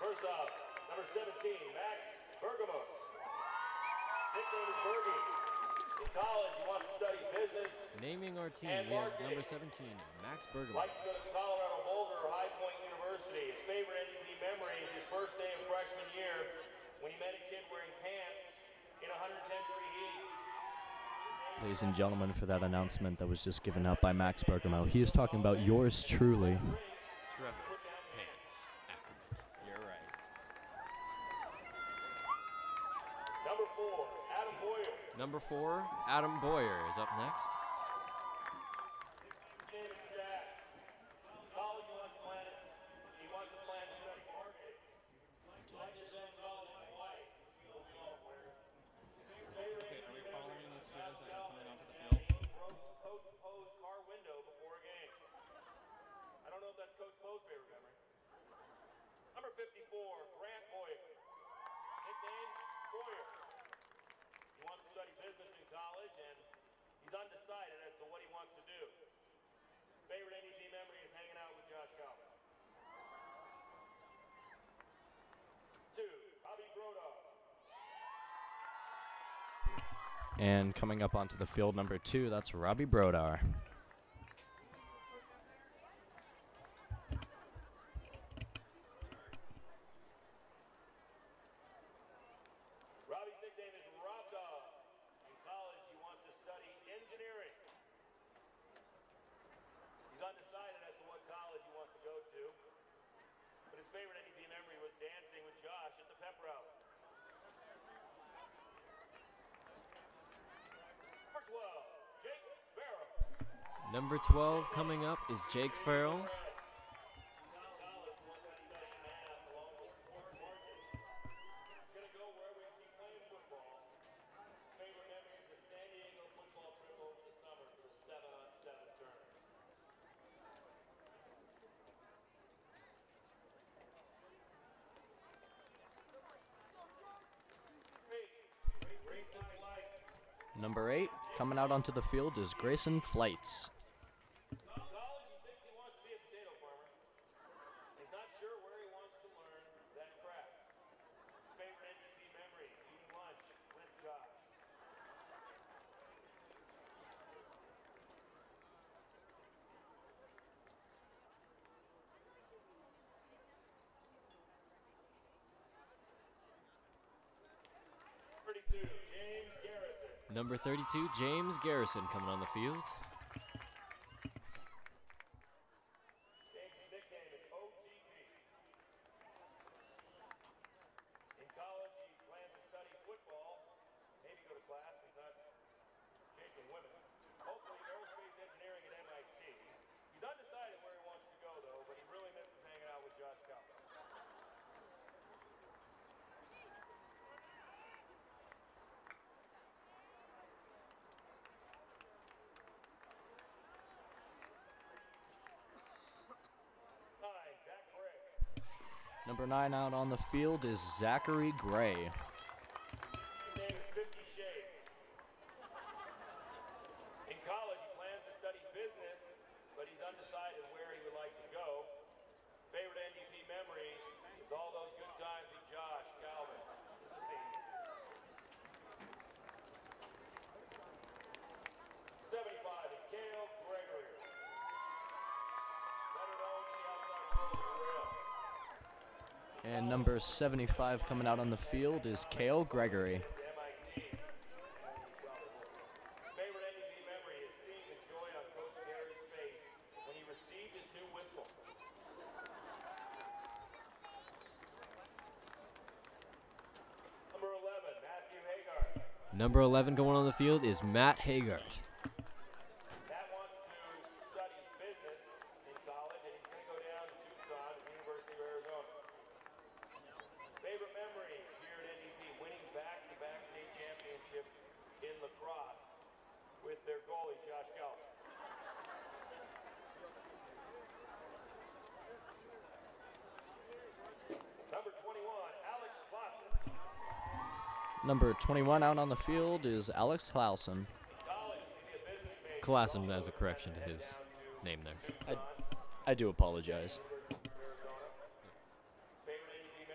First off, number 17, Max Bergamo. Nickname is Bergie. In college, he wants to study business. Naming our team, we have number 17, Max Bergamo. Likes to go to Colorado Boulder or High Point University. His favorite NDP memory is his first day of freshman year when he met a kid wearing pants in 110-degree heat. Ladies and gentlemen, for that announcement that was just given out by Max Bergamo, he is talking about yours truly. Trevor Pants Ackerman. You're right. Number 4, Adam Boyer. Number 4, Adam Boyer is up next. His name is Jack. College he wants to plan to study marketing. Like his own college in Hawaii. Okay, are we following these students as they're coming onto the field? Coach Poe's car window before a game. I don't know if that's Coach Poe's favorite memory. Number 54, Grant Boyer. Nickname, Boyer. He wants to study business in college, and he's undecided as to what he wants to do. His favorite NDP memory is hanging out with Josh Calvin. 2, Bobby Brodar. And coming up onto the field, number 2, that's Robbie Brodar. Robbie's nickname is Rob Dog. In college, he wants to study engineering. He's undecided as to what college he wants to go to, but his favorite NDP memory was dancing with Josh at the pep rally. Number 12, Jake Farrell. Number 12 coming up is Jake Farrell. Number 8, coming out onto the field is Grayson Flights. College, he thinks he wants to be a potato farmer. He's not sure where he wants to learn that craft. Favorite NDP memory, eating lunch with Josh. James Garrison. Number 32, James Garrison coming on the field. James' nickname is OTG. In college, he plans to study football, maybe go to class, he's not chasing women. Hopefully, aerospace engineering at MIT. He's undecided where he wants to go, though, but he really misses hanging out with Josh Calvin. Zach Gray. Number 9 out on the field is Zachary Gray. His name is 50 Shades. In college, he plans to study business, but he's undecided where he would like to go. Favorite NDP memory is all those good times with Josh Calvin. 75 is Cale Gregory. Better known to the outside world as the rail. And number 75 coming out on the field is Cale Gregory. MIT. Favorite NDP memory is seeing the joy on Coach Gary's face when he received his new whistle. Number 11, Matthew Hagar. Number 11 going on the field is Matt Hagart. Matt wants to study business in college, and he's going to go down to Tucson at the University of Arizona. Favorite memory here at NDP, winning back-to-back state championships in lacrosse with their goalie, Josh Calvin. Number 21, Alex Clausen. Number 21 out on the field is Alex Clausen. Classen as a correction to his name there. I do apologize. Favorite NDP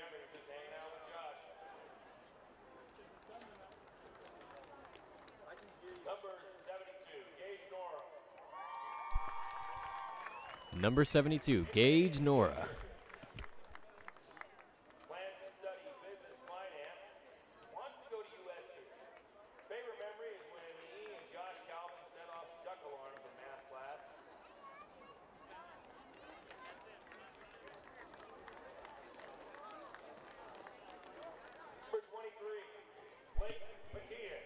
Number 72, Gage Nora. Plans to study business finance. Wants to go to USC. Favorite memory is when he and Josh Calvin set off duck alarms in math class. Number 23, Blake McKeon.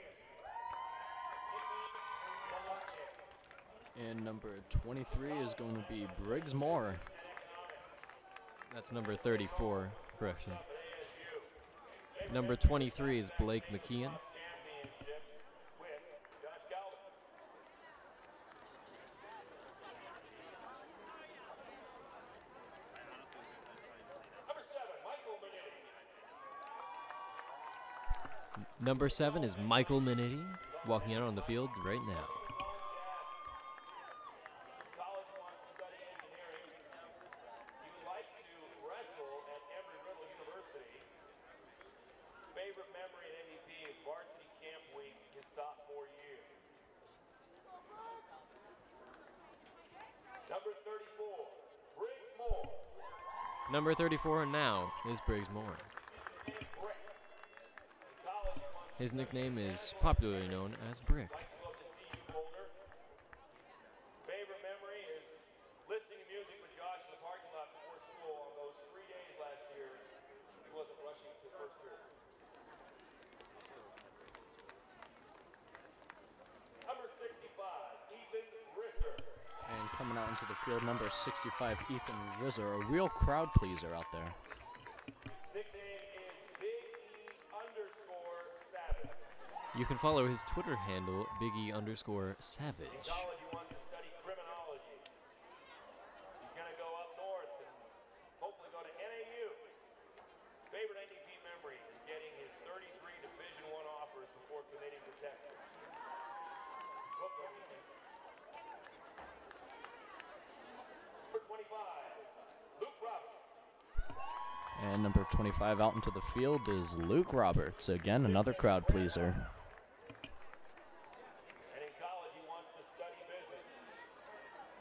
And number 23 is going to be Briggs Moore. That's number 34, correction. Number 23 is Blake McKeon. Championship with Josh Calvin. Number 7, Michael Minetti. Number 7 is Michael Minetti, walking out on the field right now. College wants to study engineering. He would like to wrestle at Embry-Riddle University. Favorite memory at NDP is Varsity Camp Week his sophomore year. Number 34, Briggs Moore. Number 34 now is Briggs Moore. And Brick. In college, he wants His nickname is popularly known as Brick. to go up the CU folder. Favorite memory is listening to music with Josh in the parking lot before school on those 3 days last year. He wasn't rushing to first period. Number 65, Ethan Risser. And coming out into the field, number 65, Ethan Rizzer, a real crowd pleaser out there. Nickname is Big E_Savage. You can follow his Twitter handle, BigE_Savage. In college, he wants to study criminology. He's going to go up north and hopefully go to NAU. Favorite NDP memory is getting his 33 Division I offers before committing to Texas. Brooklyn, Ethan. Number 25, Luke Roberts. And number 25 out into the field is Luke Roberts, again another crowd pleaser. And in college, he wants to study business.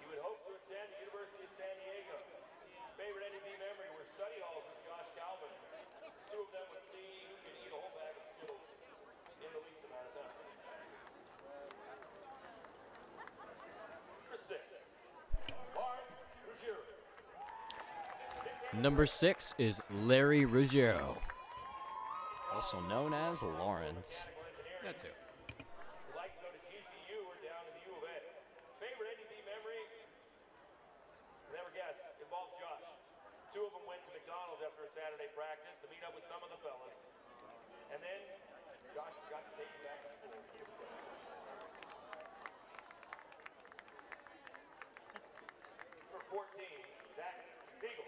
He would hope to attend the University of San Diego. Favorite NDP memory were study halls with Josh Calvin. Two of them would see who could eat a whole bag of Skittles in the least amount of time. Number 6, Lawrence Ruggiero. Number 6 is Larry Ruggiero. Also known as Lawrence. That too. Would like to go to GCU or down to the U of A. Favorite NDP memory? Never guess. Involves Josh. Two of them went to McDonald's after a Saturday practice to meet up with some of the fellas. And then Josh got to take him back to school. Number 14, Zach Siegel.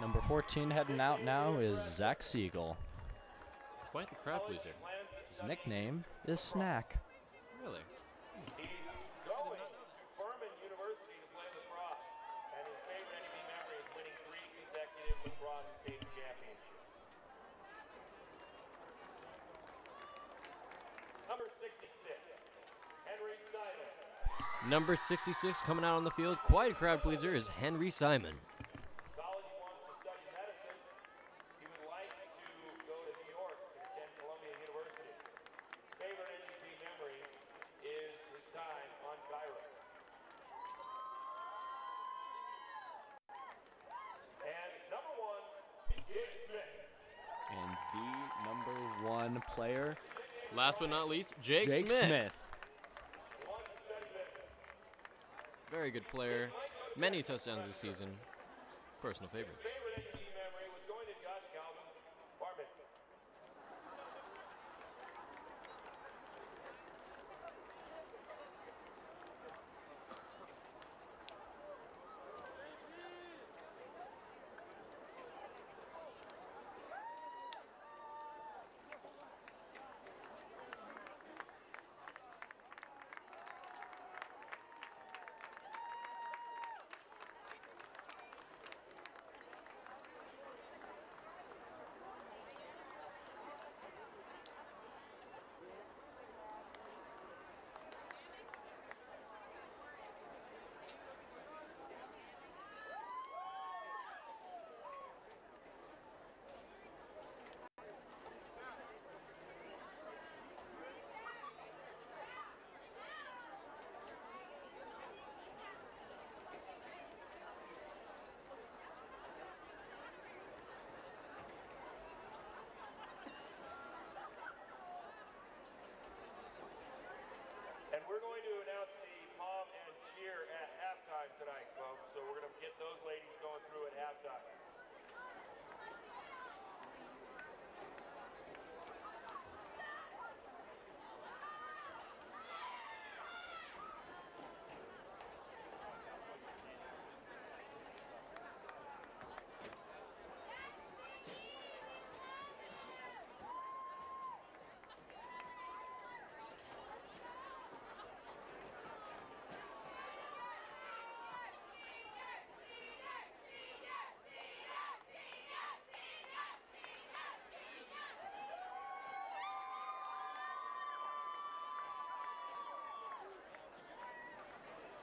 Number 14 heading out now is Zach Siegel. Quite the crowd pleaser. His nickname is Snack. Really? He's going to Furman University to play lacrosse. And his favorite NDP memory is winning 3 consecutive lacrosse state championships. Number 66, Henry Simon. Number 66 coming out on the field, quite a crowd pleaser, is Henry Simon. College, he wants to study medicine. He would like to go to New York and attend Columbia University. Favorite NDP memory is his time on Cairo. And number 1, Jake Smith. And the number 1 player, Last but not least, Jake Smith. He wants to study business. Very good player. Many touchdowns this season. Personal favorite. Favorite NDP memory was going to Josh Calvin, bar mitzvah.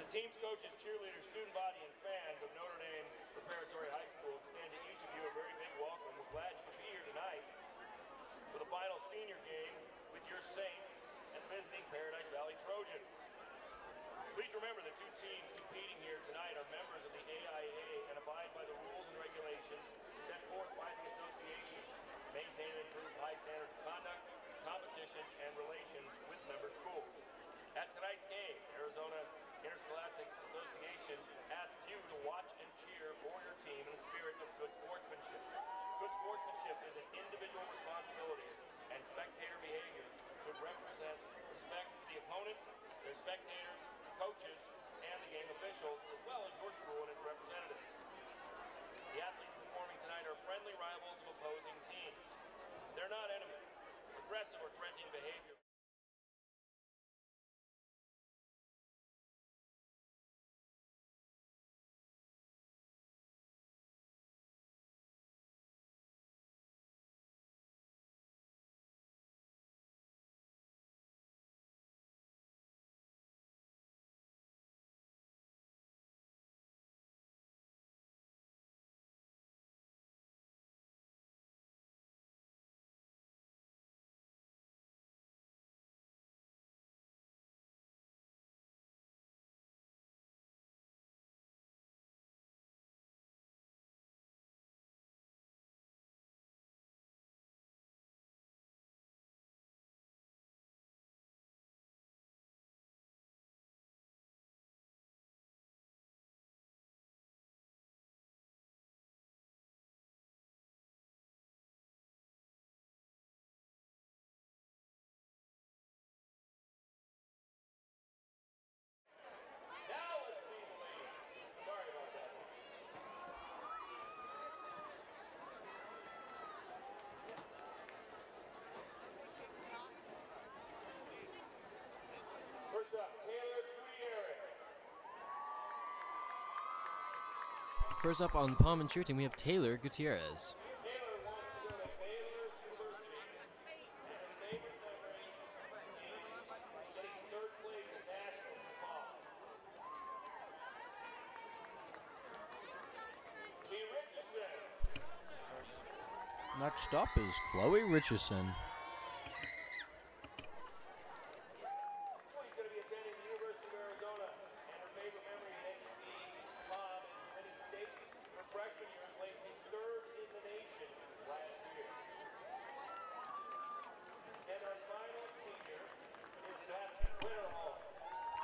The team's coaches, cheerleaders, student body, and fans of Notre Dame Preparatory High School extend to each of you a very big welcome. We're glad you could be here tonight for the final senior game with your Saints and visiting Paradise Valley Trojans. Please remember the two teams competing here tonight are members of the AIA and abide by the rules and regulations set forth by the association, maintain and improve high standards of conduct, competition, and relations with member schools. At tonight's game, Arizona Interscholastic Association asks you to watch and cheer for your team in the spirit of good sportsmanship. Good sportsmanship is an individual responsibility, and spectator behavior should represent respect to the opponent, their spectators, coaches, and the game officials, as well as your school and its representatives. The athletes performing tonight are friendly rivals of opposing teams. They're not enemies. Aggressive or threatening behavior. First up on the Palm and Cheer team, we have Taylor Gutierrez. Next up is Chloe Richardson.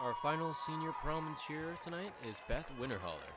Our final senior prom and cheer tonight is Beth Winterhaller.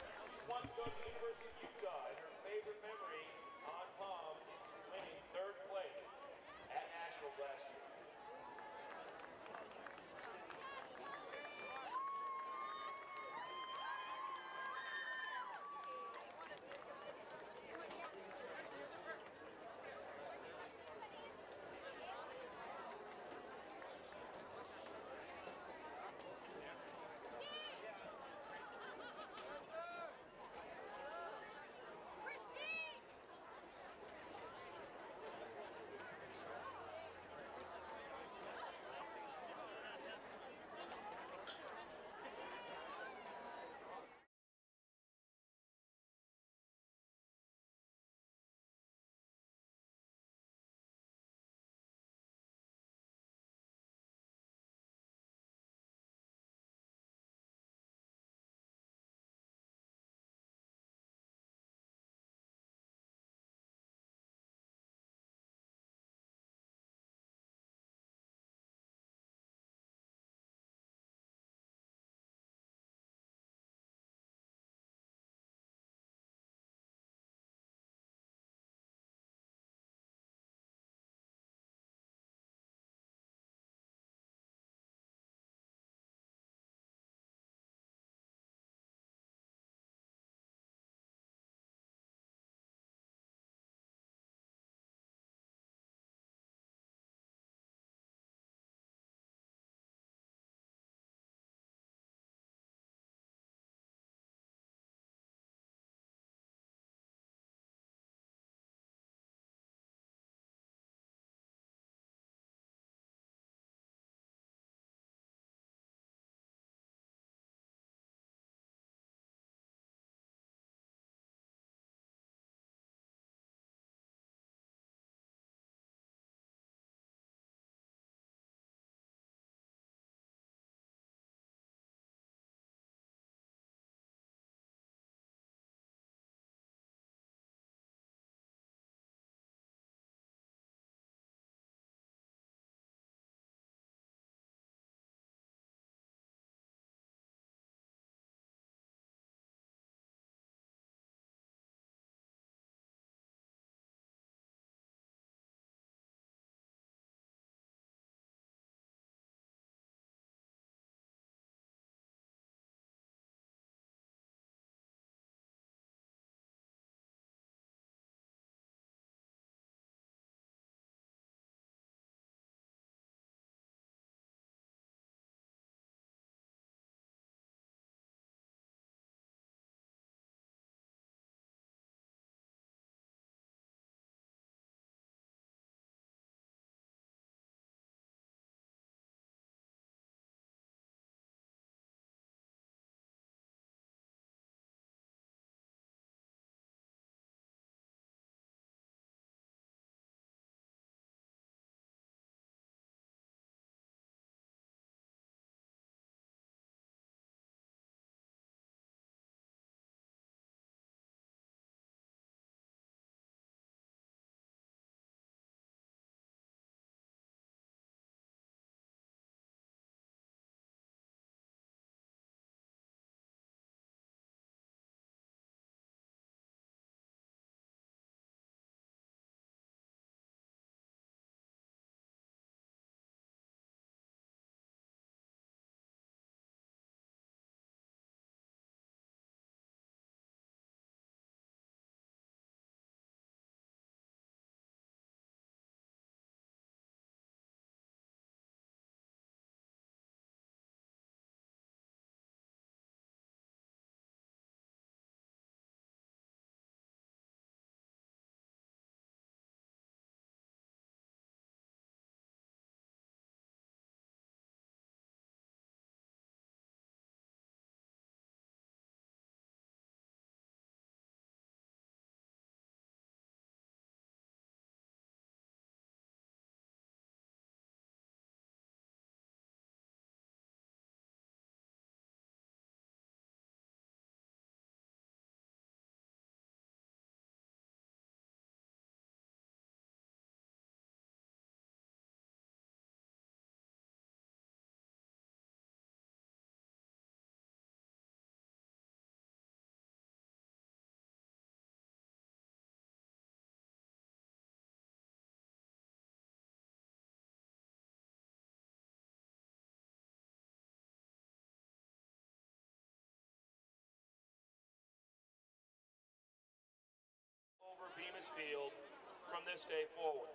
from this day forward.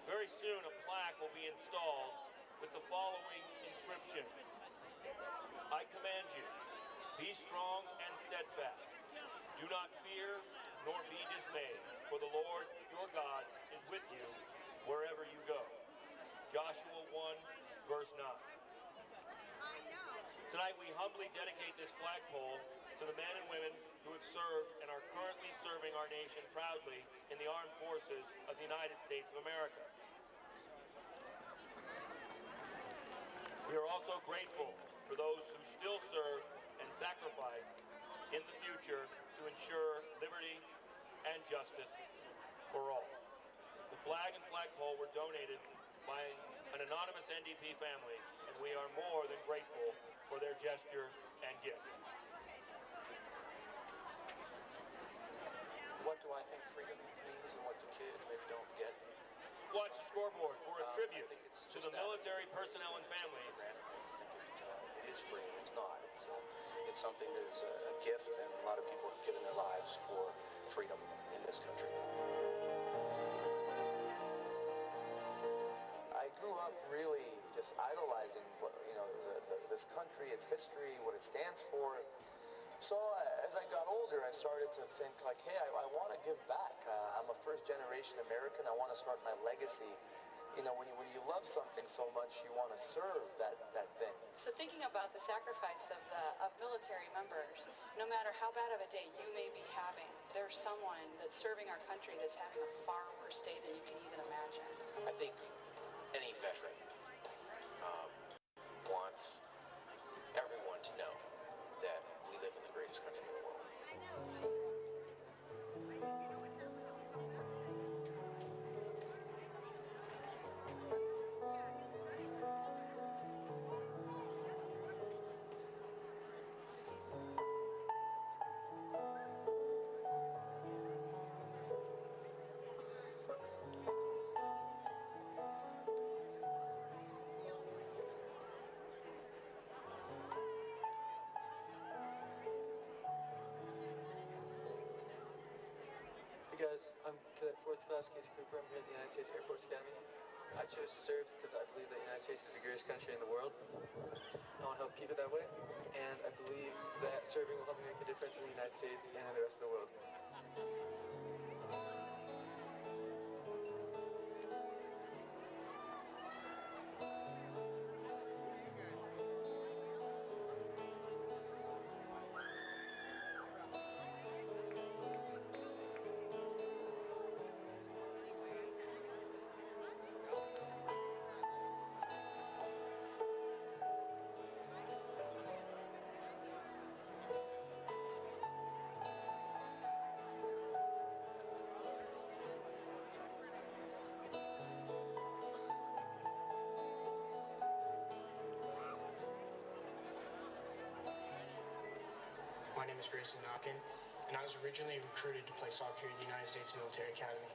Very soon, a plaque will be installed with the following inscription: I command you, be strong and steadfast. Do not fear nor be dismayed, for the Lord your God is with you wherever you go. Joshua 1, verse 9. Tonight we humbly dedicate this flagpole to the men and women who have served and are currently serving our nation proudly in the armed forces of the United States of America. We are also grateful for those who still serve and sacrifice in the future to ensure liberty and justice for all. The flag and flagpole were donated by an anonymous NDP family, and we are more than grateful for their gesture and gift. What do I think freedom means and what the kids maybe don't get? Watch the scoreboard for a tribute to the that. military personnel and families. It is free, it's not. It's something that is a gift, and a lot of people have given their lives for freedom in this country. I grew up really just idolizing, this country, its history, what it stands for. So as I got older, I started to think like, hey, I want to give back. I'm a first-generation American. I want to start my legacy. You know, when you love something so much, you want to serve that thing. So thinking about the sacrifice of military members, no matter how bad of a day you may be having, there's someone that's serving our country that's having a far worse day than you can even imagine. I think any veteran wants everyone to know that we live in the greatest country in the world. Hey guys, I'm Cadet 4th Class Casey Cooper. I'm here at the United States Air Force Academy. I chose to serve because I believe that the United States is the greatest country in the world. I want to help keep it that way, and I believe that serving will help me make a difference in the United States and in the rest of the world. My name is Grayson Knockin, and I was originally recruited to play soccer at the United States Military Academy.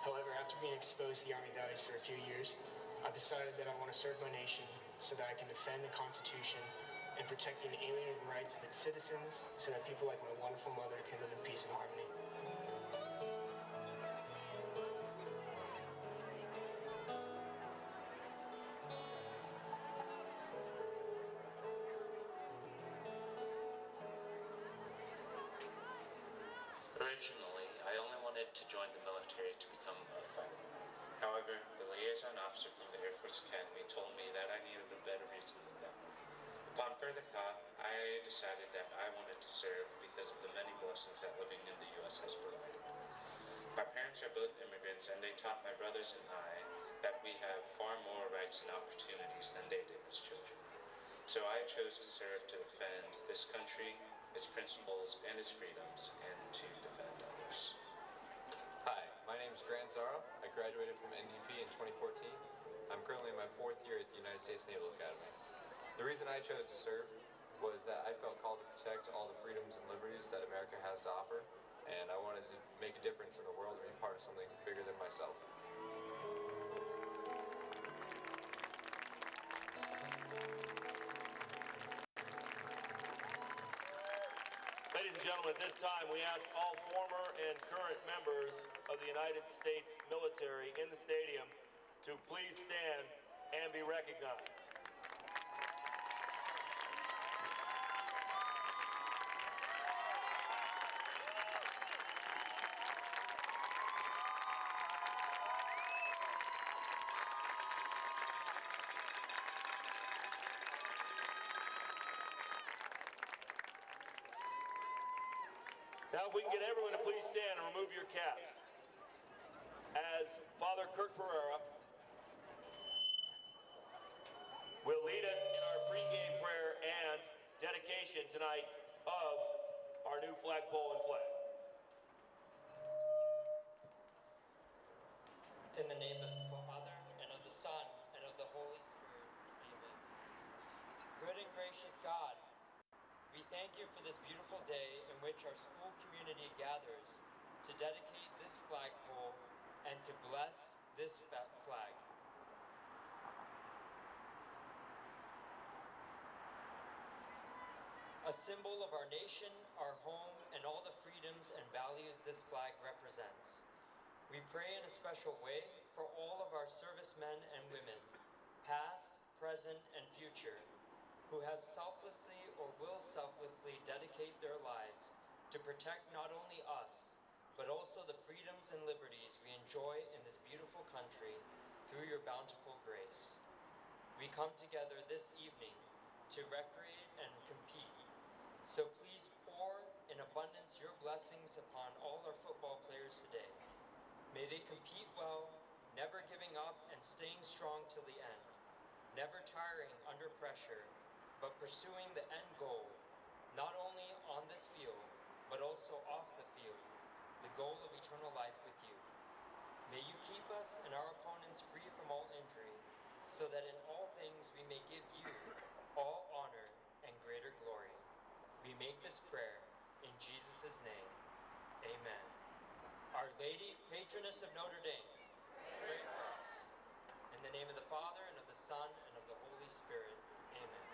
However, after being exposed to the Army values for a few years, I've decided that I want to serve my nation so that I can defend the Constitution and protect the inalienable rights of its citizens so that people like my wonderful mother can live in peace and harmony. Originally, I only wanted to join the military to become a fighter. However, the liaison officer from the Air Force Academy told me that I needed a better reason than that. Upon further thought, I decided that I wanted to serve because of the many blessings that living in the U.S. has provided. My parents are both immigrants, and they taught my brothers and I that we have far more rights and opportunities than they did as children. So I chose to serve to defend this country, its principles, and its freedoms, and to defend others. Hi, my name is Grant Zara. I graduated from NDP in 2014. I'm currently in my 4th year at the United States Naval Academy. The reason I chose to serve was that I felt called to protect all the freedoms and liberties that America has to offer, and I wanted to make a difference in the world and be part of something bigger than myself. Ladies Ladies and gentlemen, at this time we ask all former and current members of the United States military in the stadium to please stand and be recognized. Now, if we can get everyone to please stand and remove your caps. As Father Kurt Pereira will lead us in our pregame prayer and dedication tonight of our new flagpole and flag. In the name of the Father, and of the Son, and of the Holy Spirit. Amen. Good and gracious God, we thank you for this beautiful day in which our school community gathers to dedicate this flagpole and to bless this flag. A symbol of our nation, our home, and all the freedoms and values this flag represents. We pray in a special way for all of our servicemen and women, past, present, and future, who have selflessly or will selflessly dedicate their lives to protect not only us, but also the freedoms and liberties we enjoy in this beautiful country through your bountiful grace. We come together this evening to recreate and compete, so please pour in abundance your blessings upon all our football players today. May they compete well, never giving up and staying strong till the end, never tiring under pressure, but pursuing the end goal, not only on this field, but also off the field, the goal of eternal life with you. May you keep us and our opponents free from all injury, so that in all things we may give you all honor and greater glory. We make this prayer in Jesus' name. Amen. Our Lady, patroness of Notre Dame, pray for us. In the name of the Father, and of the Son, and of the Holy Spirit. Amen.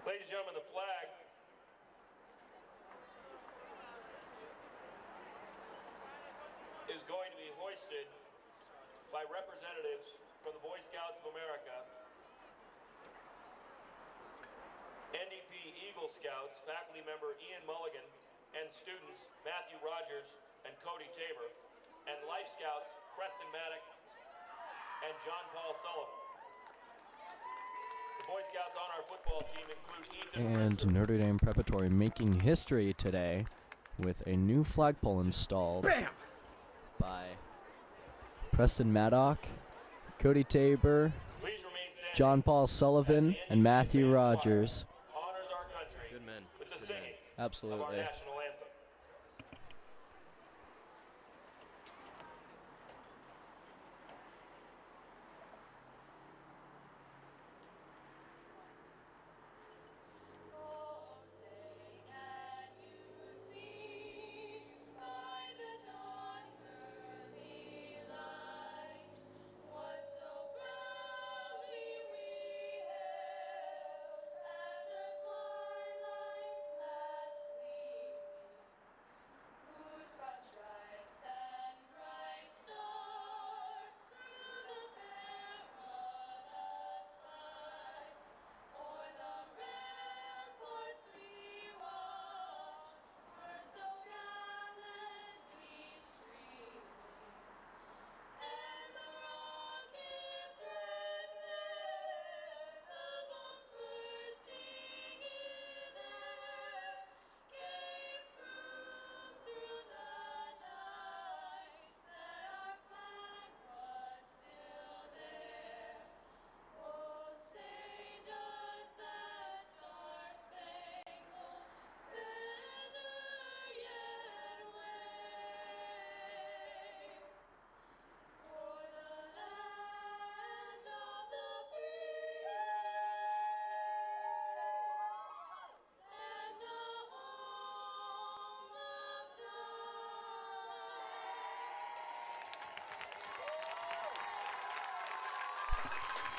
Ladies and gentlemen, the flag is going to be hoisted by representatives from the Boy Scouts of America, NDP Eagle Scouts, faculty member Ian Mulligan, and students Matthew Rogers and Cody Tabor, and Life Scouts Preston Maddock and John Paul Sullivan. The Boy Scouts on our football team include Ethan And Brister, Notre Dame Preparatory making history today with a new flagpole installed by Preston Maddock, Cody Tabor, please remain standing John Paul Sullivan, and Matthew Rogers. honors our country Good men. with the Good singing men. of our Absolutely. national anthem.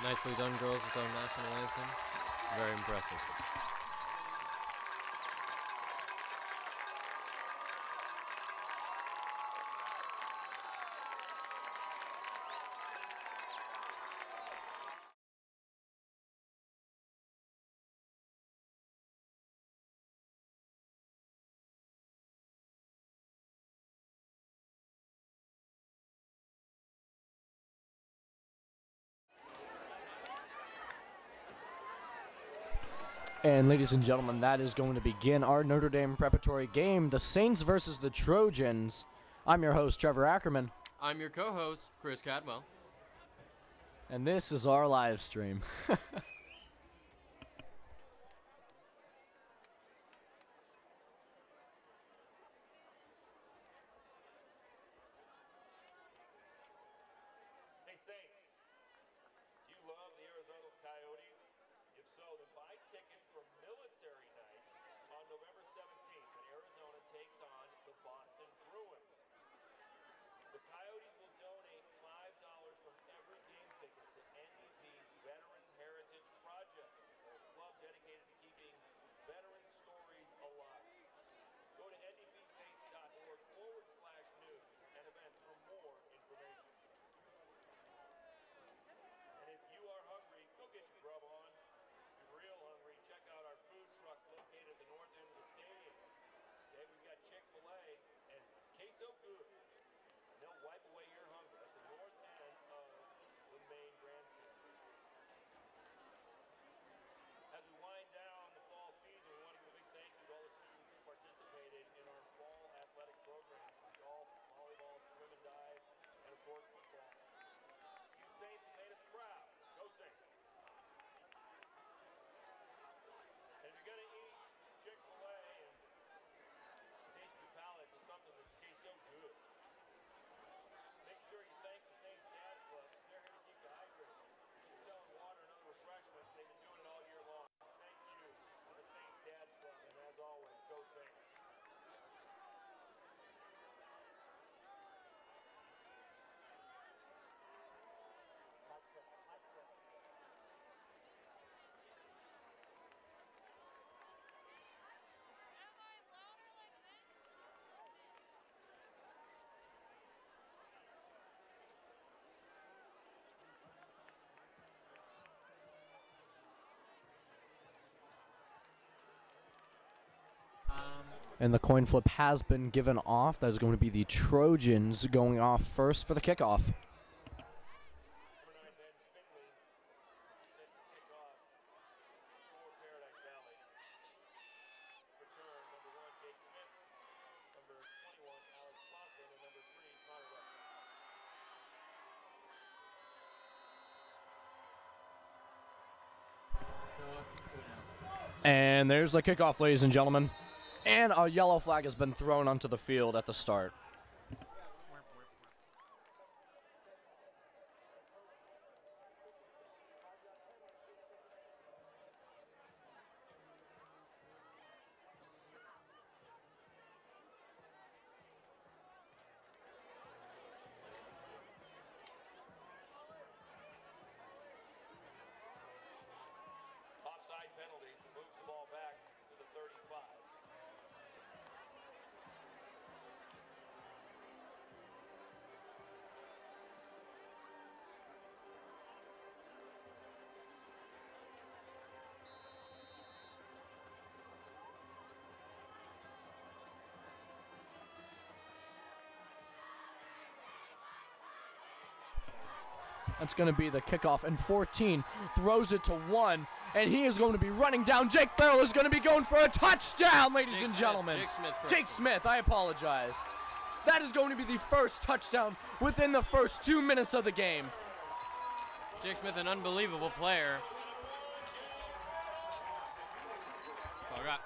Nicely done, girls, with our national anthem. Very impressive. And ladies and gentlemen, that is going to begin our Notre Dame preparatory game, the Saints versus the Trojans. I'm your host, Trevor Ackerman. I'm your co-host, Chris Cadwell. And this is our live stream. Hey Saints, do you love the Arizona Coyotes? If so, then buy tickets for Military Night on November 17th when Arizona takes on the Boston Bruins. The Coyotes will donate $5 from every game ticket to NDP's Veterans Heritage Project, a club dedicated to keeping veteran stories alive. Go to ndpsaints.org/news and events for more information. And if you are hungry, go get your grub on. If you're real hungry, check out our food truck located at the north end of the stadium. Today we've got Chick-fil-A and Queso Good. And they'll wipe away your hunger at the north end of the main grandstand. As we wind down the fall season, we want to give a big thank you to all the students who participated in our fall athletic programs, from golf, volleyball, swim and dive, and of course football. You Saints have made us proud. Go Saints. And if you're going to eat Chick-fil-A and taste your palate with something that tastes so good, make sure you thank the Saints Dad Club. They're here to keep you hydrated. They're selling water and other refreshments. They've been doing it all year long. Thank you to the Saints Dad Club. And as always, go Saints. And the coin flip has been given off. That is going to be the Trojans going off first for the kickoff. Number 9, Ben Finley, set to kick off for Paradise Valley. Return, number 1, Jake Smith. Number 21, Alex Swanson. And number 3, Connor West. And there's the kickoff, ladies and gentlemen. And a yellow flag has been thrown onto the field at the start. Offside penalty moves the ball back to the 35. That's going to be the kickoff. And 14 throws it to 1. And he is going to be running down. Jake Farrell is going to be going for a touchdown, ladies and gentlemen. Jake Smith, I apologize. That is going to be the first touchdown within the first 2 minutes of the game. Jake Smith, an unbelievable player. All right.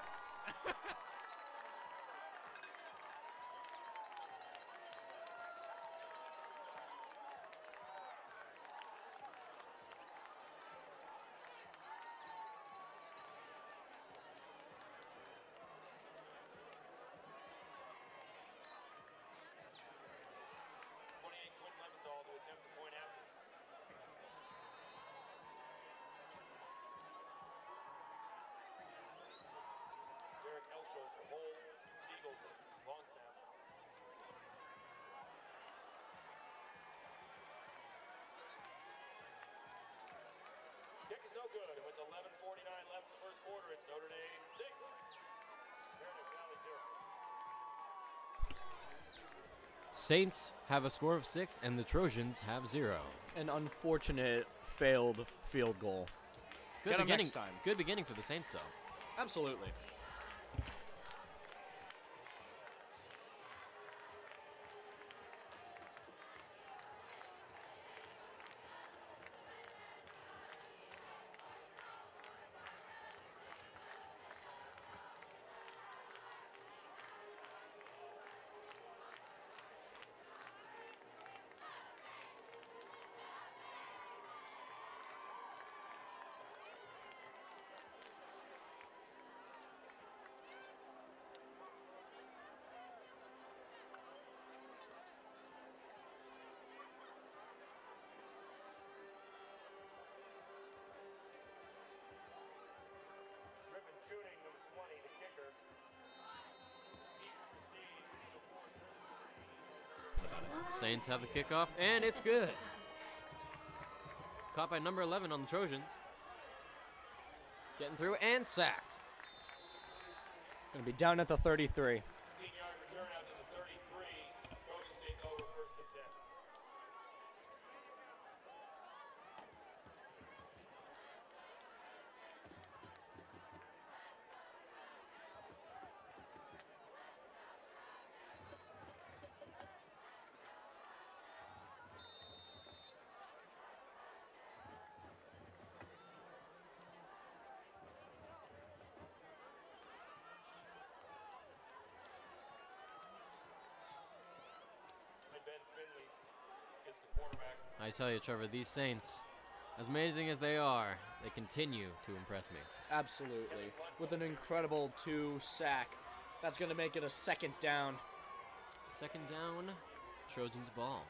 Notre Dame 6. Paradise Valley 0. Saints have a score of 6, and the Trojans have 0. An unfortunate failed field goal. Good Get 'em beginning. next time. Good beginning for the Saints, though. Absolutely. Griffin shooting, number 20, the kicker. Eaton receives the 4-3. Saints have the kickoff, and it's good. Caught by number 11 on the Trojans. Getting through and sacked. Gonna be down at the 33. 15-yard return out to the 33. Trojans take over 1st and 10. Ben Finley is the quarterback. I tell you, Trevor, these Saints, as amazing as they are, they continue to impress me. Absolutely. With an incredible 2-sack. That's gonna make it a 2nd down. 2nd down, Trojans ball.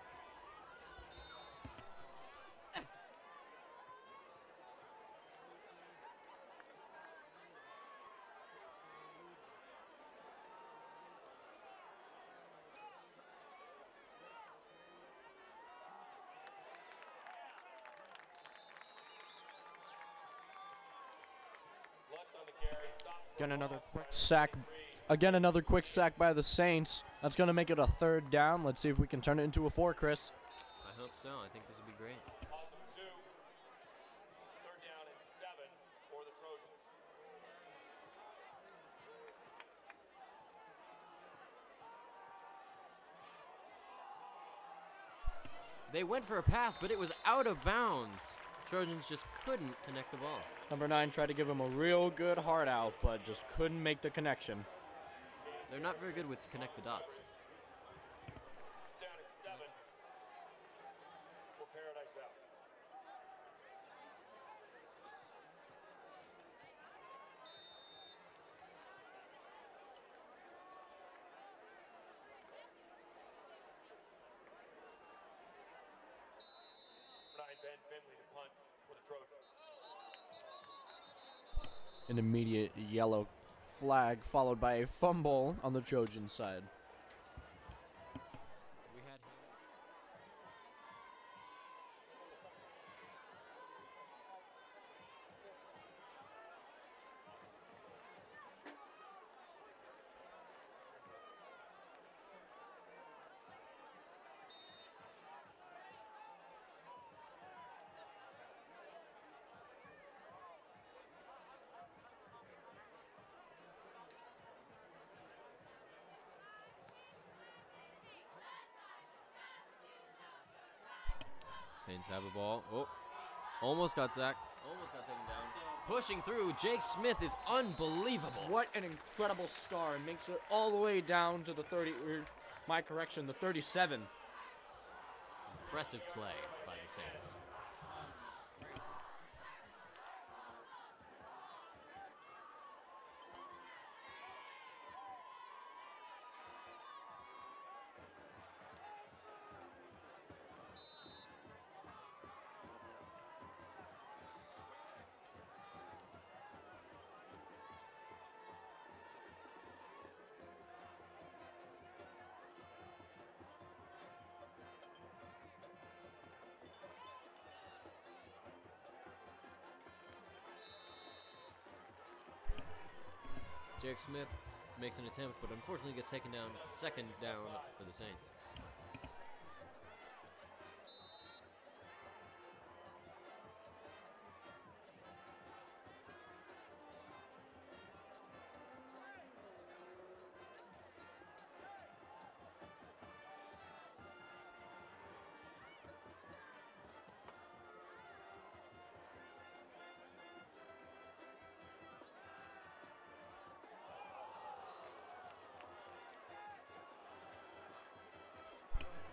Lutz on the carry. Stop. Again, another quick sack. Again, another quick sack by the Saints. That's gonna make it a 3rd down. Let's see if we can turn it into a 4, Chris. I hope so. I think this would be great. Awesome 2. 3rd down and 7 for the Trojans. They went for a pass, but it was out of bounds. Trojans just couldn't connect the ball. Number 9 tried to give him a real good hard out, but just couldn't make the connection. They're not very good with connect the dots. Down at 7 for Paradise Valley. Ben Finley to punt for the Trojans. An immediate yellow flag followed by a fumble on the Trojan side. We had Saints have the ball. Oh, almost got sacked. Almost got taken down. Pushing through, Jake Smith is unbelievable. What an incredible star. Makes it all the way down to the 30, or my correction, the 37. Impressive play by the Saints. Jake Smith makes an attempt, but unfortunately gets taken down. Second down for the Saints.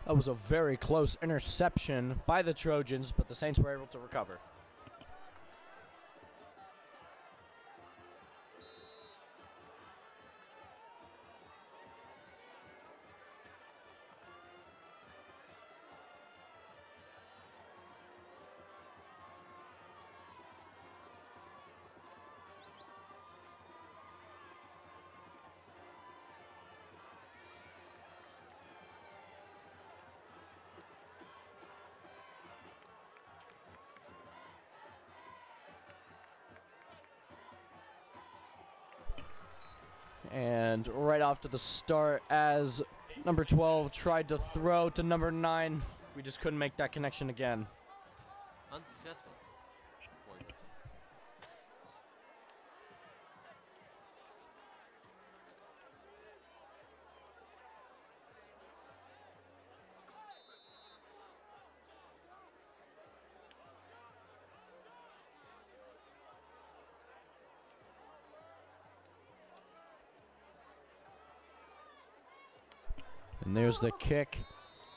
That was a very close interception by the Trojans, but the Saints were able to recover. And right off to the start, as number 12 tried to throw to number 9, we just couldn't make that connection again. Unsuccessful. And there's the kick,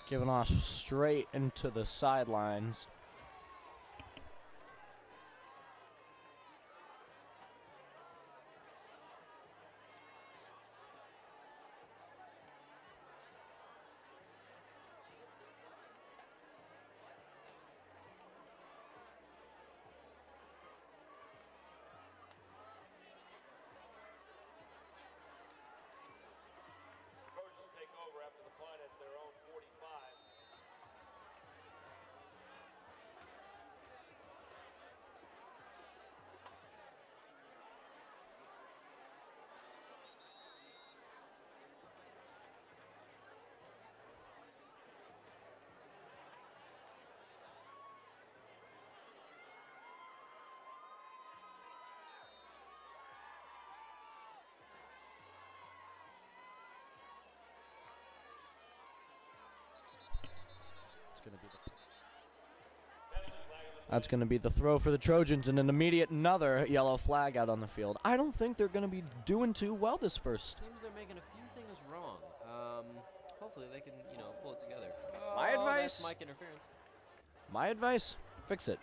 given off straight into the sidelines. Trojans take over after the punt at their own 45. That's going to be the throw for the Trojans, and an immediate another yellow flag out on the field. I don't think they're going to be doing too well this first. Seems they're making a few things wrong. Hopefully they can, pull it together. My advice? That's mic interference. My advice? Fix it.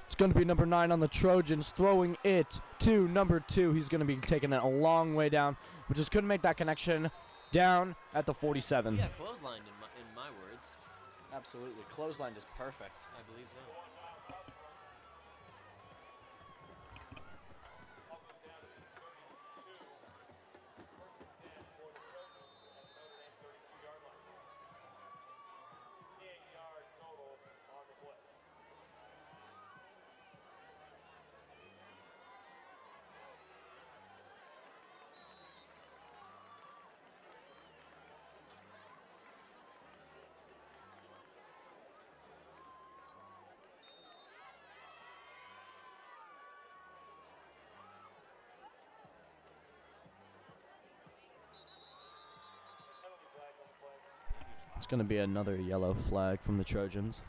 It's going to be number 9 on the Trojans, throwing it to number 2. He's going to be taking it a long way down, but just couldn't make that connection down at the 47. Yeah, clotheslined in my words. Absolutely. Clotheslined is perfect. I believe so. It's going to be another yellow flag from the Trojans.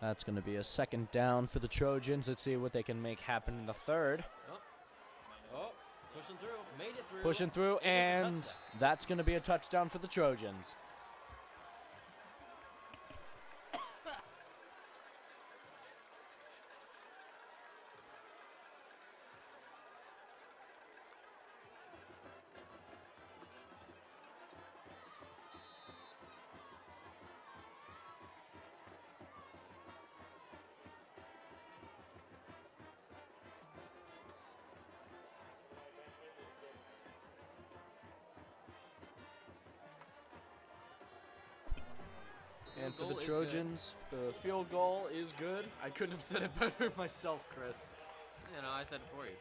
That's going to be a second down for the Trojans. Let's see what they can make happen in the third. Oh, pushing through. Made it through. Pushing through, and that's going to be a touchdown for the Trojans. And for the Trojans, the field goal is good. I couldn't have said it better myself, Chris. You know, I said it for you.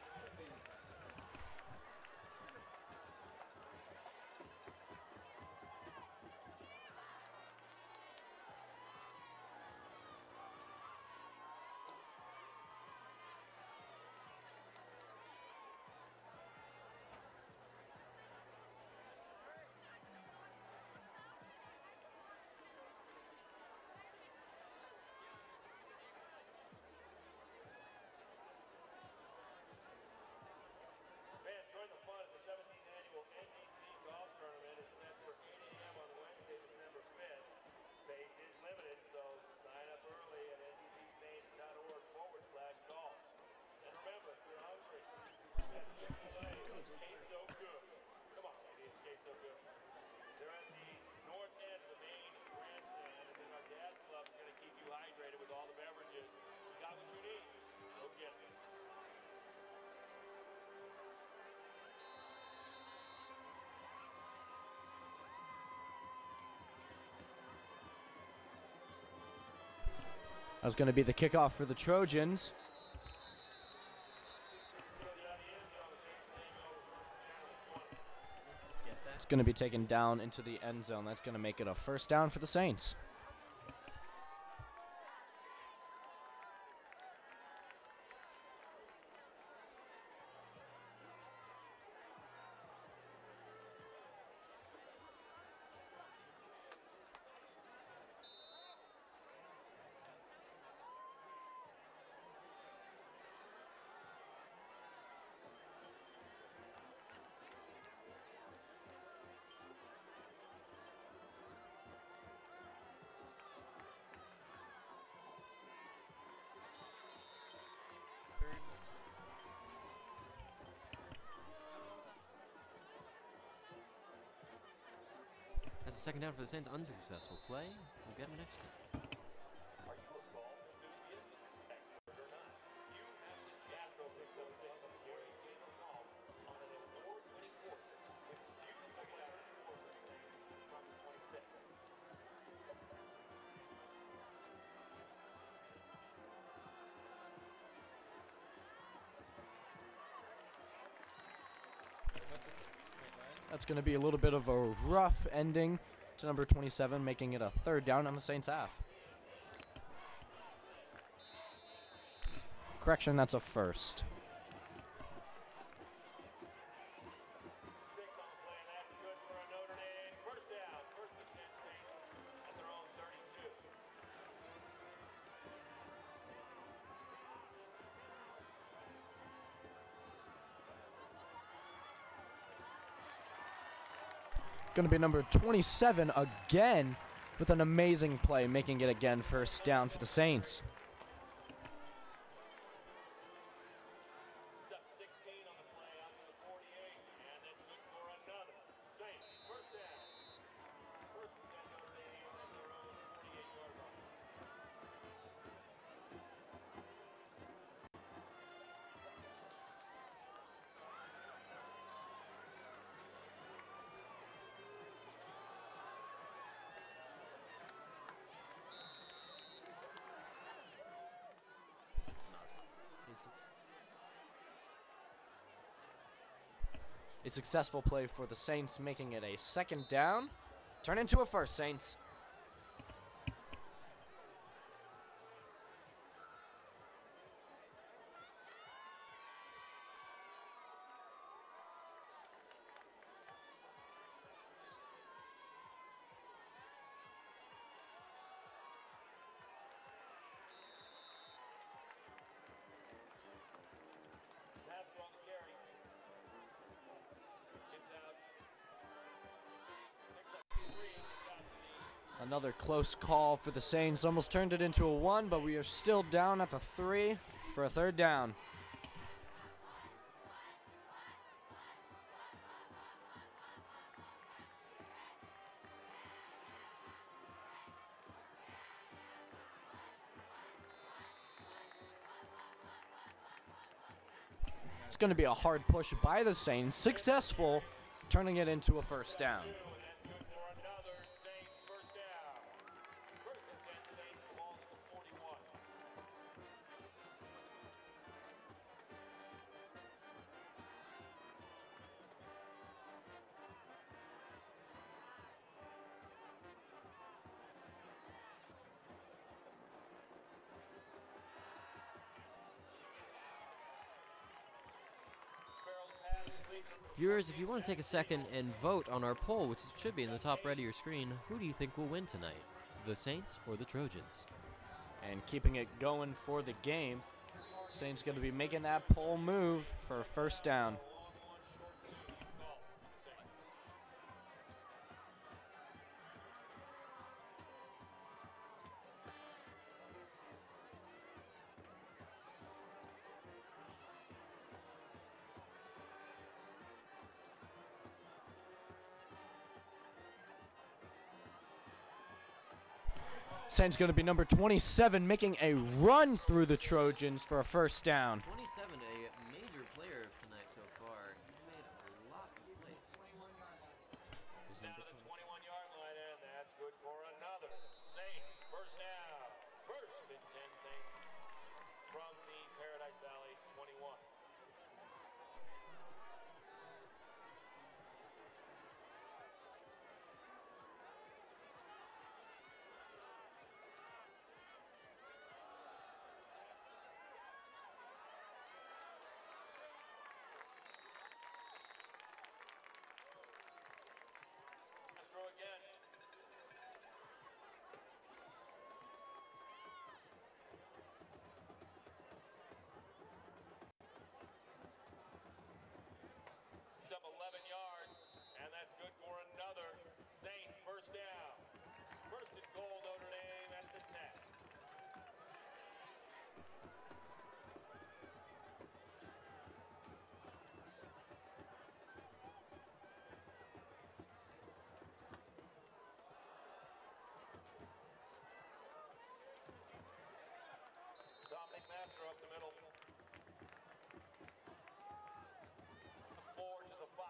Fans, join the fun at the 17th annual NDP golf tournament. It's set for 8 a.m. on Wednesday, December 5th. Space is limited, so sign up early at ndpsaints.org/golf. And remember, if you're hungry, that Chick-fil-A tastes so good. Come on, lady, it tastes so good. They're at the north end of the main grandstand, and then our dad club is going to keep you hydrated with all the beverages. You got what you need. Go get it. That was going to be the kickoff for the Trojans. It's going to be taken down into the end zone. That's going to make it a first down for the Saints. That's a second down for the Saints. Unsuccessful play. We'll get him next time. Are you a golf enthusiast? Expert or not? You have the Jastro Pick 76 of Gary Gator Golf on an award-winning course with beautiful players for from 26. That's going to be a little bit of a rough ending to number 27, making it a third down on the Saints half. Correction, that's a first. 6 on the play, and that's good for a Notre Dame first down. First and 10 Saints at their own 32. Going to be number 27 again with an amazing play, making it again first down for the Saints. Up 16 on the play, out to the 48, and that's good for another. Saints, first down. First and 10 Notre Dame at their own 48-yard line. A successful play for the Saints, making it a second down. Turn into a first, Saints. Another close call for the Saints. Almost turned it into a 1, but we are still down at the 3 for a 3rd down. It's going to be a hard push by the Saints. Successful, turning it into a 1st down. Viewers, if you want to take a second and vote on our poll, which should be in the top right of your screen, who do you think will win tonight? The Saints or the Trojans? And keeping it going for the game, Saints going to be making that pole move for a 1st down. Saints going to be number 27, making a run through the Trojans for a 1st down. 27, a major player tonight so far. He's made a lot of plays. Who's Down to the 21-yard line, and that's good for another Saints 1st down. 1st and 10 Saints from the Paradise Valley 21. Throw again. He's up 11 yards, and that's good for another Saints 1st down. 1st and goal, Notre Dame at the 10. Master up the middle. The 4 to the 5.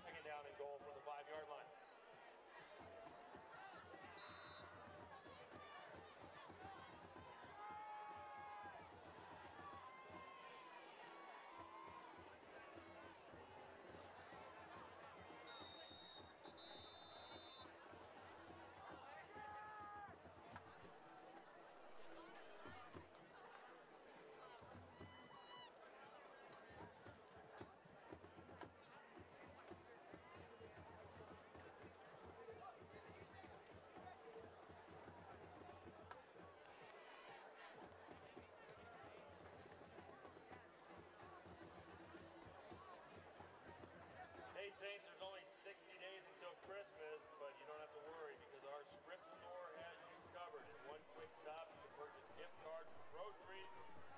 Second down and goal from the 5-yard line. Hey Saints, there's only 60 days until Christmas, but you don't have to worry because our script store has you covered. In one quick stop, you can purchase gift cards for groceries,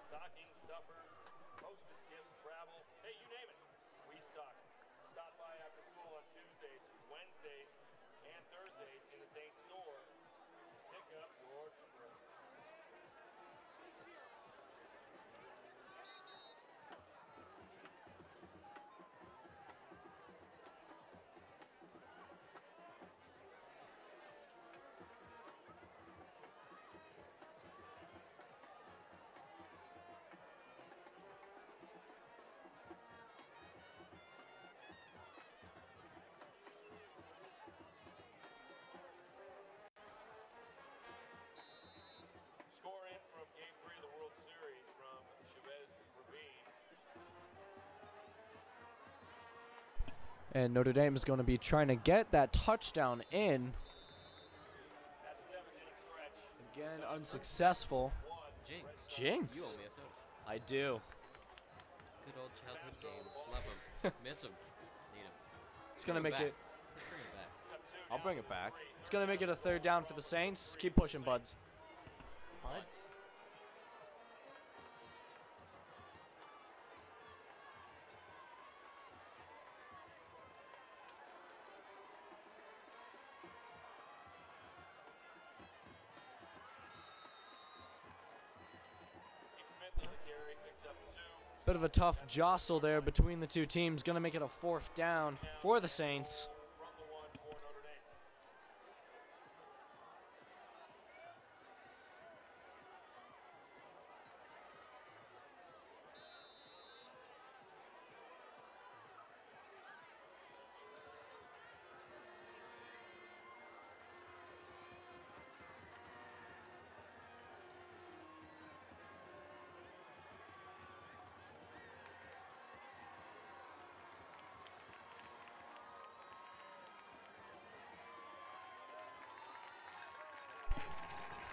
stocking stuffers, postage gifts, travel, hey, you name it, we stock it. Stop by after school on Tuesdays, Wednesdays, and Thursdays in the Saints store. Pick up your script. Score in from Game 3 of the World Series from Chavez Ravine. And Notre Dame is going to be trying to get that touchdown in. That's a 7-inning stretch. Again, unsuccessful. Jinx. Jinx. You owe me a soda. I do. Good old childhood games. Love them. Miss them. Need them. It's going to make it. Let's bring it back. Up 2. I'll bring it back. It's going to make it a 3rd down for the Saints. Keep pushing, buds. Buds? Bit of a tough jostle there between the two teams. Going to make it a 4th down for the Saints.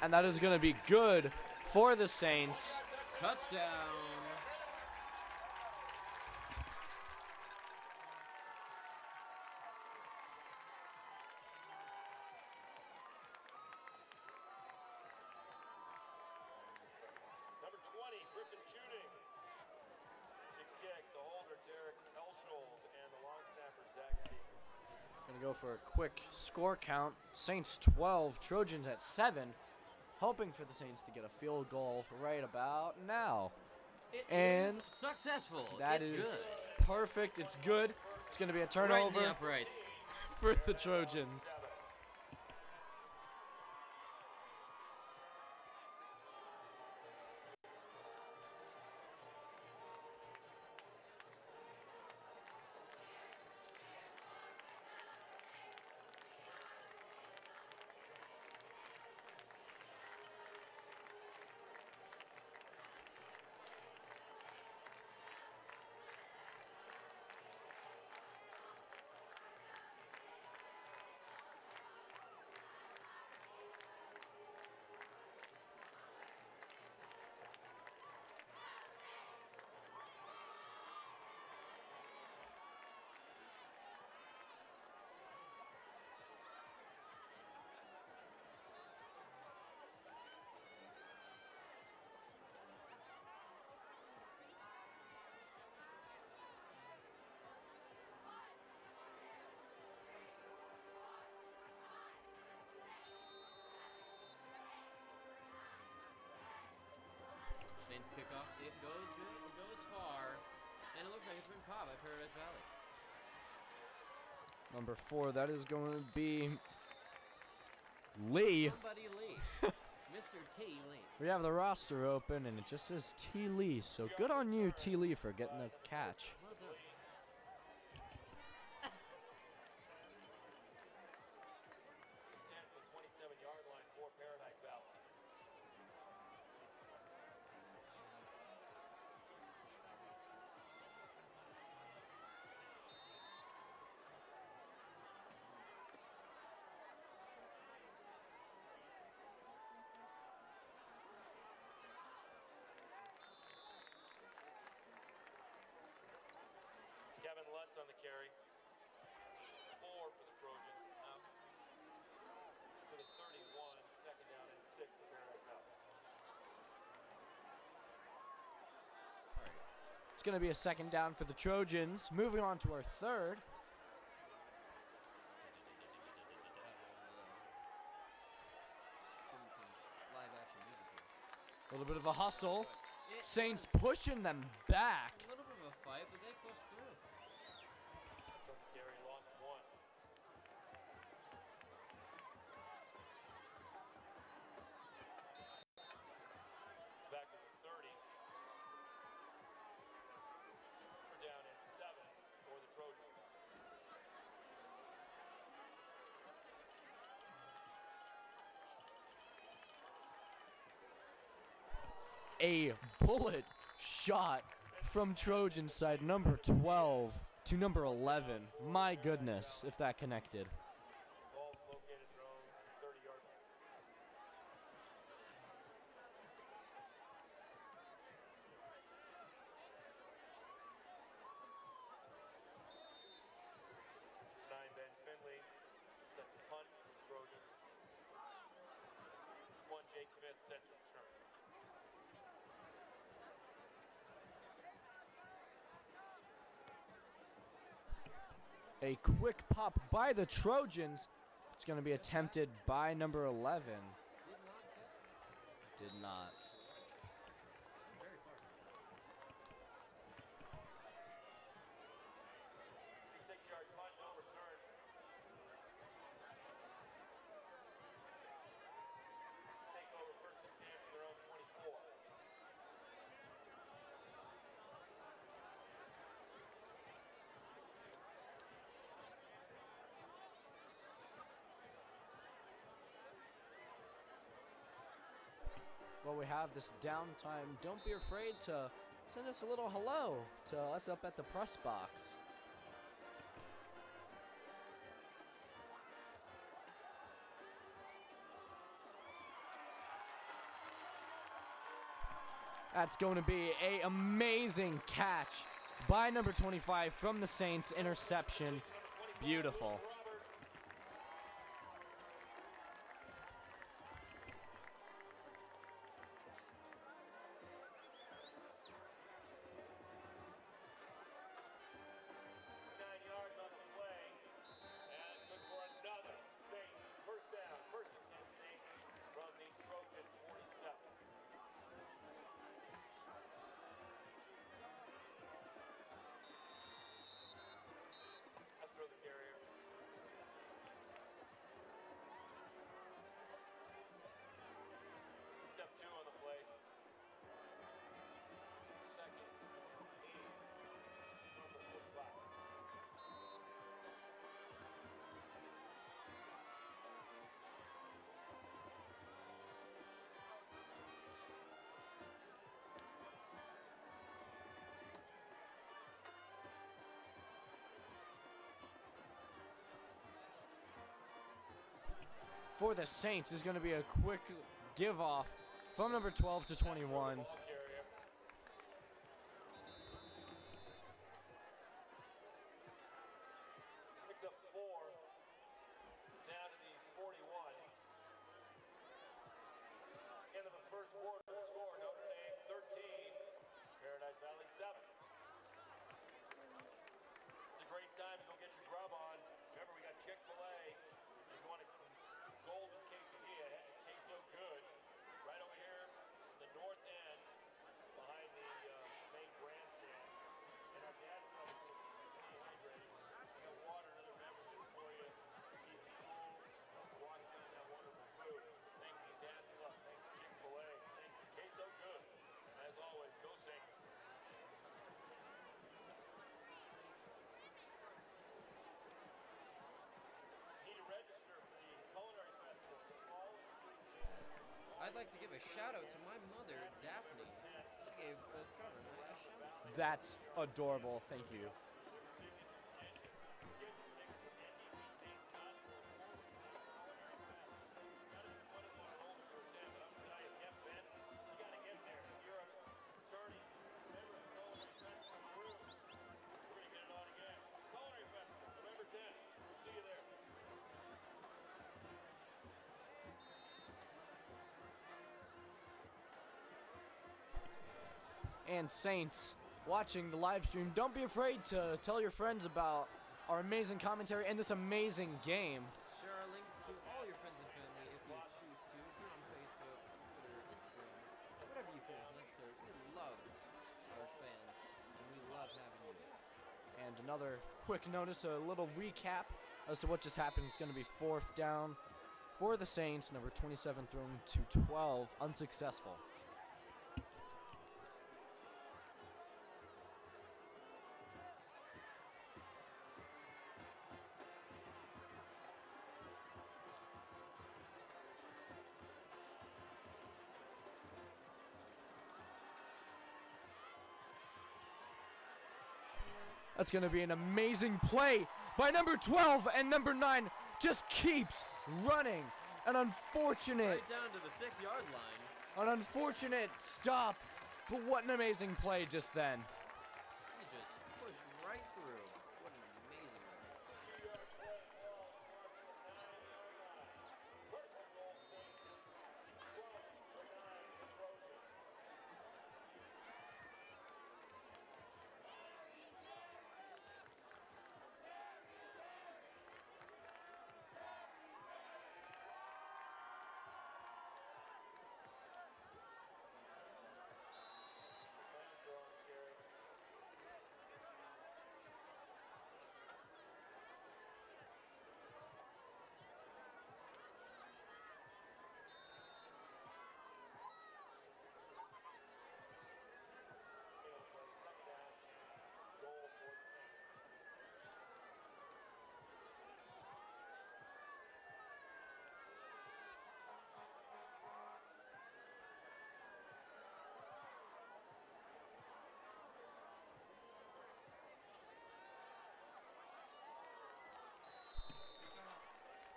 And that is going to be good for the Saints. Touchdown. Number 20, Griffin shooting. To kick, the holder, Derek Elshold, and the long snapper, Zach Stevens. Going to go for a quick score count. Saints 12, Trojans at 7. Hoping for the Saints to get a field goal right about now. It and is successful. That it's is good. perfect. It's good. It's going to be a Right turnover in the uprights. for the Trojans. Saints kickoff. It goes good. It goes far. And it looks like it's been caught by Paradise Valley. Number 4, that is going to be Lee. Somebody Lee. Mr. T. Lee. We have the roster open, and it just says T. Lee. So good on you, T. Lee, for getting a catch. Well done. The 27-yard line for Paradise Valley. Kevin Lutz on the carry. 4 for the Trojans. Now to the 31, 2nd down and 6 for Paradise Valley. It's going to be a 2nd down for the Trojans. Moving on to our 3rd. Doing some live action music here. A little bit of a hustle. It Saints was pushing them back. a little bit of a fight, but they pushed through. From the carry, lost 1. Back to the 30. We're down at 7 for the Trojans. A bullet shot from Trojan side, number 12 to number 11. My goodness, if that connected. Ball located thrown 30-yard line. Ben Finley set the A quick pop by the Trojans. It's going to be attempted by number 11. Did not. Very far. 6-yard punt, no return. Take over first and 10 from their own 24. Well, we have this downtime. Don't be afraid to send us a little hello to us up at the press box. That's going to be an amazing catch by number 25 from the Saints. Interception. Beautiful. For the Saints is going to be a quick give off from number 12 to 21. Picks up 4, down to the 41. End of the first quarter, score Notre Dame 13, Paradise Valley 7. It's a great time to go get your grub on. Remember, we got Chick-fil-A. If you want a golden quesadilla, queso good, right over here in the north end, behind the main grandstand. And our dad's probably stay hydrated. We got water and other beverages for you. Keep you cool. Wash down that wonderful food. Thanks to Dad's Club. Thanks to Chick-fil-A. Thanks to Queso Good. As always, go Saints. Need to register for the Culinary Festival. I'd like to give a shout out to my mother, Daphne. She gave both Trevor and I a shout out. That's adorable. Thank you. And Saints watching the live stream, don't be afraid to tell your friends about our amazing commentary and this amazing game. Share our link to all your friends and family if you choose to. Be on Facebook, Twitter, Instagram, whatever you feel is necessary. We love our fans, and we love having you. And another quick notice, a little recap as to what just happened. It's going to be 4th down for the Saints, number 27 thrown to 12, unsuccessful. That's going to be an amazing play by number 12, and number 9 just keeps running. An unfortunate, Right down to the 6-yard line. an unfortunate stop, but what an amazing play just then. He just pushed right through. What an amazing run.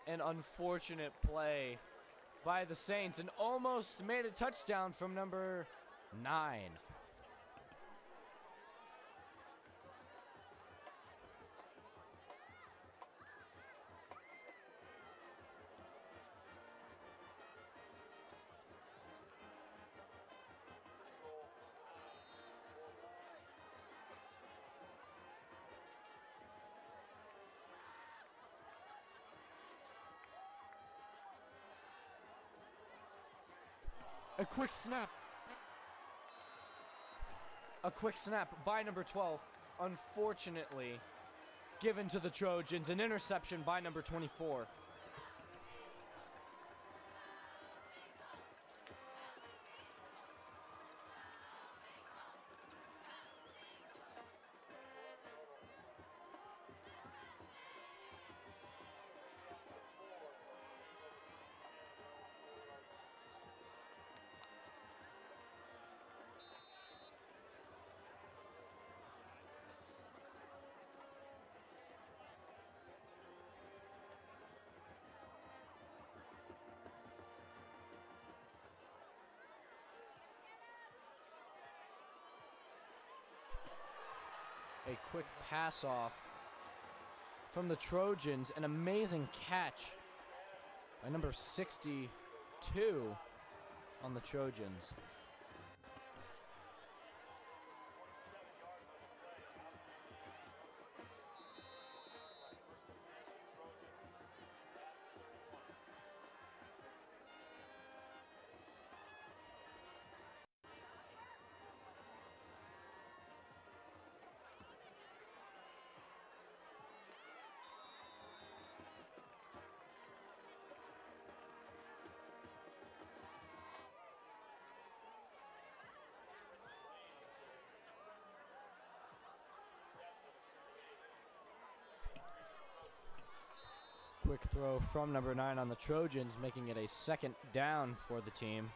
an unfortunate play by the Saints and almost made a touchdown from number 9. A quick snap. A quick snap by number 12. Unfortunately, given to the Trojans. An interception by number 24. A quick pass off from the Trojans. An amazing catch by number 62 on the Trojans. Quick throw from number 9 on the Trojans, making it a second down for the team.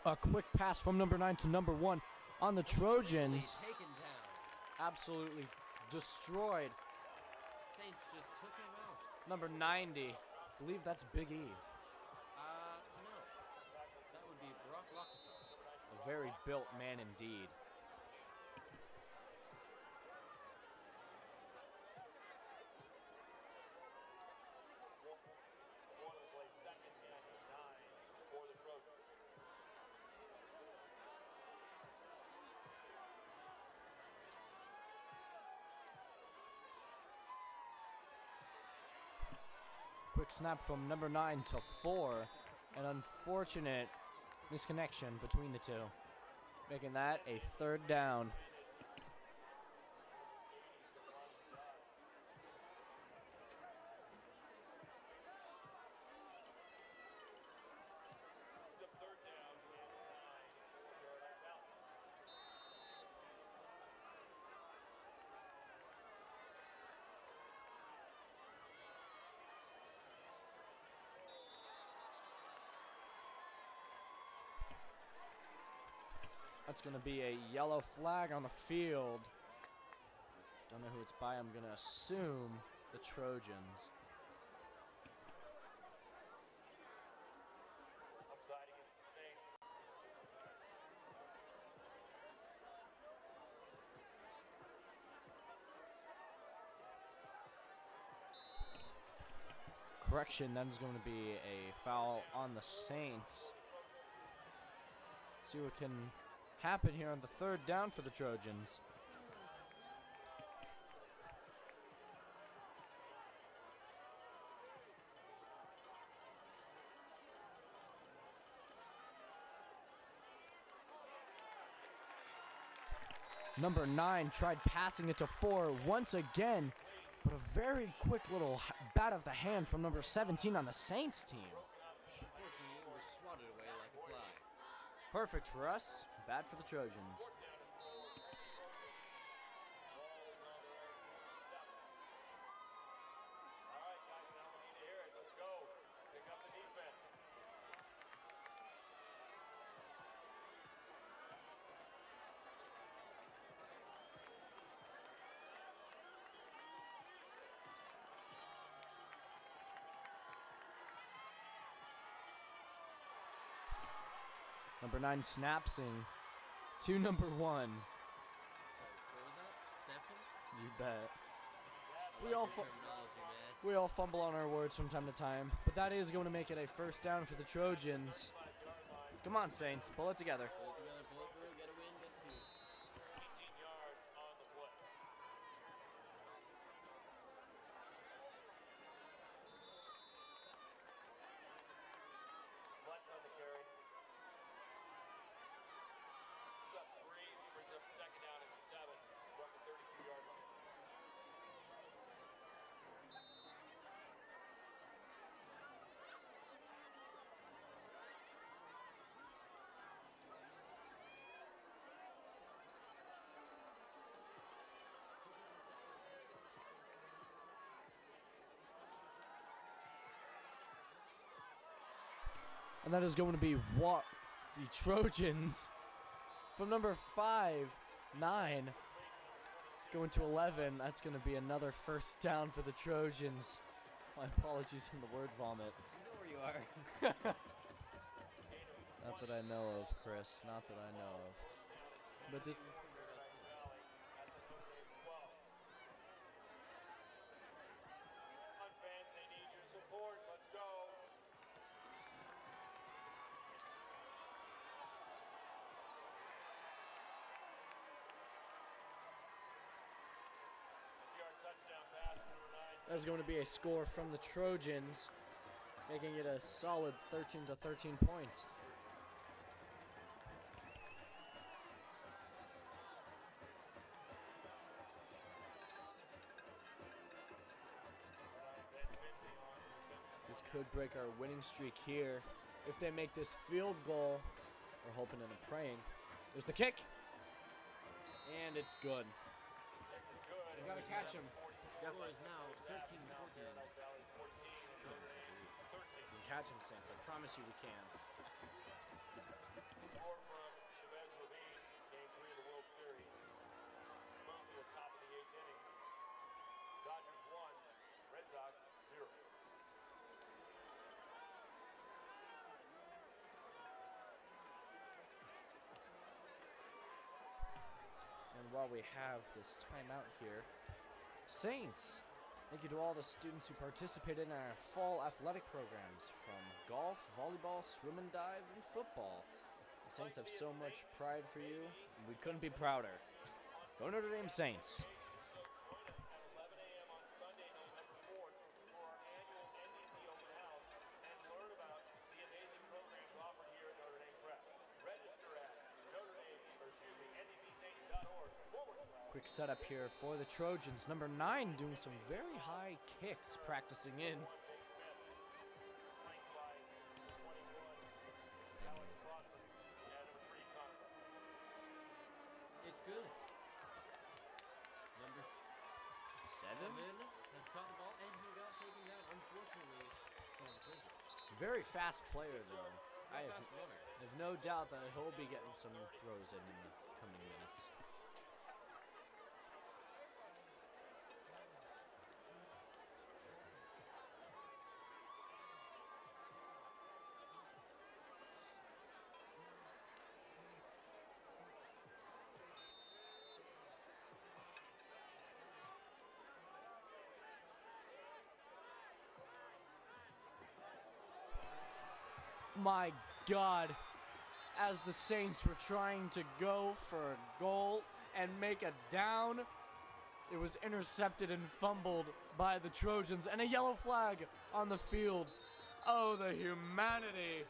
A quick pass from number 9 to number 1 on the Trojans. Taken down. Absolutely destroyed. Saints just took him out. Number 90. I believe that's Big E. No. That would be Brock Lockett. A very built man indeed. Quick snap from number 9 to 4. An unfortunate misconnection between the two, making that a third down. That's going to be a yellow flag on the field. Don't know who it's by. I'm going to assume the Trojans. Upside against the Saints. Correction, that's going to be a foul on the Saints. See what can happen here on the third down for the Trojans. Number 9 tried passing it to 4 once again, but a very quick little bat of the hand from number 17 on the Saints team. Unfortunately, it was swatted away like a fly. Perfect for us, bad for the Trojans. All right, guys, now we need to hear it. Let's go. Pick up the defense. Number 9 snapsing to number 1. What was that? Snapson? You bet. I like your terminology, man. We all fumble on our words from time to time, but that is going to make it a first down for the Trojans. Come on, Saints, pull it together. Pull it together, pull it through, get a win, get the field. 18 yards on the play. Flex on the carry. He's up 3, brings up second down and 7 from the 32-yard line. And that is going to be what the Trojans from number 5, 9, going to 11. That's going to be another first down for the Trojans. My apologies on the word vomit. Do you know where you are? Not that I know of, Chris. Not that I know of. But this. On fans, they need your support. Let's go. Touchdown pass, number 9. That's going to be a score from the Trojans, making it a solid 13 to 13 points. This could break our winning streak here. If they make this field goal, we're hoping and praying. There's the kick. And it's good. We gotta catch him. The score is now 13-14. We can catch him, Saints. I promise you we can. Score from Chavez Levine, game 3 of the World Series. Moved to the top of the 8th inning. Dodgers 1, Red Sox 0. And while we have this timeout here, Saints, thank you to all the students who participated in our fall athletic programs, from golf, volleyball, swim and dive, and football. The Saints have so much pride for you, and we couldn't be prouder. Go Notre Dame Saints. At 11 a.m. on Sunday, November 4th, for our annual NDP open house and learn about the amazing programs offered here at Notre Dame Prep. Register at NDPSaints.org. Quick setup here for the Trojans. Number 9 doing some very high kicks, practicing in. It's good. Number 7 has caught the ball, and he got taken down, unfortunately, from the Trojans. Very fast player, though. I Fast runner. have no doubt that he'll be getting some throws in the coming minutes. My God, as the Saints were trying to go for a goal and make a down, it was intercepted and fumbled by the Trojans, and a yellow flag on the field. Oh, the humanity.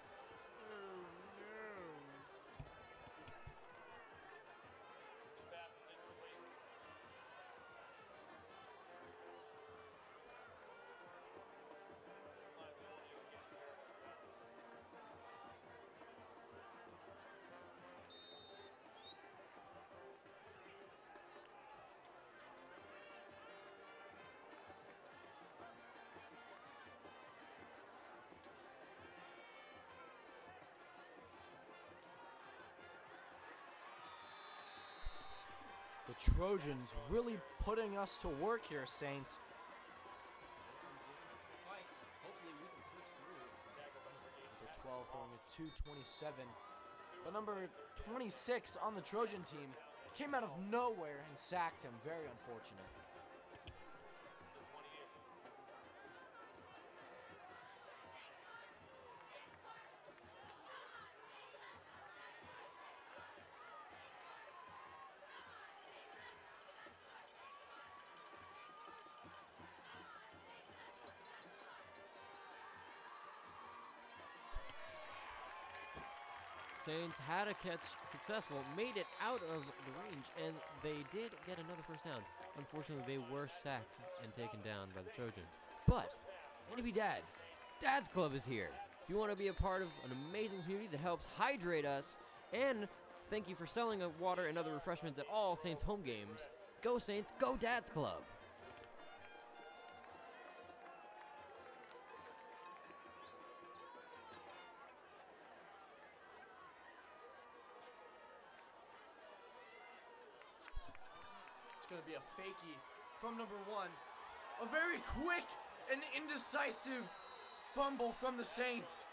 The Trojans really putting us to work here, Saints. Number 12 throwing a 227. But number 26 on the Trojan team came out of nowhere and sacked him. Very unfortunate. Saints had a catch successful, made it out of the range, and they did get another first down. Unfortunately, they were sacked and taken down by the Trojans. But, NDP Dad's Club is here. If you want to be a part of an amazing community that helps hydrate us, and thank you for selling water and other refreshments at all Saints home games, go Saints, go Dad's Club. It's going to be a fakie from number 1. A very quick and indecisive fumble from the Saints.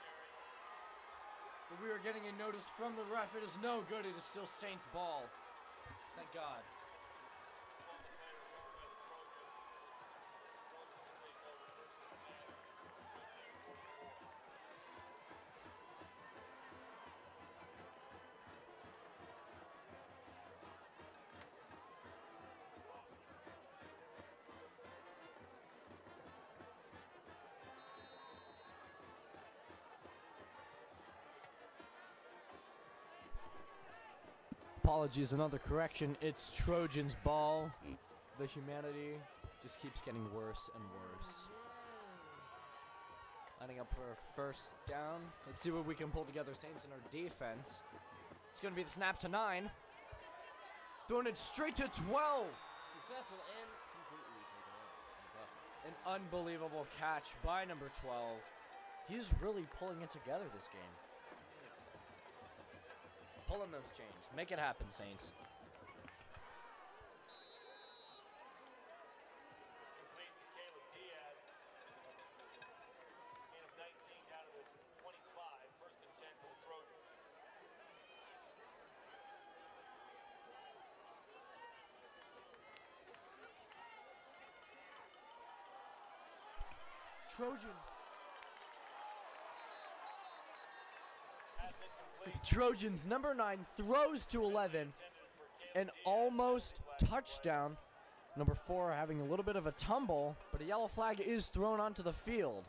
But we are getting a notice from the ref. It is no good. It is still Saints ball. Thank God. Apologies, another correction. It's Trojans ball. The humanity just keeps getting worse and worse. Lining up for a first down. Let's see what we can pull together. Saints in our defense. It's going to be the snap to 9. Throwing it straight to 12. Successful and completely taken out in the process. An unbelievable catch by number 12. He's really pulling it together this game. Pulling those chains. Make it happen, Saints. Trojans. The Trojans, number 9, throws to 11. An almost touchdown. Number 4 having a little bit of a tumble, but a yellow flag is thrown onto the field.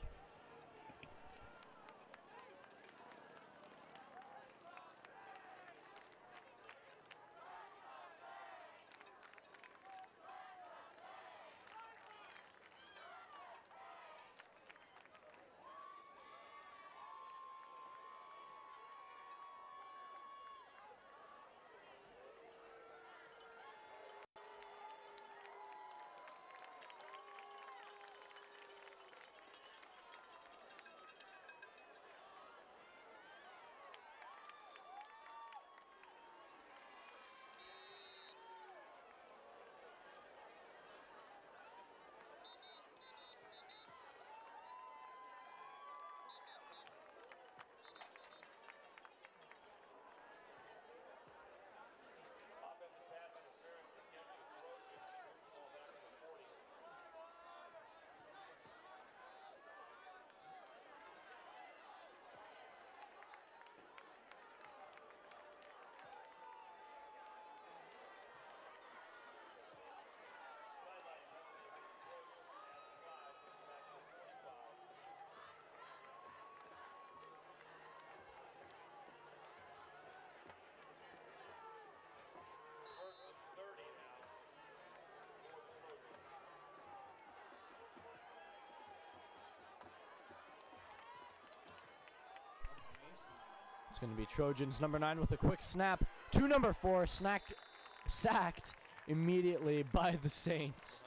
It's going to be Trojans number 9 with a quick snap to number 4, sacked immediately by the Saints.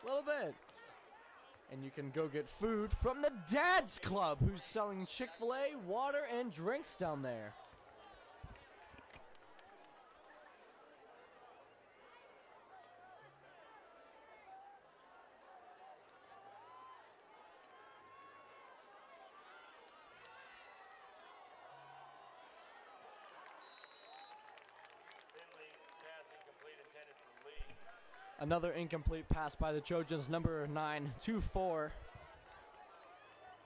A little bit. And you can go get food from the Dad's Club, who's selling Chick-fil-A, water, and drinks down there. Another incomplete pass by the Trojans, number 9, 2-4.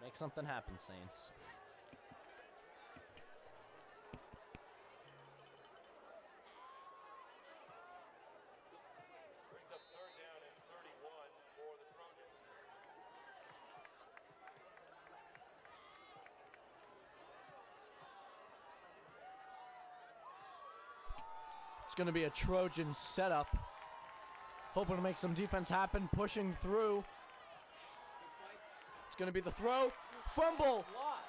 Make something happen, Saints. Brings up 3rd down and 31 for the Trojans. It's going to be a Trojan setup. Hoping to make some defense happen, pushing through. It's going to be the throw. Fumble. Lost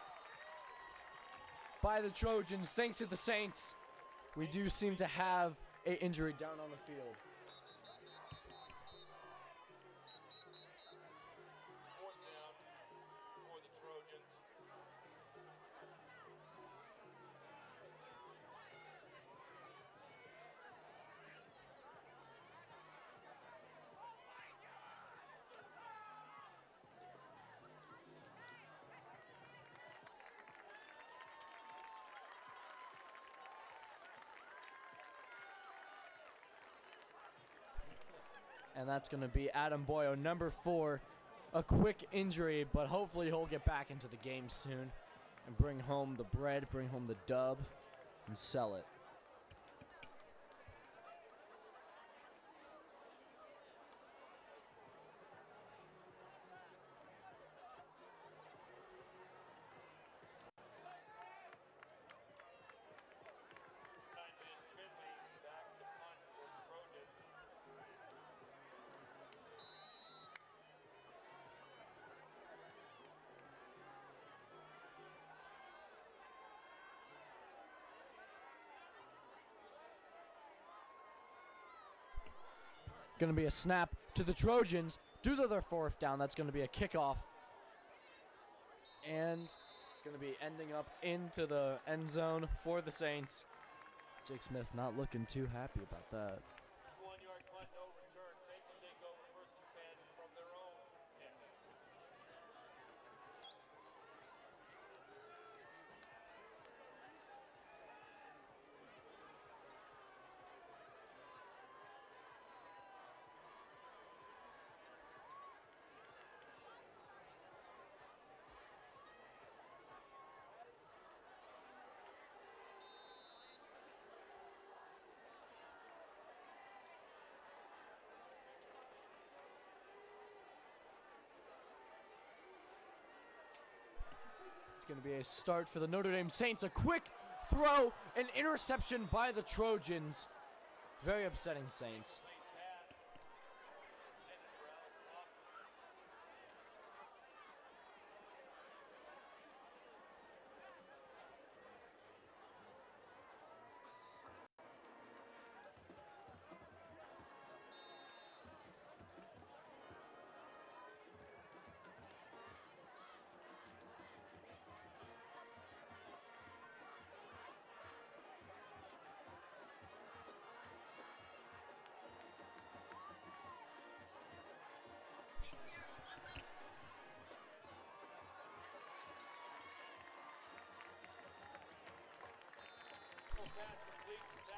by the Trojans, thanks to the Saints. We do seem to have an injury down on the field. 4th down for the Trojans. And that's going to be Adam Boyo, number 4. A quick injury, but hopefully he'll get back into the game soon and bring home the bread, bring home the dub, and sell it. Going to be a snap to the Trojans due to their 4th down. That's going to be a kickoff. And going to be ending up into the end zone for the Saints. Jake Smith not looking too happy about that. 1-yard punt, no return. Saints will take over 1st and 10 from their own 10. It's going to be a start for the Notre Dame Saints. A quick throw, an interception by the Trojans. Very upsetting, Saints.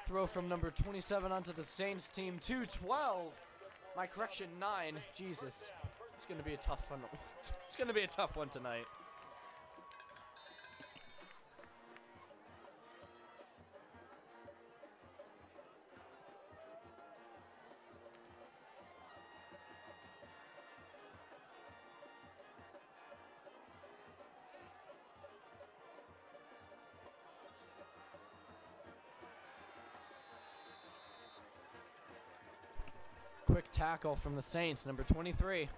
Throw from number 27 onto the Saints team. 2-12. My correction, 9. Jesus. It's going to be a tough one. It's going to be a tough one tonight. Quick tackle from the Saints, number 23.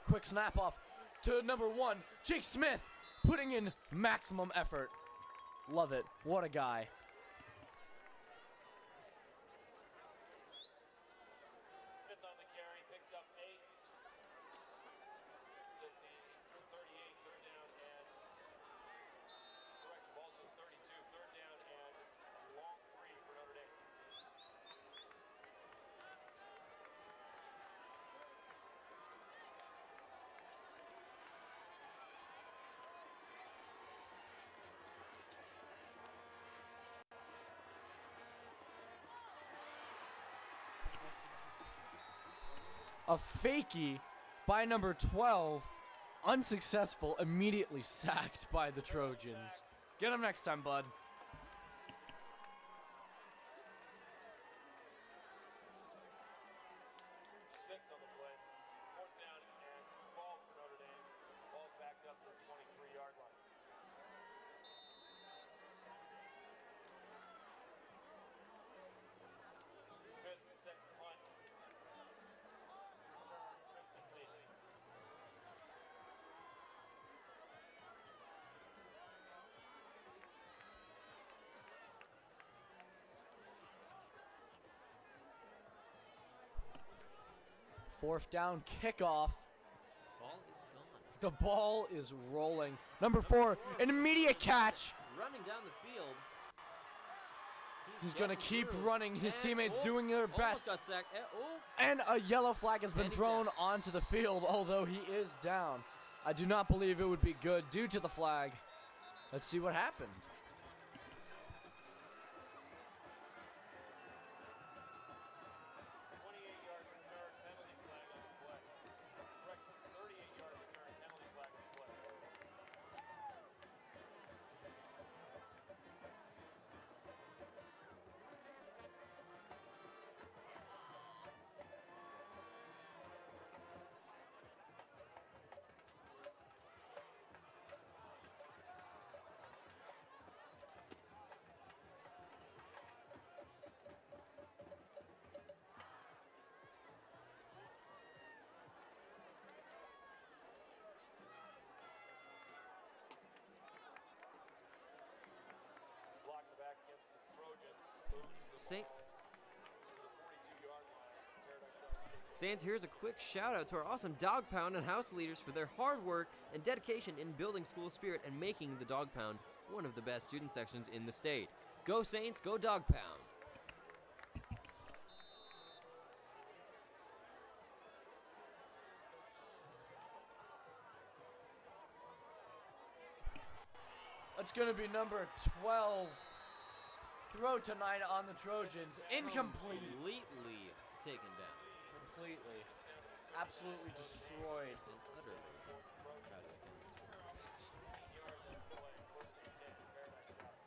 quick snap off to number 1, Jake Smith, putting in maximum effort. Love it. What a guy. Smith on the carry, picks up 8. Does the 38, third down and correction, ball to the 32, third down and a long 3 for Notre Dame. A fakie by number 12, unsuccessful, immediately sacked by the Trojans. Get him next time, bud. Six on the play. Fourth down and 12 for Notre Dame. Ball's backed up to the 23-yard line. Smith set punt. Return 50 feet. Fourth down kickoff. Ball is gone. The ball is rolling. Number 4, an immediate catch. Running down the field. He's going to getting keep through. running. His And- teammates oh, doing their almost best. got sacked. And a yellow flag has been And he's thrown down. onto the field, although he is down. I do not believe it would be good due to the flag. Let's see what happened. 28-yard return, penalty flag on the play. Correction, 38-yard return, penalty flag on the play. Block the back against the Trojans. Moves the Saint ball to the 42-yard line. Paradise Valley. Saints, here's a quick shout out to our awesome Dog Pound and house leaders for their hard work and dedication in building school spirit and making the Dog Pound one of the best student sections in the state. Go Saints, go Dog Pound. It's going to be number 12. Throw tonight on the Trojans. Incomplete. Completely taken down. Completely. Absolutely destroyed. And utterly. Proud of the County. Yards on the play. First and 10, Paradise Valley.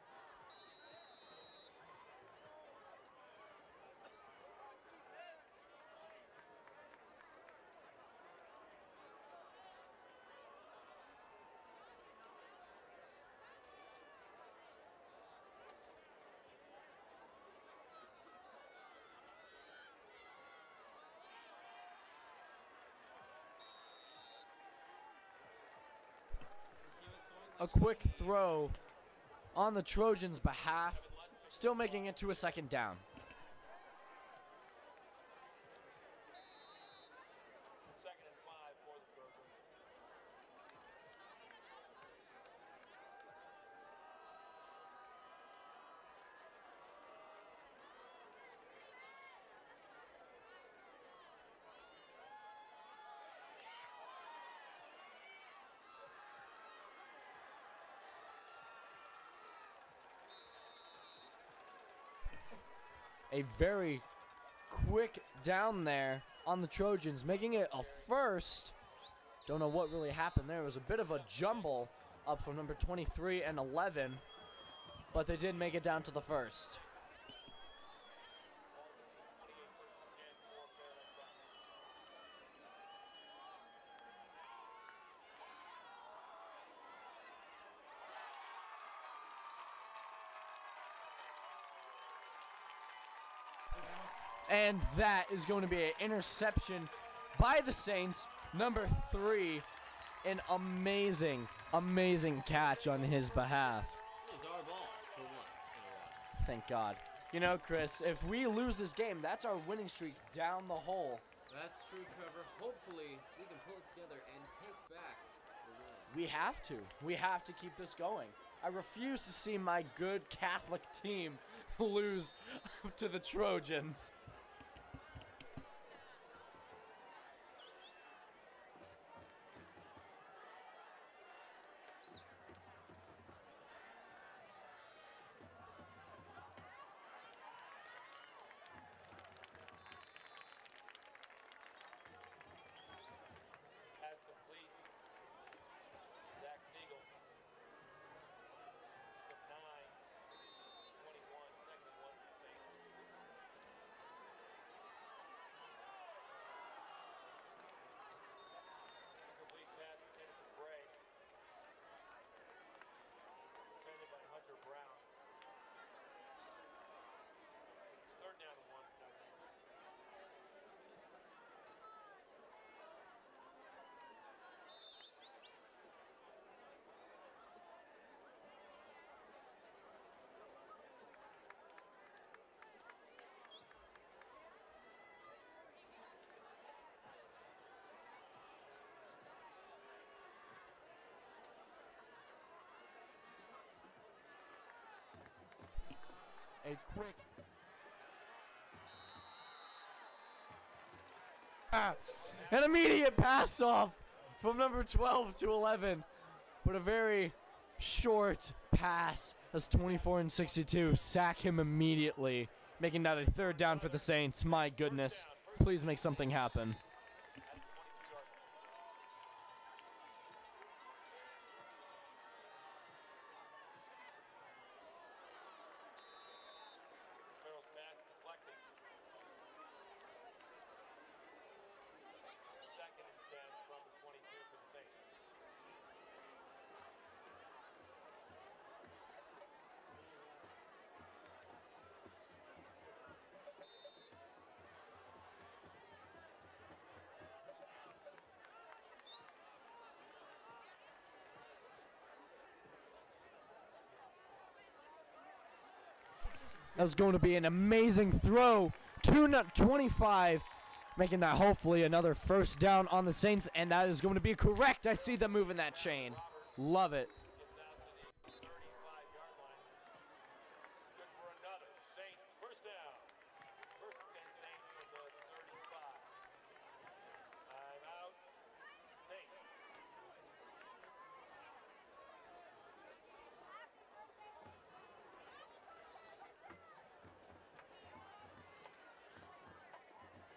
A quick throw on the Trojans' behalf. Still making it to a second down. Second and 5 for the Trojans. A very quick down there on the Trojans, making it a first. Don't know what really happened there. It was a bit of a jumble up from number 23 and 11, but they did make it down to the first. And that is going to be an interception by the Saints. Number 3, an amazing, amazing catch on his behalf. It's our ball for once in a while. Thank God. You know, Chris, if we lose this game, that's our winning streak down the hole. That's true, Trevor. Hopefully, we can pull it together and take back the win. We have to. We have to keep this going. I refuse to see my good Catholic team lose to the Trojans. Pass complete. Zach Siegel. Took 9, 21, second and 1 for the Saints. Incomplete pass intended for Bray. Defended by Hunter Brown. Third down and 1 for Notre Dame. A quick an immediate pass off from number 12 to 11, but a very short pass as 24 and 62 sack him immediately, making that a third down for the Saints. My goodness, please make something happen. Merrill's pass deflected. Second and 10 from the 22 for the Saints. That was going to be an amazing throw to 25, making that hopefully another first down on the Saints, and that is going to be correct. I see them moving that chain. Love it. Gets out to the 35-yard line. Good for another. Saints first down. First and 10 Saints from the 35. Timeout. Saints.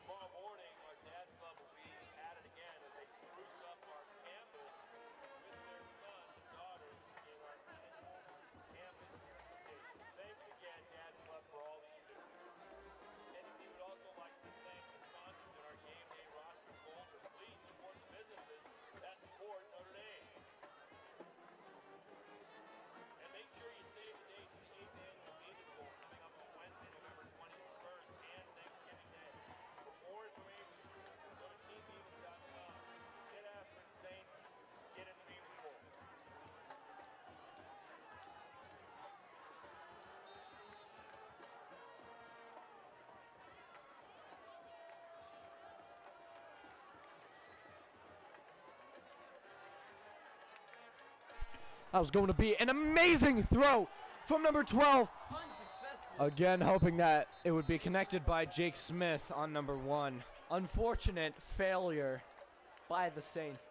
Tomorrow morning, our Dad's Club will be at it again as they spruce up our campus with their sons and daughters in our annual campus beautification. Thanks again, Dad's Club, for all that you do. NDP would also like to thank the sponsors in our game day roster folder. Please support the businesses that support Notre Dame. And make sure you save the date for the 8th annual musical coming up on Wednesday, November 21st and Thanksgiving Day. For more information, go to teambeavers.com. Get after it, Saints. Get in the musical. That was going to be an amazing throw from number 12. Unsuccessful. Again, hoping that it would be connected by Jake Smith on number 1. Unfortunate failure by the Saints.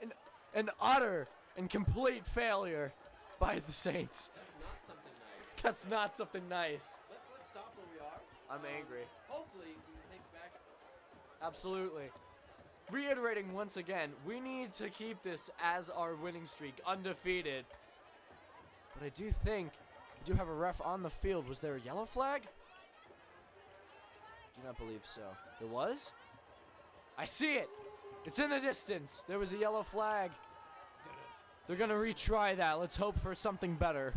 An utter and complete failure by the Saints. That's not something nice. That's not something nice. Let's stop where we are. I'm angry. Hopefully, we can take it back. Absolutely. Reiterating once again, we need to keep this as our winning streak, undefeated. But I do think we do have a ref on the field. Was there a yellow flag? Do not believe so. There was? I see it. It's in the distance. There was a yellow flag. They're going to retry that. Let's hope for something better.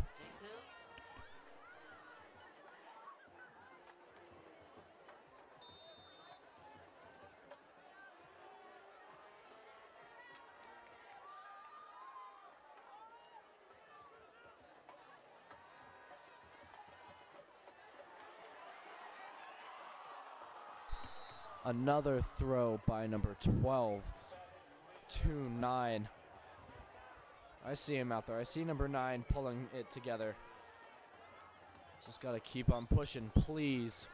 Another throw by number 12, 2-9. I see him out there. I see number 9 pulling it together. Just got to keep on pushing, please.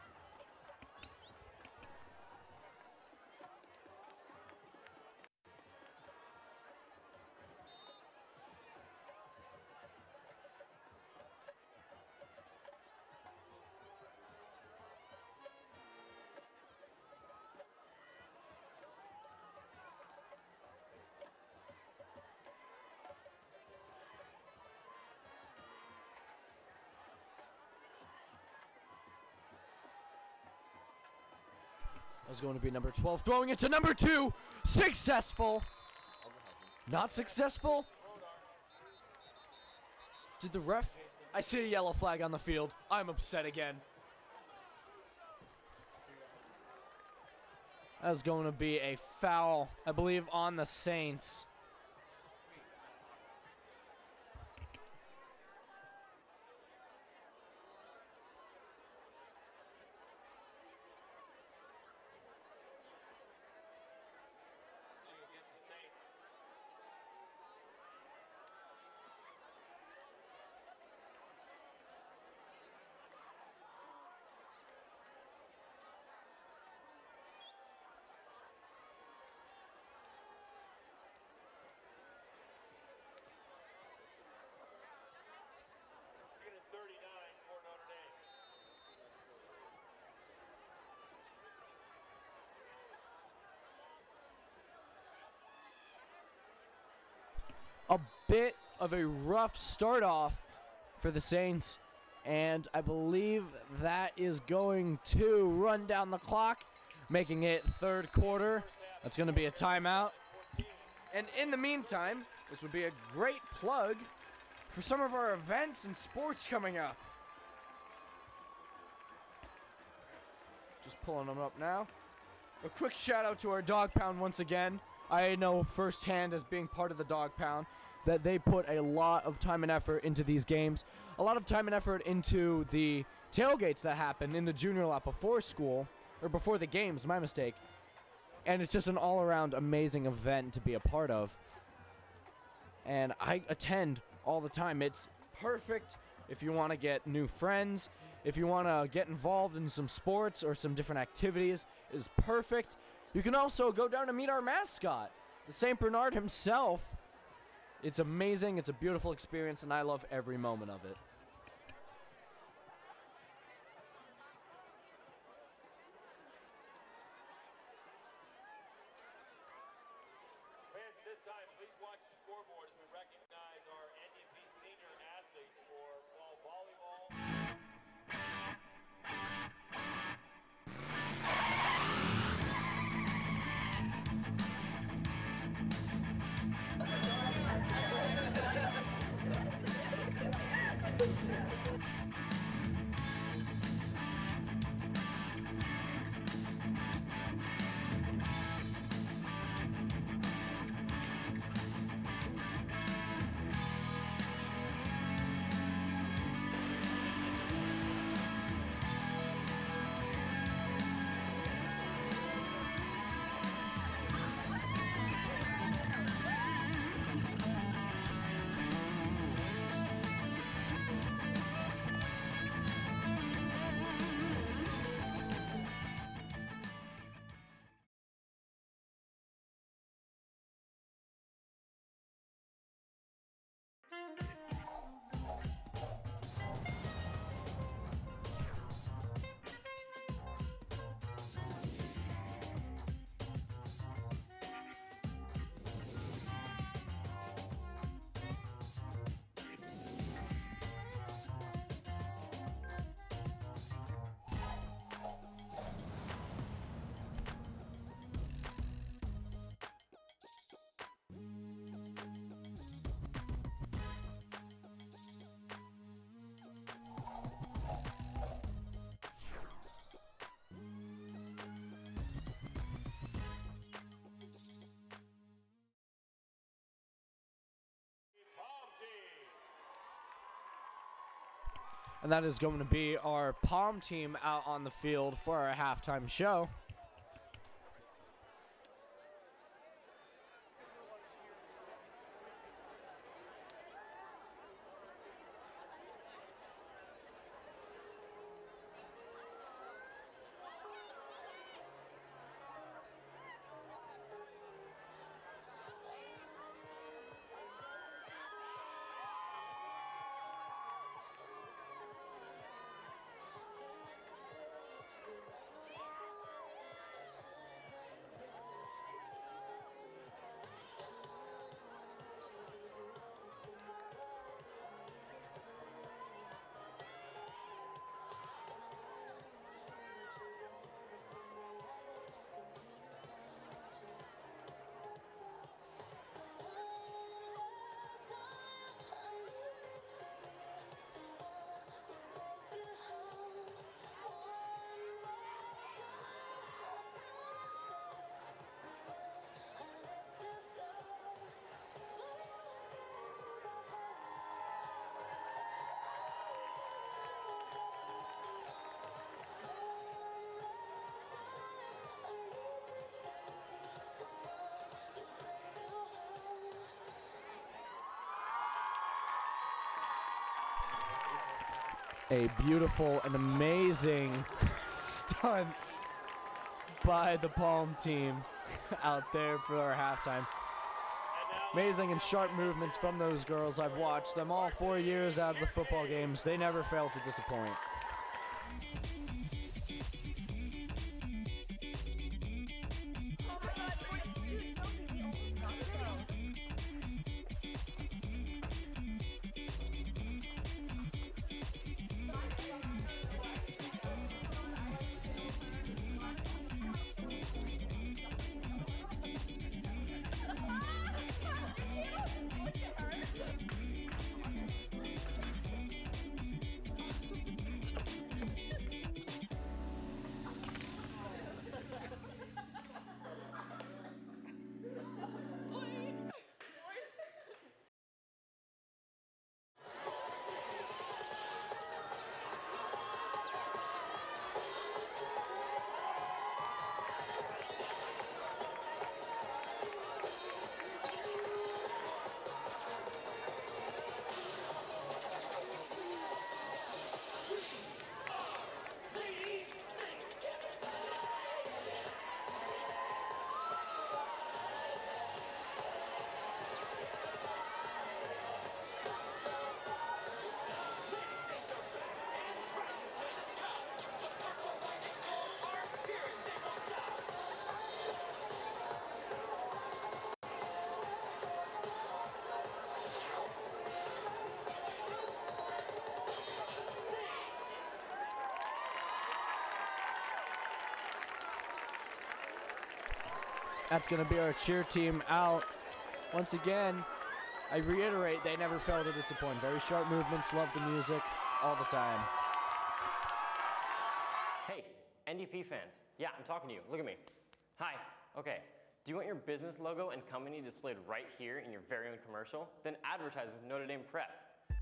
Is going to be number 12, throwing it to number 2. Successful. Not successful. Did the ref? I see a yellow flag on the field. I'm upset again. That's going to be a foul, I believe, on the Saints. A bit of a rough start off for the Saints, and I believe that is going to run down the clock, making it third quarter. That's going to be a timeout. And in the meantime, this would be a great plug for some of our events and sports coming up. Just pulling them up now. A quick shout out to our Dog Pound once again. I know firsthand, as being part of the Dog Pound, that they put a lot of time and effort into these games. A lot of time and effort into the tailgates that happen in the junior lot before school, or before the games, my mistake. And it's just an all-around amazing event to be a part of. And I attend all the time. It's perfect if you want to get new friends, if you want to get involved in some sports or some different activities. It is perfect. You can also go down and meet our mascot, the St. Bernard himself. It's amazing. It's a beautiful experience, and I love every moment of it. Fans, at this time, please watch the scoreboard as we recognize our NDP senior athletes for fall volleyball. And that is going to be our Palm team out on the field for our halftime show. A beautiful and amazing stunt by the Palm team out there for our halftime. Amazing and sharp movements from those girls. I've watched them all 4 years out of the football games. They never fail to disappoint. That's going to be our cheer team out. Once again, I reiterate, they never fail to disappoint. Very sharp movements, love the music, all the time. Hey, NDP fans. Yeah, I'm talking to you. Look at me. Hi. Okay. Do you want your business logo and company displayed right here in your very own commercial? Then advertise with Notre Dame Prep.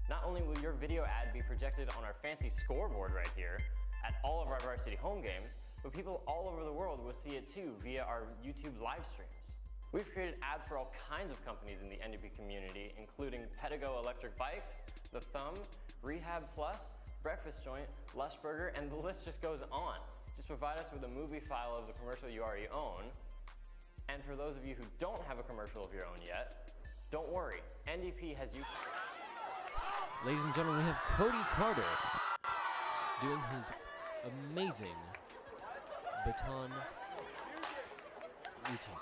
Not only will your video ad be projected on our fancy scoreboard right here at all of our varsity home games, but people all over the world will see it too via our YouTube live streams. We've created ads for all kinds of companies in the NDP community, including Pedigo Electric Bikes, The Thumb, Rehab Plus, Breakfast Joint, Lush Burger, and the list just goes on. Just provide us with a movie file of the commercial you already own. And for those of you who don't have a commercial of your own yet, don't worry, NDP has you. Ladies and gentlemen, we have Cody Carter doing his amazing baton routine.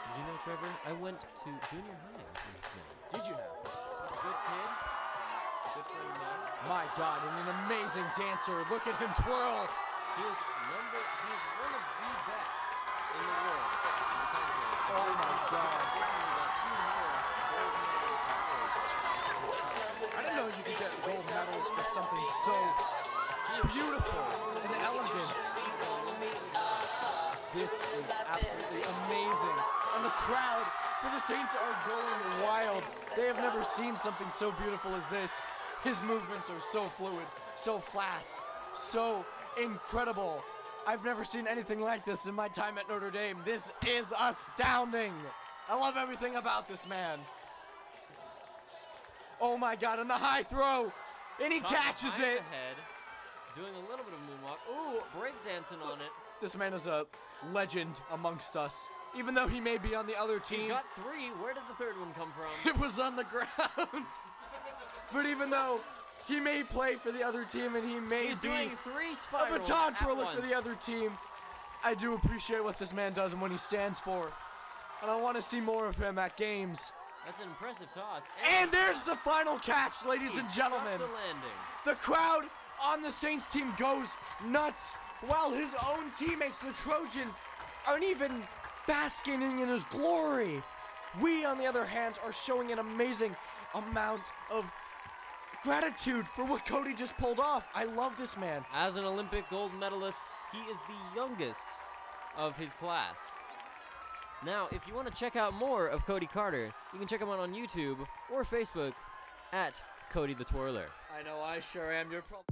Did you know, Trevor? I went to junior high with this man. Did you know? Good kid. Good for him, man. My God, and an amazing dancer. Look at him twirl. He is one of the best in the world. Oh my God. I didn't know you could get gold medals for something so beautiful and elegant. This is absolutely amazing. And the crowd for the Saints are going wild. They have never seen something so beautiful as this. His movements are so fluid, so fast, so incredible. I've never seen anything like this in my time at Notre Dame. This is astounding. I love everything about this man. Oh my God, and the high throw, and he catches it. Head, doing a little bit of moonwalk. Ooh, breakdancing on it. This man is a legend amongst us, even though he may be on the other team. He's got three. Where did the third one come from? It was on the ground. But even though he may play for the other team and he may He's be doing three spirals a baton at twirler for once. the other team, I do appreciate what this man does and what he stands for. And I want to see more of him at games. That's an impressive toss. And there's the final catch, ladies and gentlemen. The landing. The crowd on the Saints team goes nuts, while his own teammates, the Trojans, aren't even basking in his glory. We, on the other hand, are showing an amazing amount of gratitude for what Cody just pulled off. I love this man. As an Olympic gold medalist, he is the youngest of his class. Now, if you want to check out more of Cody Carter, you can check him out on YouTube or Facebook at Cody the Twirler. I know, I sure am. You're probably...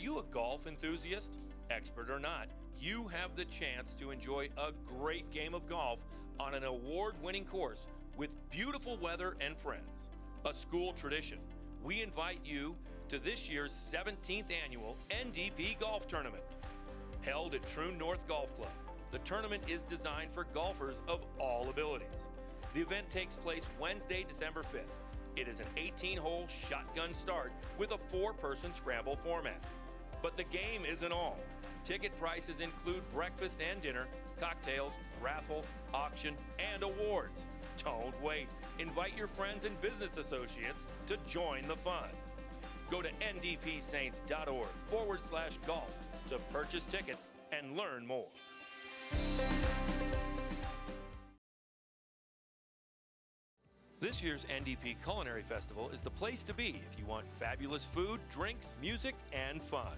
you a golf enthusiast? Expert or not, you have the chance to enjoy a great game of golf on an award-winning course with beautiful weather and friends. A school tradition. We invite you to this year's 17th annual NDP Golf Tournament. Held at Troon North Golf Club, the tournament is designed for golfers of all abilities. The event takes place Wednesday, December 5th. It is an 18-hole shotgun start with a 4-person scramble format. But the game isn't all. Ticket prices include breakfast and dinner, cocktails, raffle, auction, and awards. Don't wait. Invite your friends and business associates to join the fun. Go to ndpsaints.org/golf to purchase tickets and learn more. This year's NDP Culinary Festival is the place to be if you want fabulous food, drinks, music, and fun.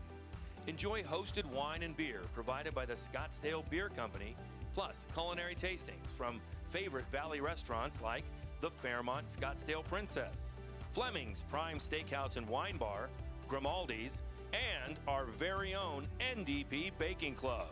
Enjoy hosted wine and beer provided by the Scottsdale Beer Company, plus culinary tastings from favorite Valley restaurants like the Fairmont Scottsdale Princess, Fleming's Prime Steakhouse and Wine Bar, Grimaldi's, and our very own NDP Baking Club.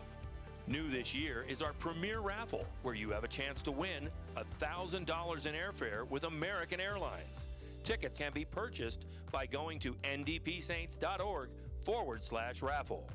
New this year is our premier raffle, where you have a chance to win $1,000 in airfare with American Airlines. Tickets can be purchased by going to ndpsaints.org/raffle.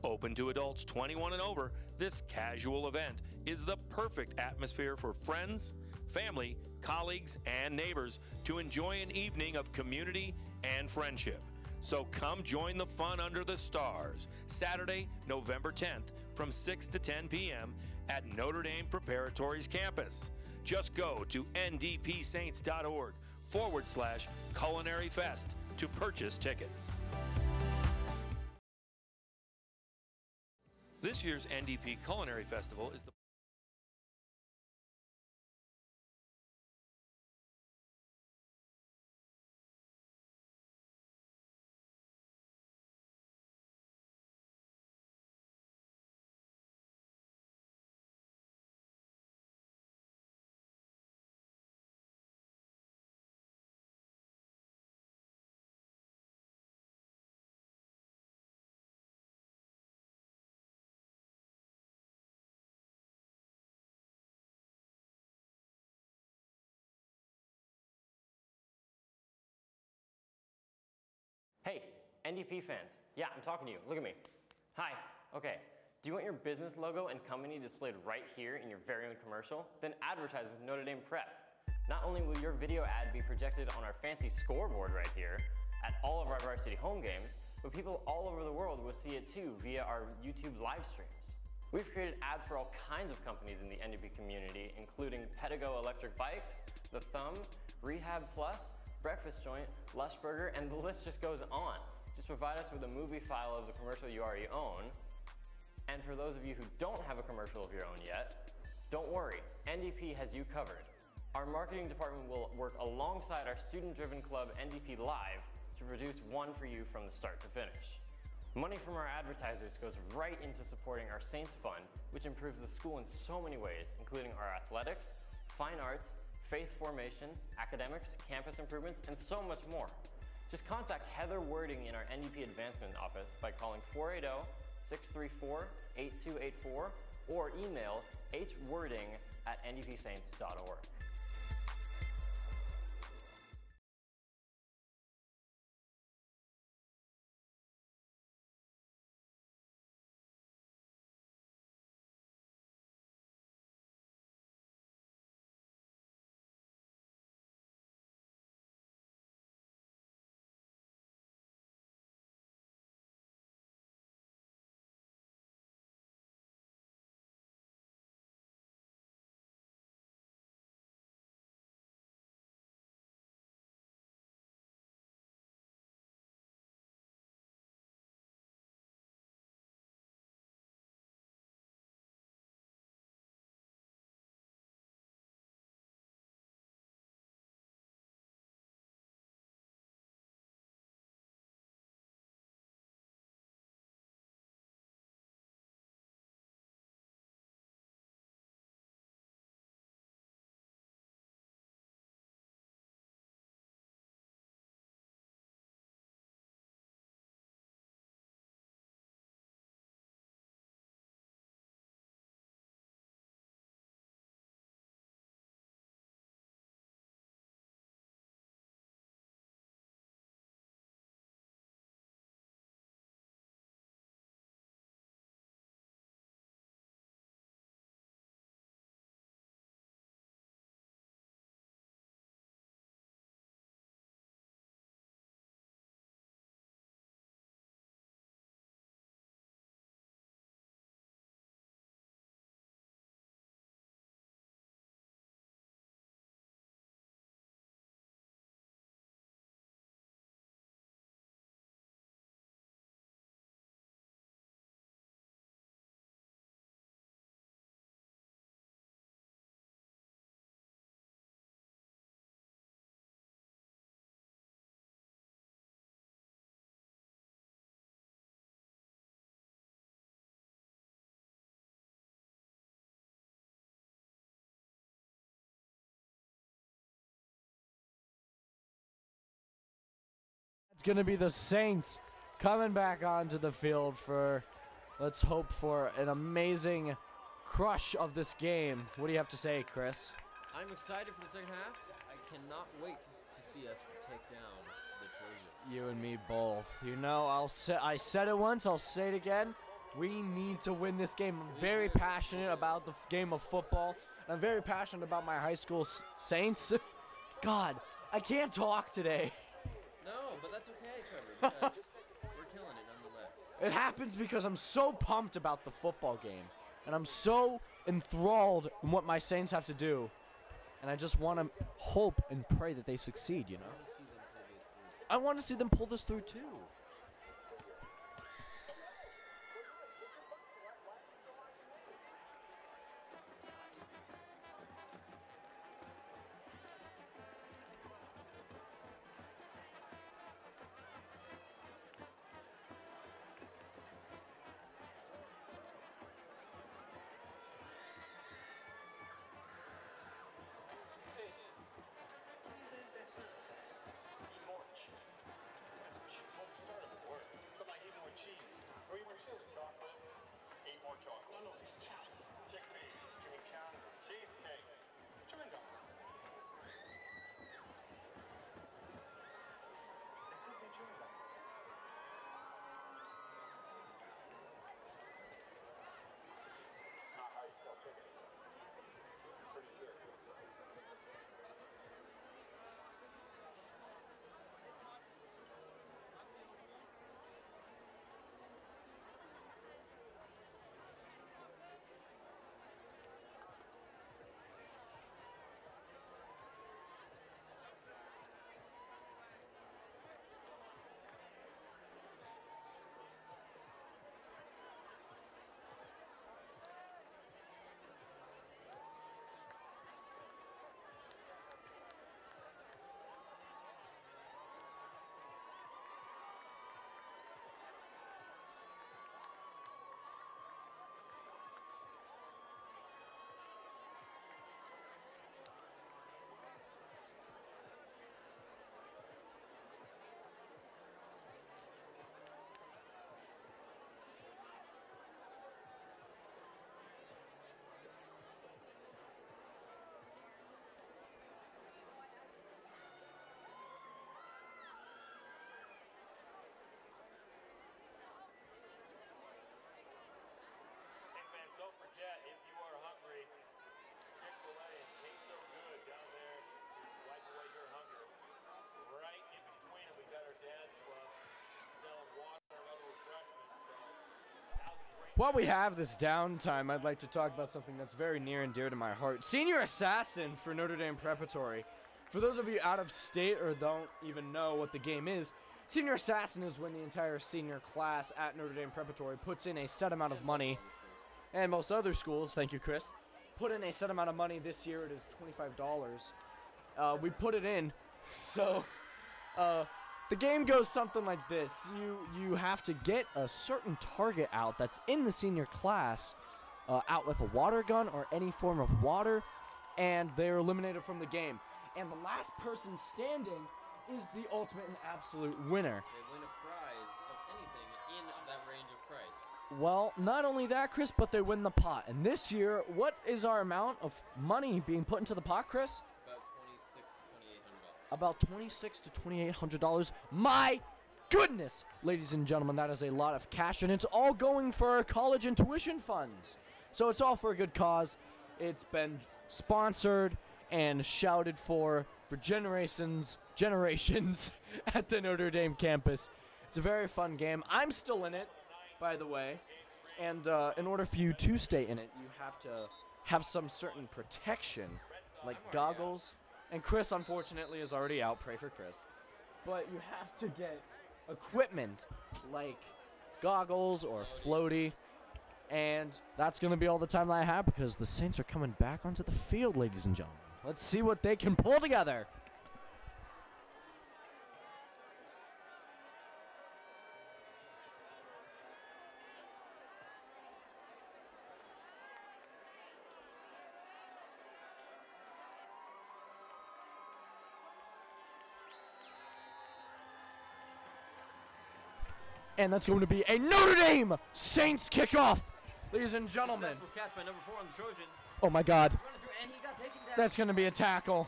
Open to adults 21 and over, this casual event is the perfect atmosphere for friends, family, colleagues, and neighbors to enjoy an evening of community and friendship. So come join the fun under the stars, Saturday, November 10th from 6 to 10 p.m. at Notre Dame Preparatory's campus. Just go to ndpsaints.org/culinary fest to purchase tickets. This year's NDP Culinary Festival is the Hey, NDP fans. Yeah, I'm talking to you. Look at me. Hi. Okay. Do you want your business logo and company displayed right here in your very own commercial? Then advertise with Notre Dame Prep. Not only will your video ad be projected on our fancy scoreboard right here at all of our Varsity home games, but people all over the world will see it too via our YouTube live streams. We've created ads for all kinds of companies in the NDP community, including Pedigo Electric Bikes, The Thumb, Rehab Plus, Breakfast Joint, Lush Burger, and the list just goes on. Just provide us with a movie file of the commercial you already own. And for those of you who don't have a commercial of your own yet, don't worry, NDP has you covered. Our marketing department will work alongside our student-driven club NDP Live to produce one for you from the start to finish. Money from our advertisers goes right into supporting our Saints Fund, which improves the school in so many ways, including our athletics, fine arts, faith formation, academics, campus improvements, and so much more. Just contact Heather Wording in our NDP Advancement Office by calling 480-634-8284 or email hwording@ndpsaints.org. going to be the Saints coming back onto the field for, let's hope for an amazing crush of this game. What do you have to say, Chris? I'm excited for the second half. I cannot wait to see us take down the Trojans. You and me both. You know, I said it once, I'll say it again. We need to win this game. I'm very passionate about the game of football. I'm very passionate about my high school Saints. God, I can't talk today. No, but that's okay, Trevor, because we're killing it nonetheless. It happens because I'm so pumped about the football game. And I'm so enthralled in what my Saints have to do. And I just want to hope and pray that they succeed, you know? I want to see them pull this through, too. While we have this downtime, I'd like to talk about something that's very near and dear to my heart. Senior Assassin for Notre Dame Preparatory. For those of you out of state or don't even know what the game is, Senior Assassin is when the entire senior class at Notre Dame Preparatory puts in a set amount of money, and most other schools, thank you, Chris, put in a set amount of money. This year it is $25. We put it in, so the game goes something like this. You have to get a certain target out that's in the senior class out with a water gun or any form of water, and they're eliminated from the game. And the last person standing is the ultimate and absolute winner. They win a prize of anything in that range of price. Well, not only that, Chris, but they win the pot. And this year, what is our amount of money being put into the pot, Chris? About $2,600 to $2,800. My goodness, ladies and gentlemen, that is a lot of cash, and it's all going for our college and tuition funds. So it's all for a good cause. It's been sponsored and shouted for generations at the Notre Dame campus. It's a very fun game. I'm still in it, by the way, and in order for you to stay in it, you have to have some certain protection, like goggles. And Chris, unfortunately, is already out. Pray for Chris. But you have to get equipment like goggles or floaty. And that's going to be all the time that I have because the Saints are coming back onto the field, ladies and gentlemen. Let's see what they can pull together. And that's going to be a Notre Dame Saints kickoff. Ladies and gentlemen. Successful catch by number 4 on the Trojans. Oh my God. Running through, and he got taken down. That's going to be a tackle.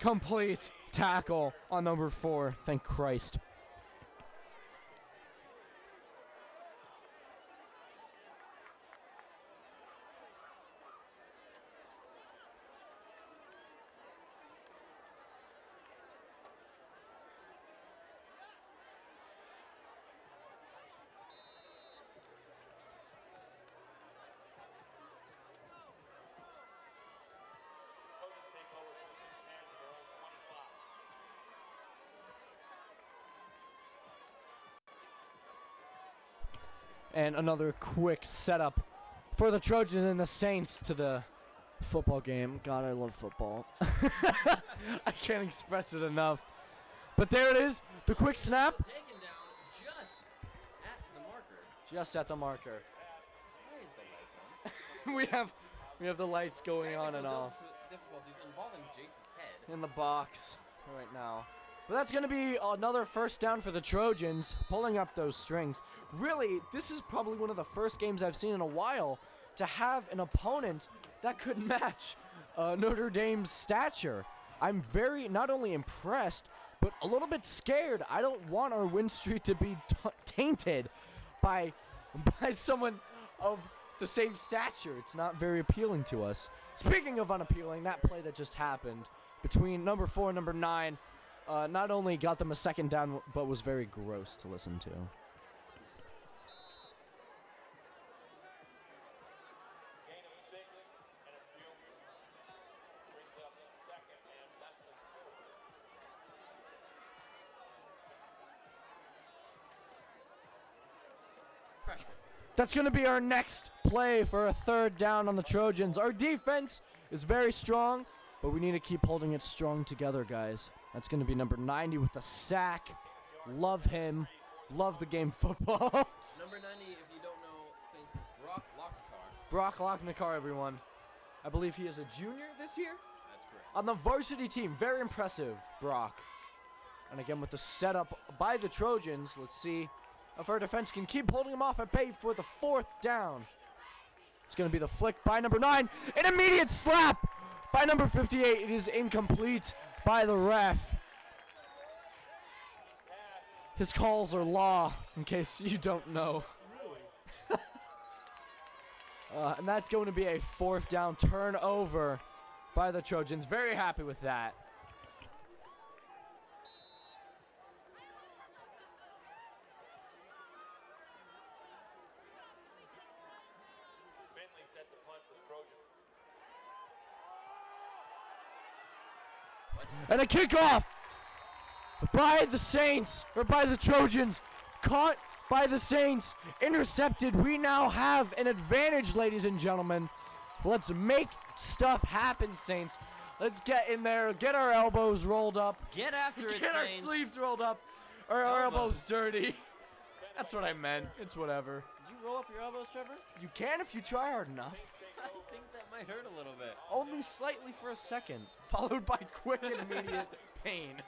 Complete tackle on number 4. Thank Christ. And another quick setup for the Trojans and the Saints to the football game. God, I love football. I can't express it enough. But there it is, the quick snap. Taken down just at the marker. Just at the marker. Why is the lights on? we have the lights going on and off. Difficulties involving Jace's head. In the box right now. But that's going to be another first down for the Trojans, pulling up those strings. Really, this is probably one of the first games I've seen in a while to have an opponent that could match Notre Dame's stature. I'm very not only impressed, but a little bit scared. I don't want our win streak to be tainted by someone of the same stature. It's not very appealing to us. Speaking of unappealing, that play that just happened between number 4 and number 9 not only got them a second down, but was very gross to listen to. That's going to be our next play for a third down on the Trojans. Our defense is very strong, but we need to keep holding it strong together, guys. That's going to be number 90 with the sack. Love him. Love the game football. Number 90, if you don't know, Saints is Brock Locknicar. Brock Locknicar, everyone. I believe he is a junior this year. That's correct. On the varsity team. Very impressive, Brock. And again, with the setup by the Trojans, let's see if our defense can keep holding him off at bay for the 4th down. It's going to be the flick by number 9. An immediate slap by number 58. It is incomplete by the ref. His calls are law, in case you don't know. And that's going to be a 4th down turnover by the Trojans. Very happy with that. And a kickoff by the Saints, or by the Trojans, caught by the Saints, intercepted. We now have an advantage, ladies and gentlemen. Let's make stuff happen, Saints. Let's get in there, get our elbows rolled up. Get after it, Get our Saints. sleeves rolled up, or our elbows dirty. That's what I meant. It's whatever. Did you roll up your elbows, Trevor? You can if you try hard enough. I think that might hurt a little bit. Only slightly for a second, followed by quick and immediate pain.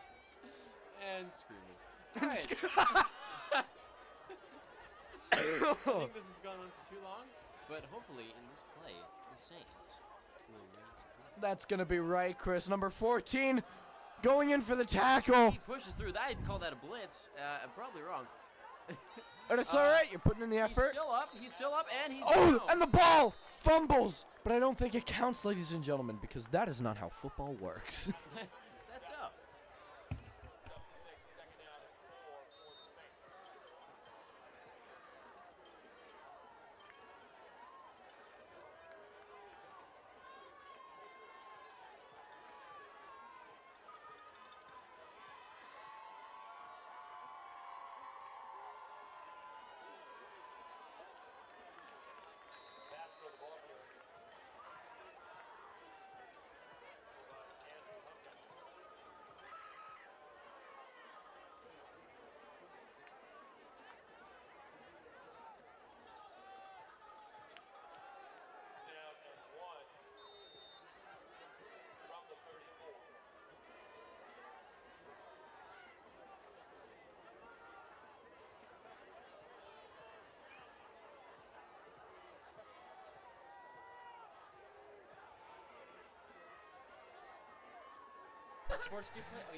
And screaming. Alright. I think this has gone on for too long, but hopefully in this play, the Saints will reign supreme. That's going to be right, Chris. Number 14 going in for the tackle. He pushes through. I'd call that a blitz. I'm probably wrong. But it's all right. You're putting in the effort. He's still up, and he's Oh, down. and the ball fumbles. But I don't think it counts, ladies and gentlemen, because that is not how football works. That's up.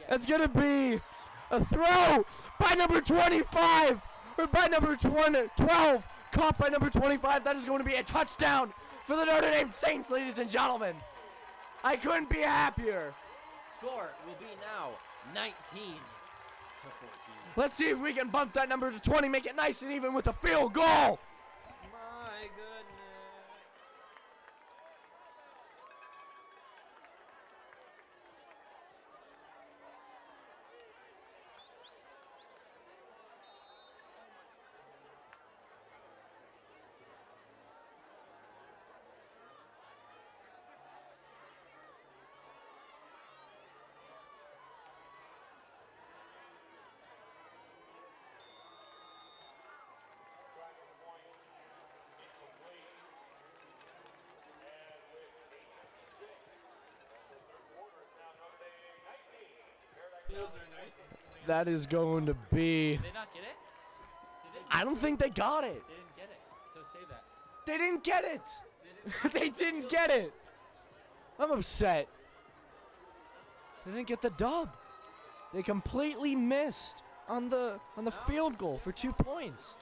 It's going to be a throw by number 25, or by number 12, caught by number 25. That is going to be a touchdown for the Notre Dame Saints, ladies and gentlemen. I couldn't be happier. Score will be now 19 to 14. Let's see if we can bump that number to 20, make it nice and even with a field goal. My goodness. That is going to be... Did they not get it? I don't think they got it. They didn't get it, so say that. They didn't get it. They didn't get it. I'm upset. They didn't get the dub. They completely missed on the field goal for 2 points.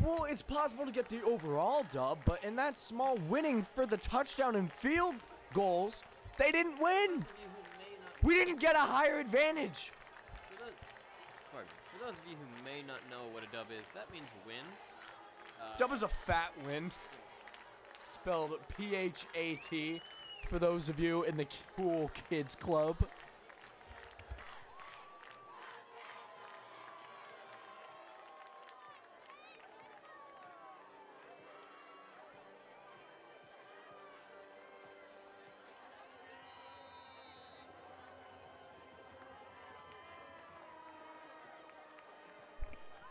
Well, it's possible to get the overall dub, but in that small winning for the touchdown and field goals, they didn't win. We didn't get a higher advantage. For those of you who may not know what a dub is, that means win. Dub is a fat win. Spelled P-H-A-T for those of you in the cool kids club.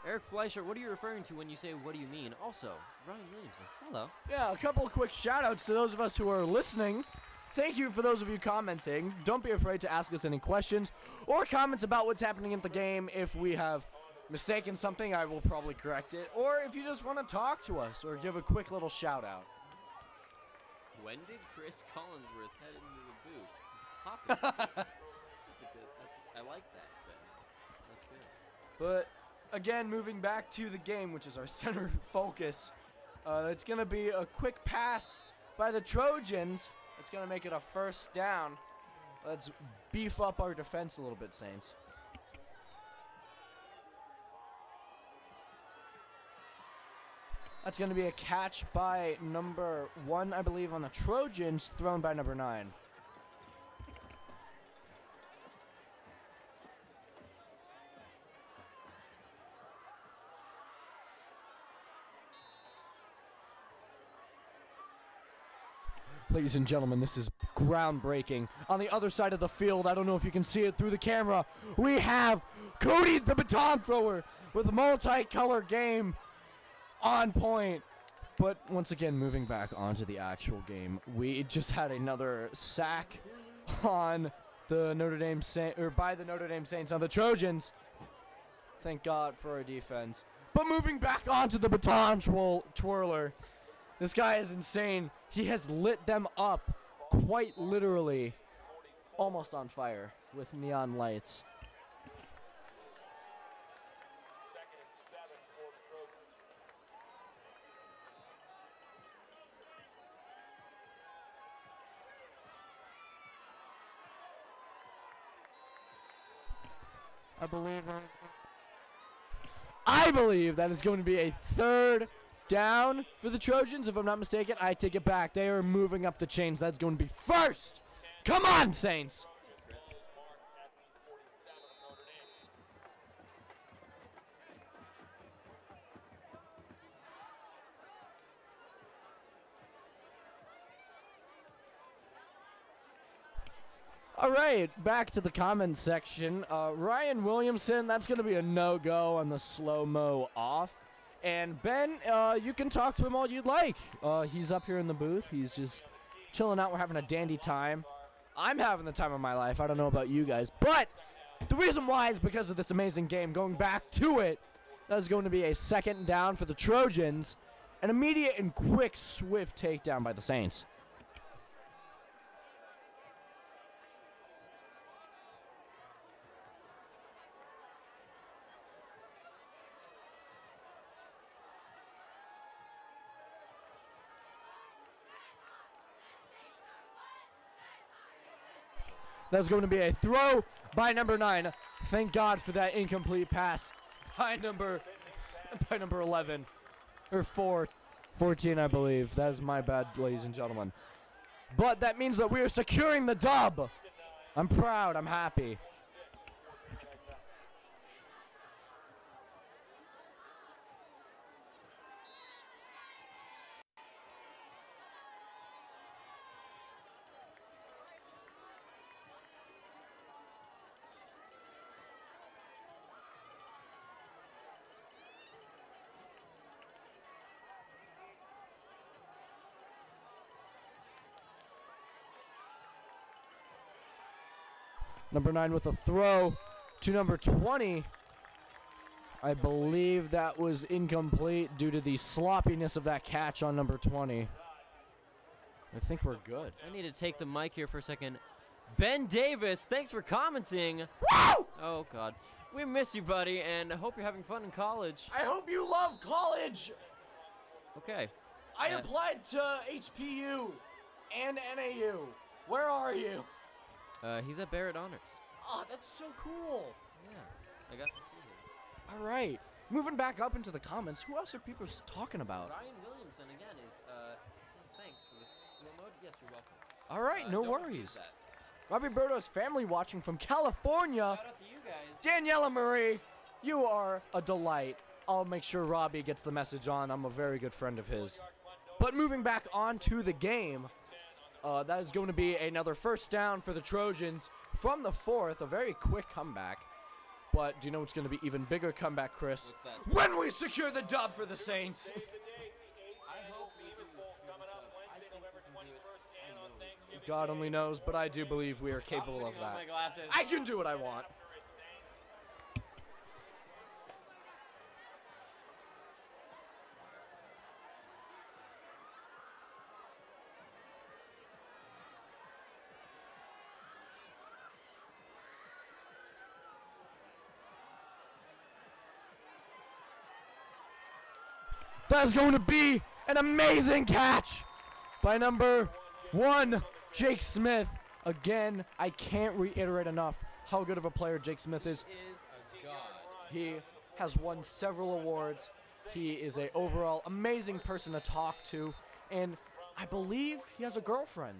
Eric Fleischer, what are you referring to when you say what do you mean? Also, Ryan Williamson, hello. Yeah, a couple of quick shout-outs to those of us who are listening. Thank you for those of you commenting. Don't be afraid to ask us any questions or comments about what's happening in the game. If we have mistaken something, I will probably correct it. Or if you just want to talk to us or give a quick little shout-out. When did Chris Collinsworth head into the booth? Hopping. I like that, but that's good. But... again, moving back to the game, which is our center focus, it's going to be a quick pass by the Trojans. It's going to make it a first down. Let's beef up our defense a little bit, Saints. That's going to be a catch by number 1, I believe, on the Trojans, thrown by number 9. Ladies and gentlemen, this is groundbreaking. On the other side of the field, I don't know if you can see it through the camera, we have Cody the baton thrower with a multi-color game on point. But once again, moving back onto the actual game, we just had another sack on the Notre Dame by the Notre Dame Saints on the Trojans. Thank God for our defense. But moving back onto the baton twirler, this guy is insane. He has lit them up, quite literally, almost on fire with neon lights. I believe that is going to be a third down for the Trojans. If I'm not mistaken, I take it back. They are moving up the chains. That's going to be first. Come on, Saints. All right, back to the comments section. Ryan Williamson, that's going to be a no-go on the slow-mo off. And Ben, you can talk to him all you'd like. He's up here in the booth. He's just chilling out. We're having a dandy time. I'm having the time of my life. I don't know about you guys. But the reason why is because of this amazing game. Going back to it, that is going to be a second down for the Trojans. An immediate and quick, swift takedown by the Saints. That's going to be a throw by number 9. Thank God for that incomplete pass by number 11 or 14, I believe. That is my bad, ladies and gentlemen. But that means that we are securing the dub. I'm proud. I'm happy. Number 9 with a throw to number 20. I believe that was incomplete due to the sloppiness of that catch on number 20. I think we're good. I need to take the mic here for a second. Ben Davis, thanks for commenting. Woo! Oh, God. We miss you, buddy, and I hope you're having fun in college. I hope you love college. Okay. I applied to HPU and NAU. Where are you? He's at Barrett Honors. Oh, that's so cool. Yeah, I got to see him. All right. Moving back up into the comments, who else are people talking about? Ryan Williamson, again, is saying thanks for this slow mode. Yes, you're welcome. All right, no worries. Robbie Berto's family watching from California. Shout out to you guys. Daniela Marie, you are a delight. I'll make sure Robbie gets the message on. I'm a very good friend of his. But moving back on to the game, that is going to be another first down for the Trojans from the 4th. A very quick comeback. But do you know what's going to be even bigger comeback, Chris? When we secure the dub for the Saints. God only knows, but I do believe we are capable of that. I can do what I want. That is going to be an amazing catch by number 1, Jake Smith. Again, I can't reiterate enough how good of a player Jake Smith is. He is a god. He has won several awards. He is an overall amazing person to talk to. And I believe he has a girlfriend.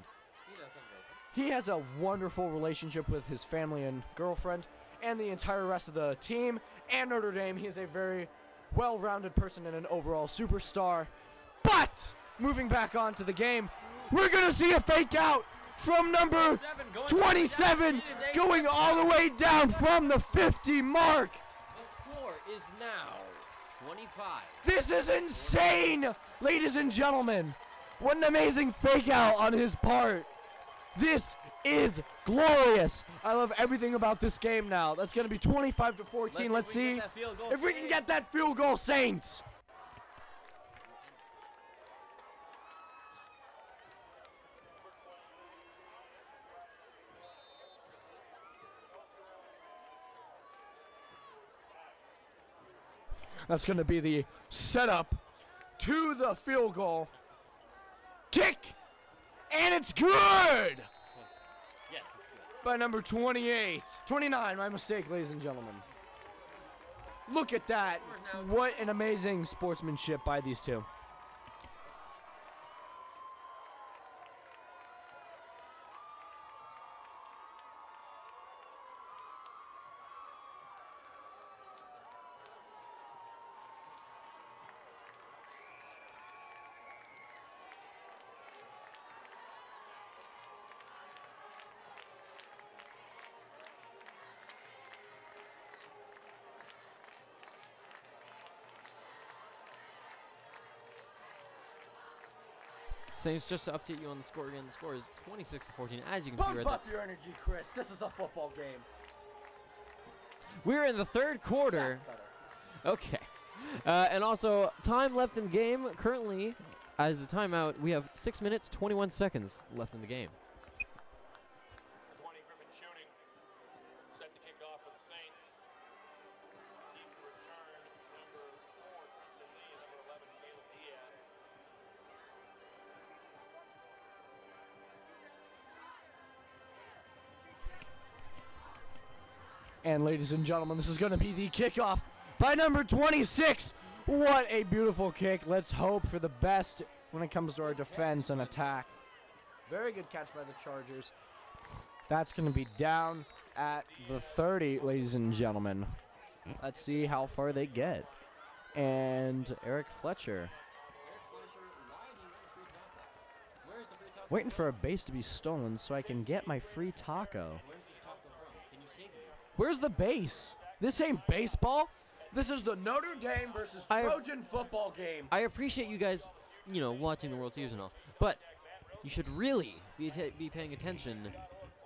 He does have a girlfriend. He has a wonderful relationship with his family and girlfriend and the entire rest of the team and Notre Dame. He is a very well-rounded person and an overall superstar. But moving back on to the game, we're going to see a fake out from number 27 going all the way down from the 50 mark. The score is now 25. This is insane, ladies and gentlemen. What an amazing fake out on his part. This is glorious. I love everything about this game now. That's going to be 25-14. Let's see if we can get that field goal, Saints. That's going to be the setup to the field goal. Kick! And it's good! Yes, it's good. By number 28. 29, my mistake, ladies and gentlemen. Look at that. What an amazing sportsmanship by these two. Saints, just to update you on the score again, the score is 26-14. As you can see right Pump up your energy, Chris. This is a football game. We're in the third quarter. That's better. Okay. And also, time left in the game. Currently, as a timeout, we have 6 minutes, 21 seconds left in the game. 20 Griffin shooting. Set to kick off for the Saints. Deep return, number 4, Tristan Lee, and number 11, Caleb Diaz. And ladies and gentlemen, this is going to be the kickoff by number 26. What a beautiful kick. Let's hope for the best when it comes to our defense and attack. Very good catch by the Chargers. That's going to be down at the 30, ladies and gentlemen. Let's see how far they get. And Eric Fletcher. Waiting for a base to be stolen so I can get my free taco. Where's the base? This ain't baseball. This is the Notre Dame versus Trojan football game. I appreciate you guys, watching the World Series and all, but you should really be paying attention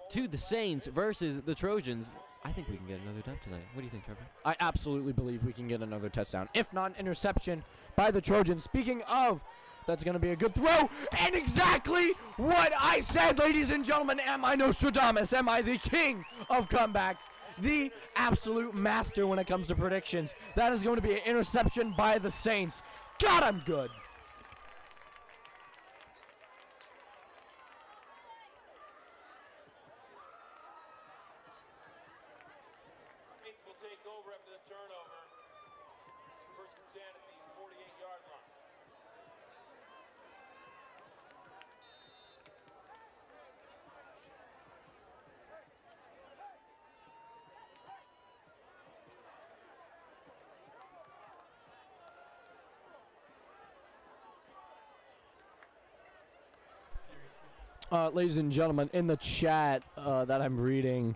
to the Saints versus the Trojans. I think we can get another dub tonight. What do you think, Trevor? I absolutely believe we can get another touchdown, if not interception by the Trojans. Speaking of, that's going to be a good throw, and exactly what I said, ladies and gentlemen. Am I Nostradamus? Am I the king of comebacks? The absolute master when it comes to predictions. That is going to be an interception by the Saints. God, I'm good. Saints will take over after the turnover. First and 10 at the 48-yard line. Ladies and gentlemen, in the chat that I'm reading,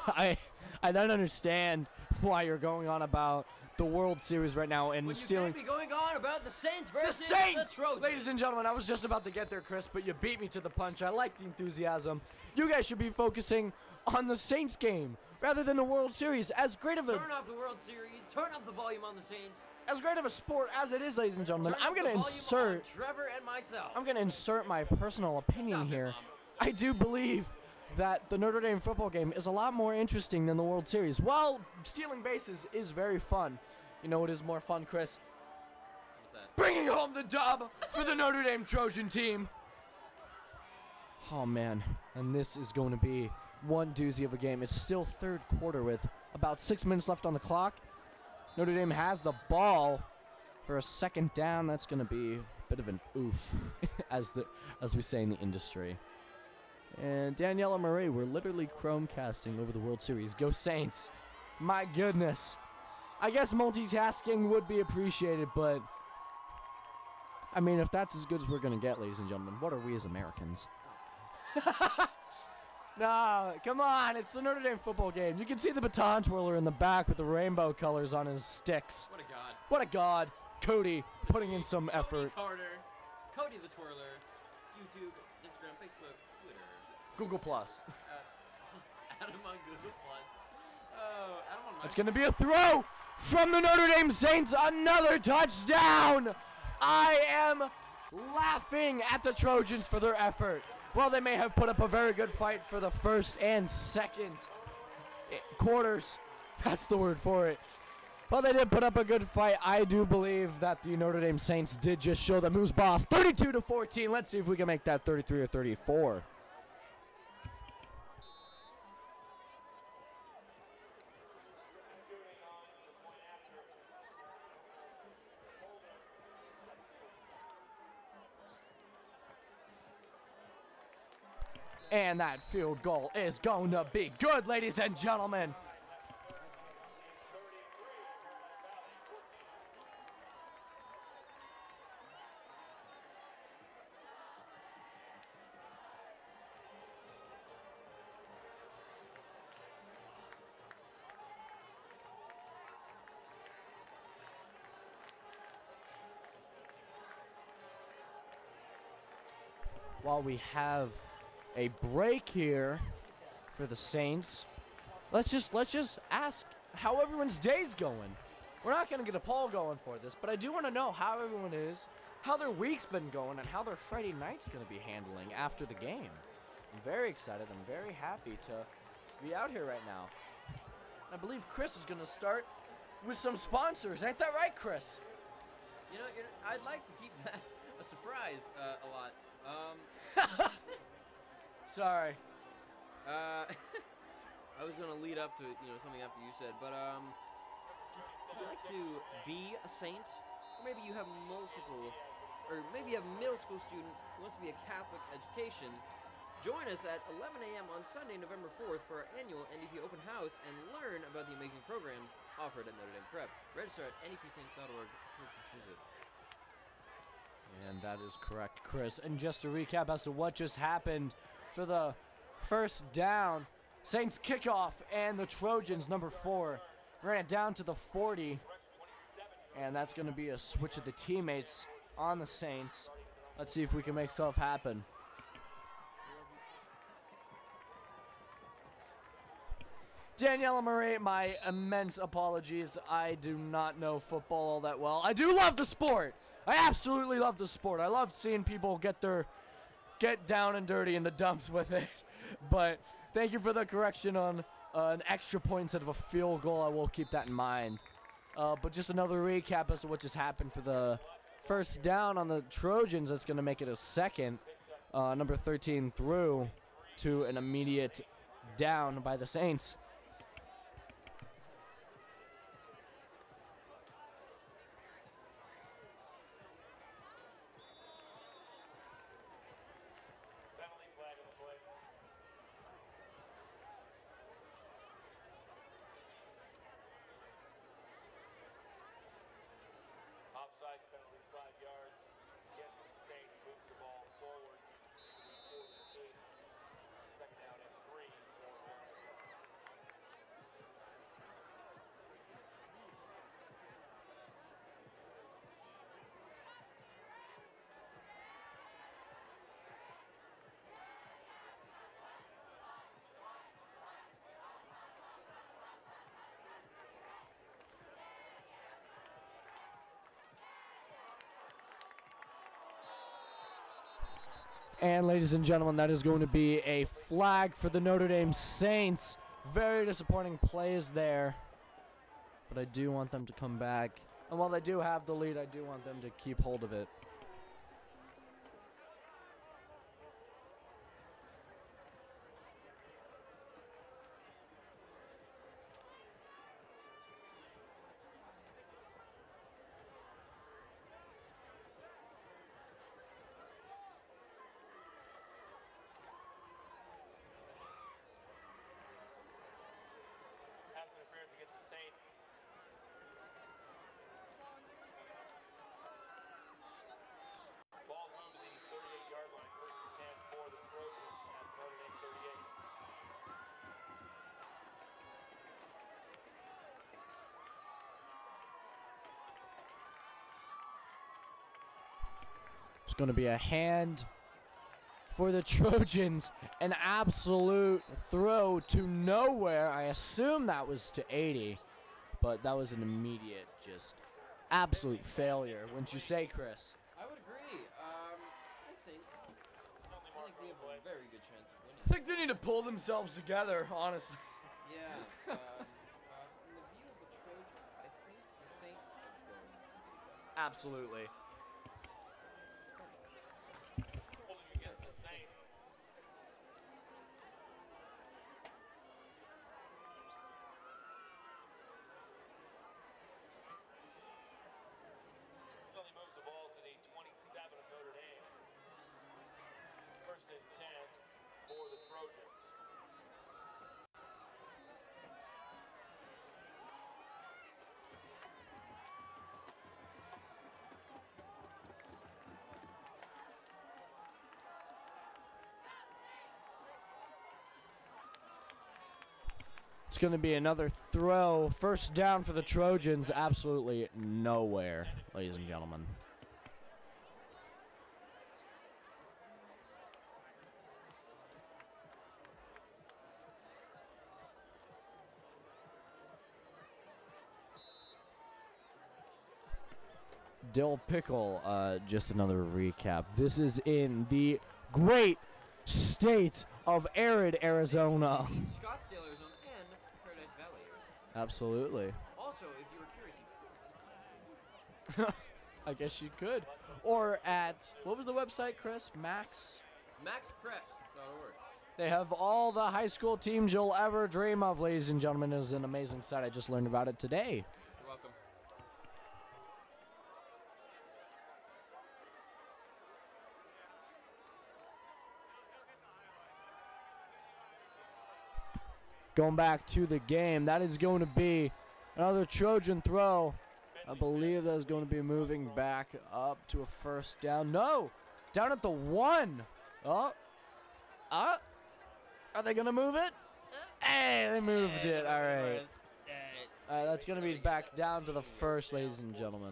I don't understand why you're going on about the World Series right now and stealing. Be going on about the Saints versus the Saints! Trojans. Ladies and gentlemen, I was just about to get there, Chris, but you beat me to the punch. I like the enthusiasm. You guys should be focusing on the Saints game rather than the World Series. As great of a Turn off the World Series. Turn up the volume on the Saints. as great of a sport as it is, ladies and gentlemen, Turn I'm up the gonna volume insert. on Trevor and myself. I'm going to insert my personal opinion Stop it, here. Mom. I do believe that the Notre Dame football game is a lot more interesting than the World Series. While stealing bases is very fun, you know what is more fun, Chris? What's that? Bringing home the dub for the Notre Dame Trojan team. Oh, man. And this is going to be one doozy of a game. It's still third quarter with about 6 minutes left on the clock. Notre Dame has the ball for a second down. That's going to be a bit of an oof, as we say in the industry. And Daniela Murray, we're literally Chromecasting over the World Series. Go Saints. My goodness. I guess multitasking would be appreciated, but I mean, if that's as good as we're going to get, ladies and gentlemen, what are we as Americans? No, come on. It's the Notre Dame football game. You can see the baton twirler in the back with the rainbow colors on his sticks. What a god. What a god. Cody putting in some effort. Carter, Cody the Twirler, YouTube, Instagram, Facebook, Twitter. Google Plus. Adam on Google Plus. Oh, Adam on my. It's going to be a throw from the Notre Dame Saints. Another touchdown. I am laughing at the Trojans for their effort. Well, they may have put up a very good fight for the first and second quarters. That's the word for it. Well, they did put up a good fight. I do believe that the Notre Dame Saints did just show them who's boss. 32-14. Let's see if we can make that 33 or 34. And that field goal is going to be good, ladies and gentlemen. While we have a break here for the Saints, let's just ask how everyone's day's going. We're not going to get a poll going for this, but I do want to know how everyone is, how their week's been going, and how their Friday night's going to be handling after the game. I'm very excited. I'm very happy to be out here right now. I believe Chris is going to start with some sponsors. Ain't that right, Chris? You know, I'd like to keep that a surprise a lot. Sorry. I was gonna lead up to something after you said, but would you like to be a saint, or maybe you have multiple, or maybe you have a middle school student who wants to be a Catholic education? Join us at 11 a.m. on Sunday, November 4th for our annual NDP open house and learn about the amazing programs offered at Notre Dame Prep. Register at ndpsaints.org. Visit. And that is correct, Chris. And just to recap as to what just happened for the first down, Saints kickoff and the Trojans, number 4, ran it down to the 40. And that's going to be a switch of the teammates on the Saints. Let's see if we can make stuff happen. Daniela Marie, my immense apologies. I do not know football all that well. I do love the sport. I absolutely love the sport. I love seeing people get down and dirty in the dumps with it. But thank you for the correction on an extra point instead of a field goal. I will keep that in mind. But just another recap as to what just happened for the first down on the Trojans. That's going to make it a second. Number 13 through to an immediate down by the Saints. And ladies and gentlemen, that is going to be a flag for the Notre Dame Saints. Very disappointing plays there. But I do want them to come back. And while they do have the lead, I do want them to keep hold of it. It's going to be a hand for the Trojans. An absolute throw to nowhere. I assume that was to 80, but that was an immediate, just absolute failure. Wouldn't you say, Chris? I would agree. I think we have a very good chance of winning. I think they need to pull themselves together, honestly. Yeah. In the view of the Trojans, I think the Saints are going to beat them. Absolutely. It's going to be another throw. First down for the Trojans. Absolutely nowhere, ladies and gentlemen. Dill Pickle, just another recap. This is in the great state of arid Arizona. Scottsdale, Arizona, and Paradise Valley, Arizona. Absolutely. Also, if you were curious, you could. I guess you could. Or at, what was the website, Chris? MaxPreps.org. They have all the high school teams you'll ever dream of, ladies and gentlemen. It was an amazing sight. I just learned about it today. You're welcome. Going back to the game, that is going to be another Trojan throw. I believe that is going to be moving back up to a first down. No, down at the 1. Are they going to move it? Hey, they moved it. All right. That's going to be back down to the first, ladies and gentlemen.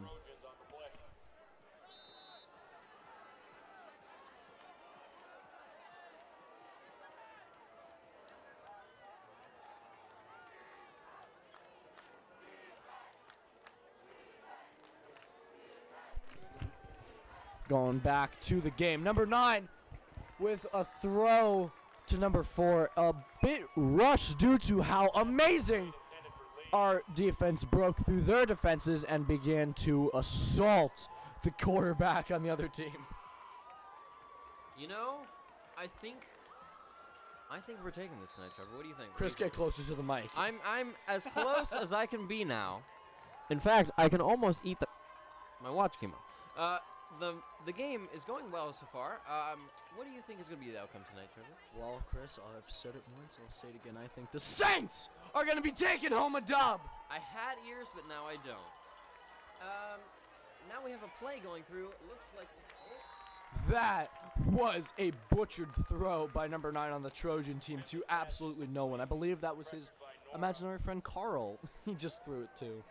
Going back to the game. Number 9 with a throw to number 4. A bit rushed due to how amazing our defense broke through their defenses and began to assault the quarterback on the other team. You know, I think we're taking this tonight, Trevor. What do you think? Chris, get closer to the mic. I'm as close as I can be now. In fact, I can almost eat the... My watch came up. The game is going well so far. What do you think is going to be the outcome tonight, Trevor? Well, Chris, I've said it once, I'll say it again. I think the Saints are going to be taking home a dub. I had ears, but now I don't. Now we have a play going through. It looks like that was a butchered throw by number 9 on the Trojan team to absolutely no one. I believe that was his imaginary friend Carl. He just threw it to.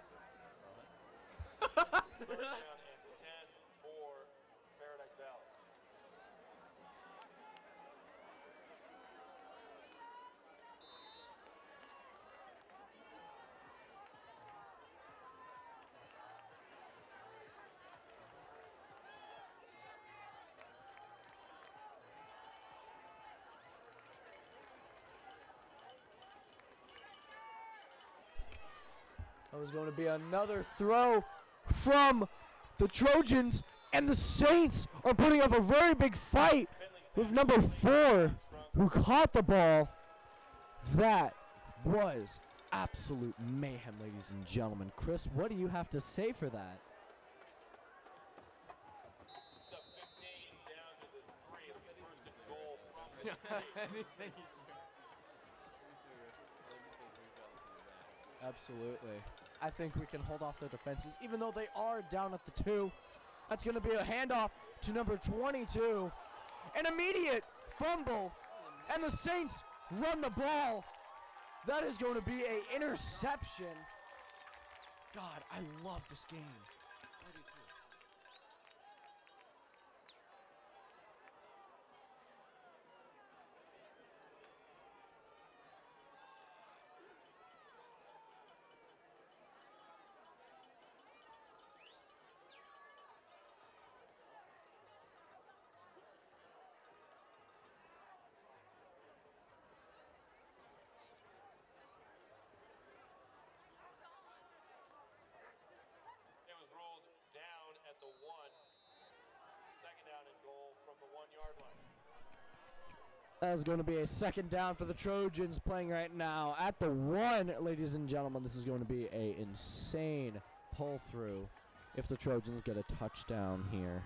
That was going to be another throw from the Trojans, and the Saints are putting up a very big fight with number 4, who caught the ball. That was absolute mayhem, ladies and gentlemen. Chris, what do you have to say for that? Absolutely. I think we can hold off their defenses, even though they are down at the 2. That's going to be a handoff to number 22. An immediate fumble, and the Saints run the ball. That is going to be an interception. God, I love this game. That is going to be a second down for the Trojans playing right now at the 1, ladies and gentlemen. This is going to be an insane pull through if the Trojans get a touchdown here.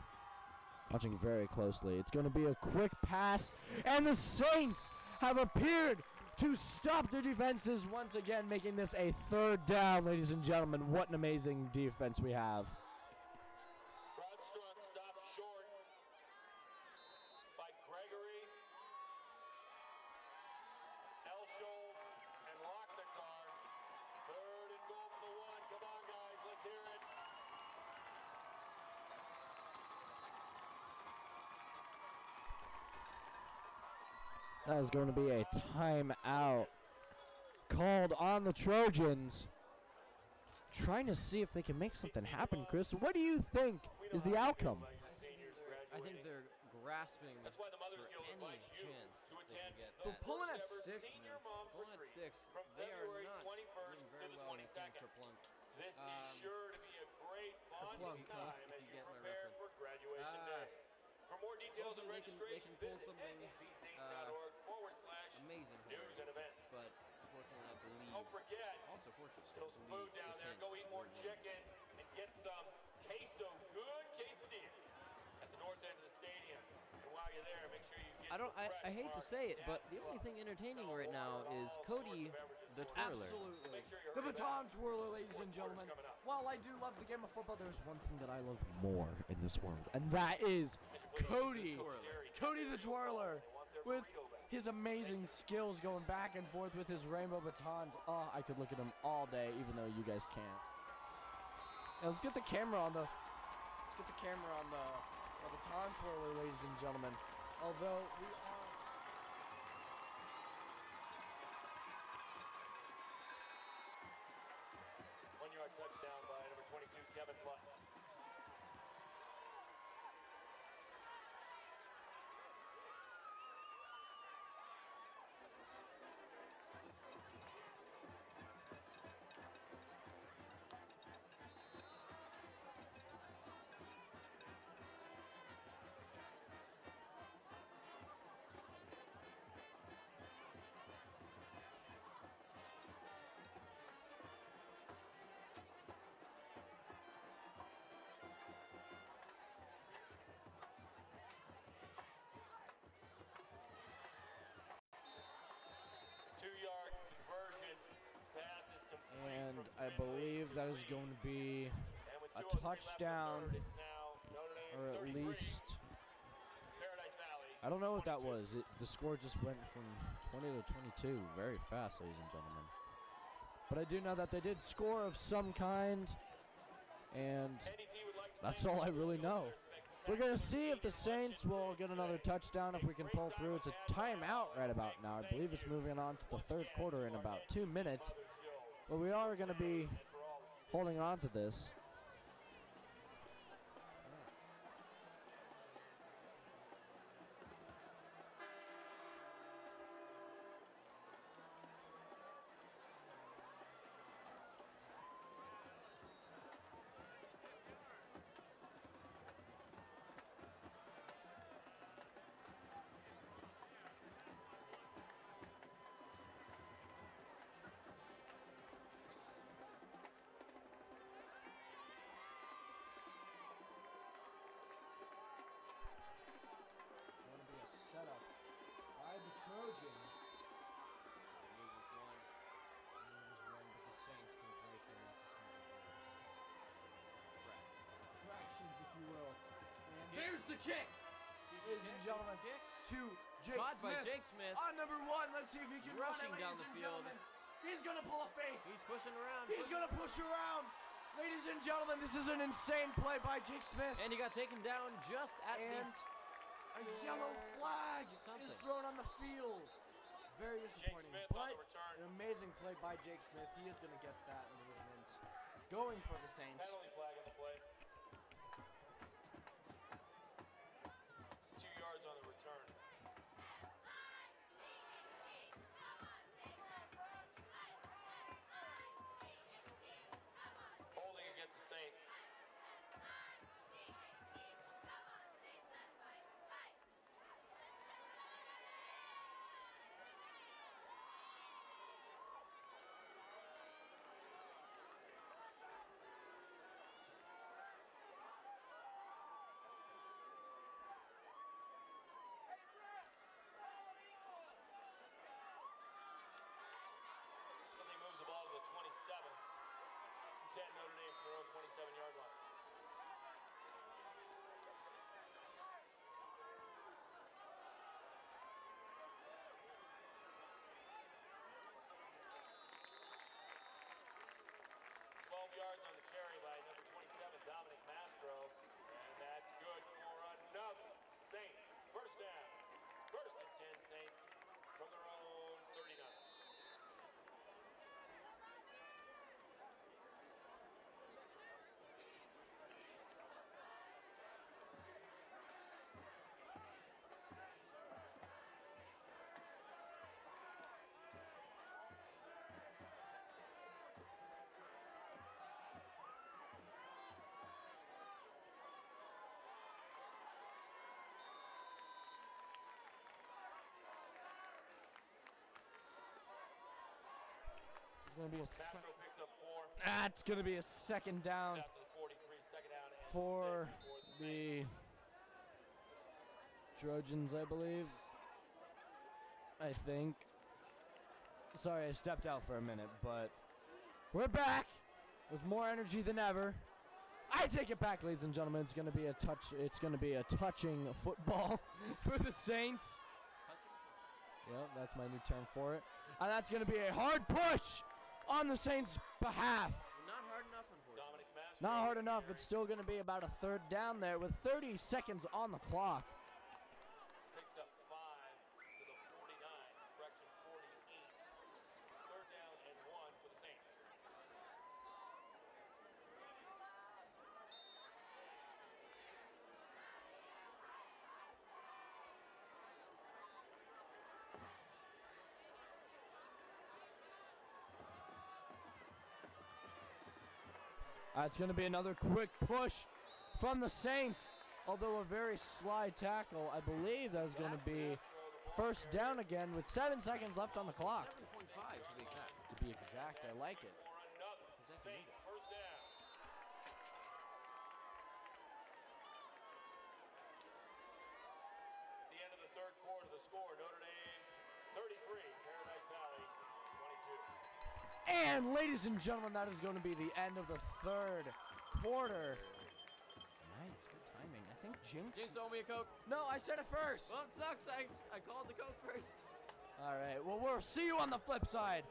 Watching very closely. It's going to be a quick pass, and the Saints have appeared to stop their defenses once again, making this a 3rd down, ladies and gentlemen. What an amazing defense we have. That is going to be a timeout called on the Trojans. Trying to see if they can make something happen, Chris. What do you think is the outcome? I think they're grasping for any chance they can get. They're pulling at sticks, man. Pulling at sticks. They are not doing very well in this game for Plunk. Kerplunk, huh? If you get my reference. For more details and Hopefully they can pull something don't forget, Also fortunate. there's food down there. Go eat more chicken and get some queso, good quesadillas at the north end of the stadium. And while you're there, make sure you get I hate to say it, but the only thing entertaining right now is Cody the twirler. Absolutely. The baton twirler, ladies and gentlemen. While I do love the game of football, there's one thing that I love more in this world, and that is Cody. Cody the twirler. With his amazing skills going back and forth with his rainbow batons. Oh, I could look at him all day, even though you guys can't. Now let's get the camera on the baton twirler, ladies and gentlemen. Although we are 1-yard touchdown by number 22, Kevin Lutz. and I believe that is going to be a touchdown, or at least, I don't know what that was. The score just went from 20 to 22 very fast, ladies and gentlemen. But I do know that they did score of some kind, and that's all I really know. We're going to see if the Saints will get another touchdown, if we can pull through. It's a timeout right about now. I believe it's moving on to the third quarter in about 2 minutes. But we are going to be holding on to this. Setup by the Trojans. Eagles won, but the Saints can break them into small fractions, if you will. And there's the kick, ladies and gentlemen, to Jake Smith. By Jake Smith. On number 1, let's see if he can rushing run it, down the field. He's gonna pull a fake. He's pushing around. He's gonna push around. Ladies and gentlemen, this is an insane play by Jake Smith. And he got taken down just at a yellow flag is thrown on the field. Very disappointing, but an amazing play by Jake Smith. He is going to get that movement going for the Saints. Penalty flag on the play. 2 yards on the return. Holding against the Saints. It's going to be a Castro picks up 4. That's going to be a second down After the 43, second down and for 6 for the Trojans, I believe. I think. Sorry, I stepped out for a minute, but we're back with more energy than ever. I take it back, ladies and gentlemen. It's going to be a touching football for the Saints. Yep, that's my new term for it. And that's going to be a hard push on the Saints' behalf. Not hard enough, unfortunately. Not hard enough. It's still going to be about a third down there with 30 seconds on the clock. picks up 5 to the 49, correction 48. Third down and 1 for the Saints. It's going to be another quick push from the Saints. Although a very sly tackle, I believe that is going to be first down again with 7 seconds left on the clock. 7.5 to be exact. To be exact, I like it. Exactly. First down. The end of the third quarter, the score, Notre Dame 33, Paradise Valley 22. And ladies and gentlemen, that is going to be the end of the third quarter. Nice, good timing. I think Jinx owe me a Coke. No, I said it first. Well, it sucks. I called the Coke first. All right, well, we'll see you on the flip side.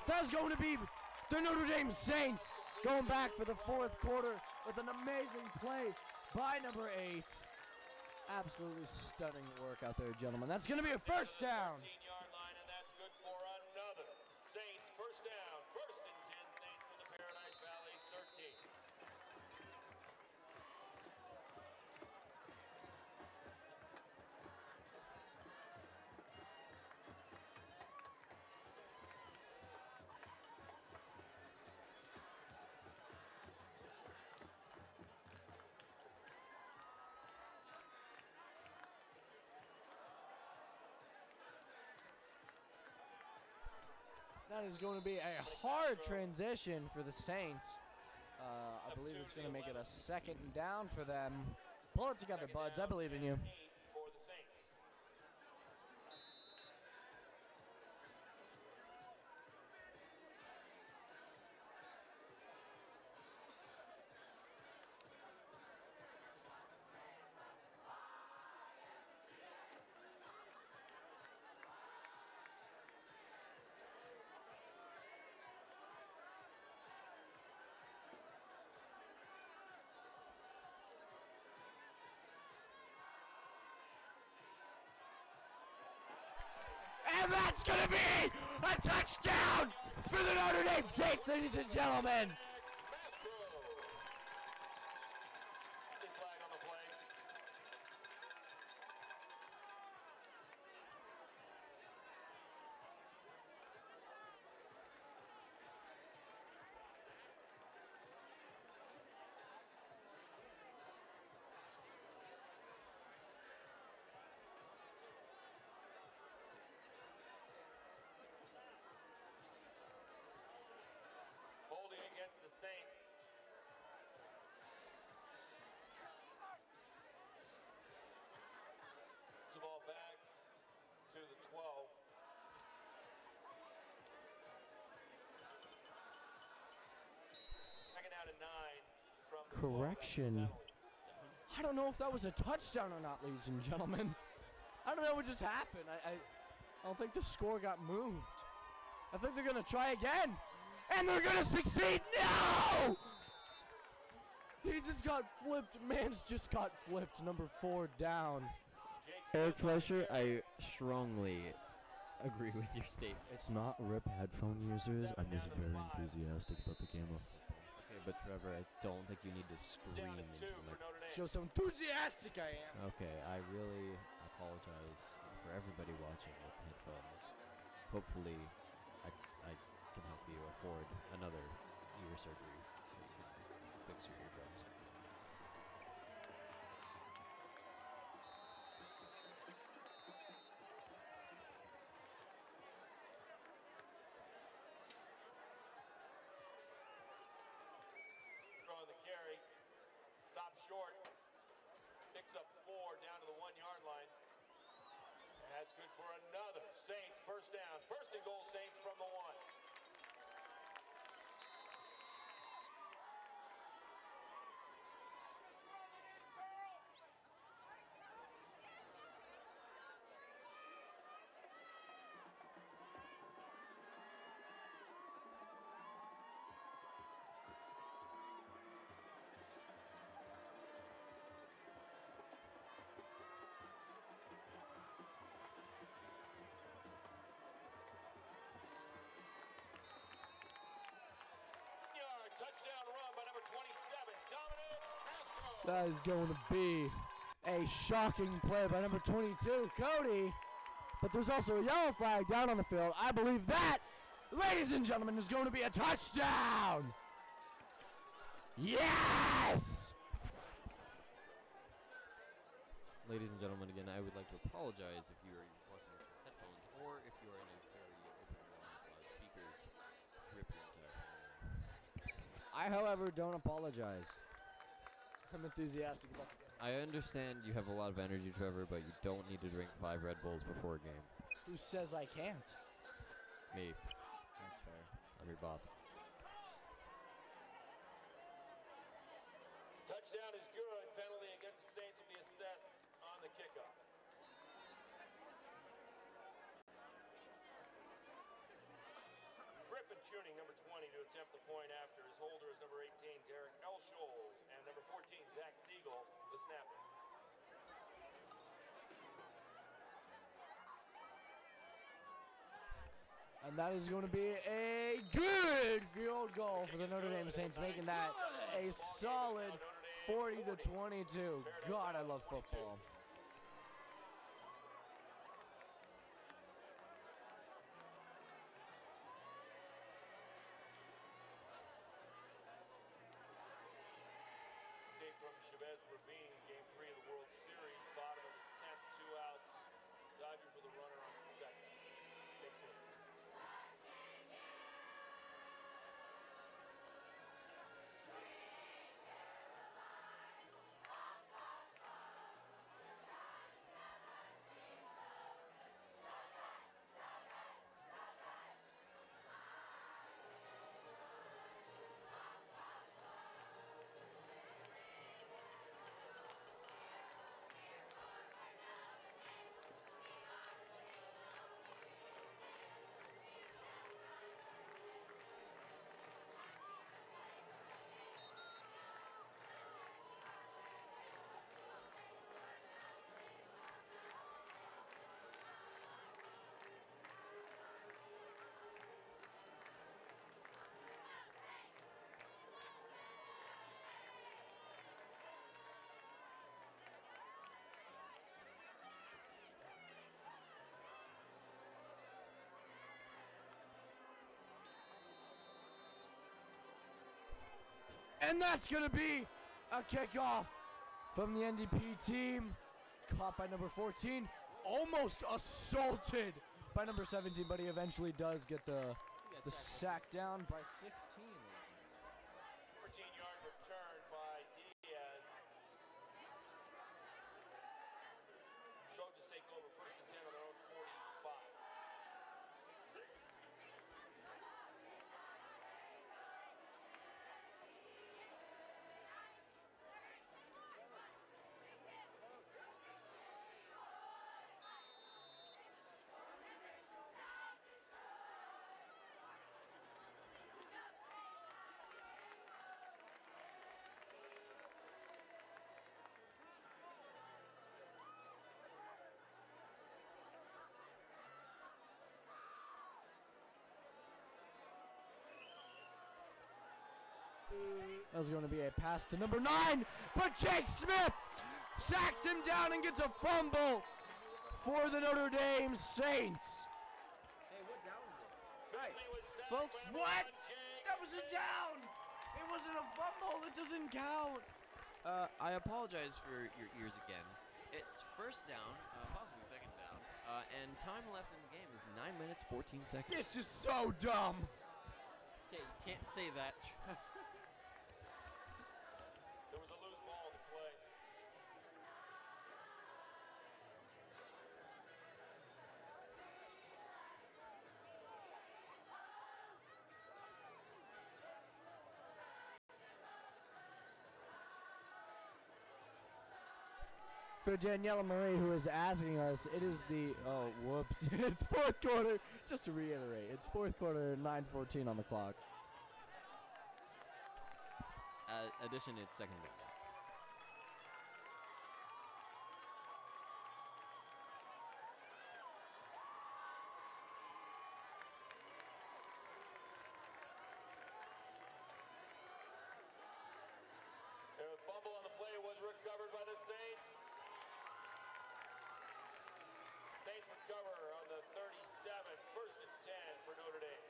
That's going to be the Notre Dame Saints going back for the fourth quarter with an amazing play by number 8. Absolutely stunning work out there, gentlemen. That's going to be a first down. 13-yard line, and that's good for another Saints first down. First and 10 Saints from the Paradise Valley 13. That is going to be a hard transition for the Saints. I believe it's going to make it a second down for them. Pull it together, buds. I believe in you. For the Saints. And that's going to be a touchdown for the Notre Dame Saints, ladies and gentlemen. Flag on the play. correction. I don't know if that was a touchdown or not, ladies and gentlemen. I don't know what just happened. I don't think the score got moved. I think they're going to try again. And they're going to succeed. No! He just got flipped. Mans just got flipped. Number 4 down. Eric Fleischer, I strongly agree with your statement. It's not RIP headphone users. I'm just very enthusiastic about the game of football. Okay, but Trevor, I don't think you need to scream into the microphone. Show how enthusiastic I am. Okay, I really apologize for everybody watching with headphones. Hopefully, I can help you afford another ear surgery so you can fix your eardrums. On the carry, stops short, picks up 4 down to the 1-yard line. And that's good for another Saints first down. First and goal, Saints from the 1. Touchdown run by number 27, Dominic Castro. That is going to be a shocking play by number 22, Cody. But there's also a yellow flag down on the field. I believe that, ladies and gentlemen, is going to be a touchdown. Yes! Ladies and gentlemen, again, I would like to apologize if you are watching this with headphones or if you are in a very open line of loudspeakers. Rip your entire phone. I, however, don't apologize. I'm enthusiastic about the game. I understand you have a lot of energy, Trevor, but you don't need to drink 5 Red Bulls before a game. Who says I can't? Me. That's fair. I'm your boss. Touchdown is good. Penalty against the Saints will be assessed on the kickoff. Griffin tuning number 20 to attempt the point after. His holder is number 18, Derek L. Scholes, and number 14, Zach Siegel, the snapper. And that is going to be a good field goal for the Notre Dame Saints, making that a solid 40-22. God, I love football. Take from Chavez Ravine, game 3 of the World Series, bottom of the 10th, 2 outs. Dodgers with a runner on second. Take 2. And that's going to be a kickoff from the NDP team. Caught by number 14. Almost assaulted by number 17, but he eventually does get the sack down by 16. 14-yard return by Diaz. Trojans take over first and 10 on their own 45. That was going to be a pass to number 9, but Jake Smith sacks him down and gets a fumble for the Notre Dame Saints. Hey, what down is it? Right. Folks, What? That was a down. It wasn't a fumble. It doesn't count. I apologize for your ears again. It's first down, possibly second down, and time left in the game is 9 minutes, 14 seconds. This is so dumb. Okay, you can't say that. There was a loose ball to play. For Daniela Marie, who is asking us, it is the, oh, whoops. It's fourth quarter. Just to reiterate, it's fourth quarter, 9:14 on the clock. Addition, it's second down. A fumble on the play was recovered by the Saints. Saints recover on the 37, first and 10 for Notre Dame.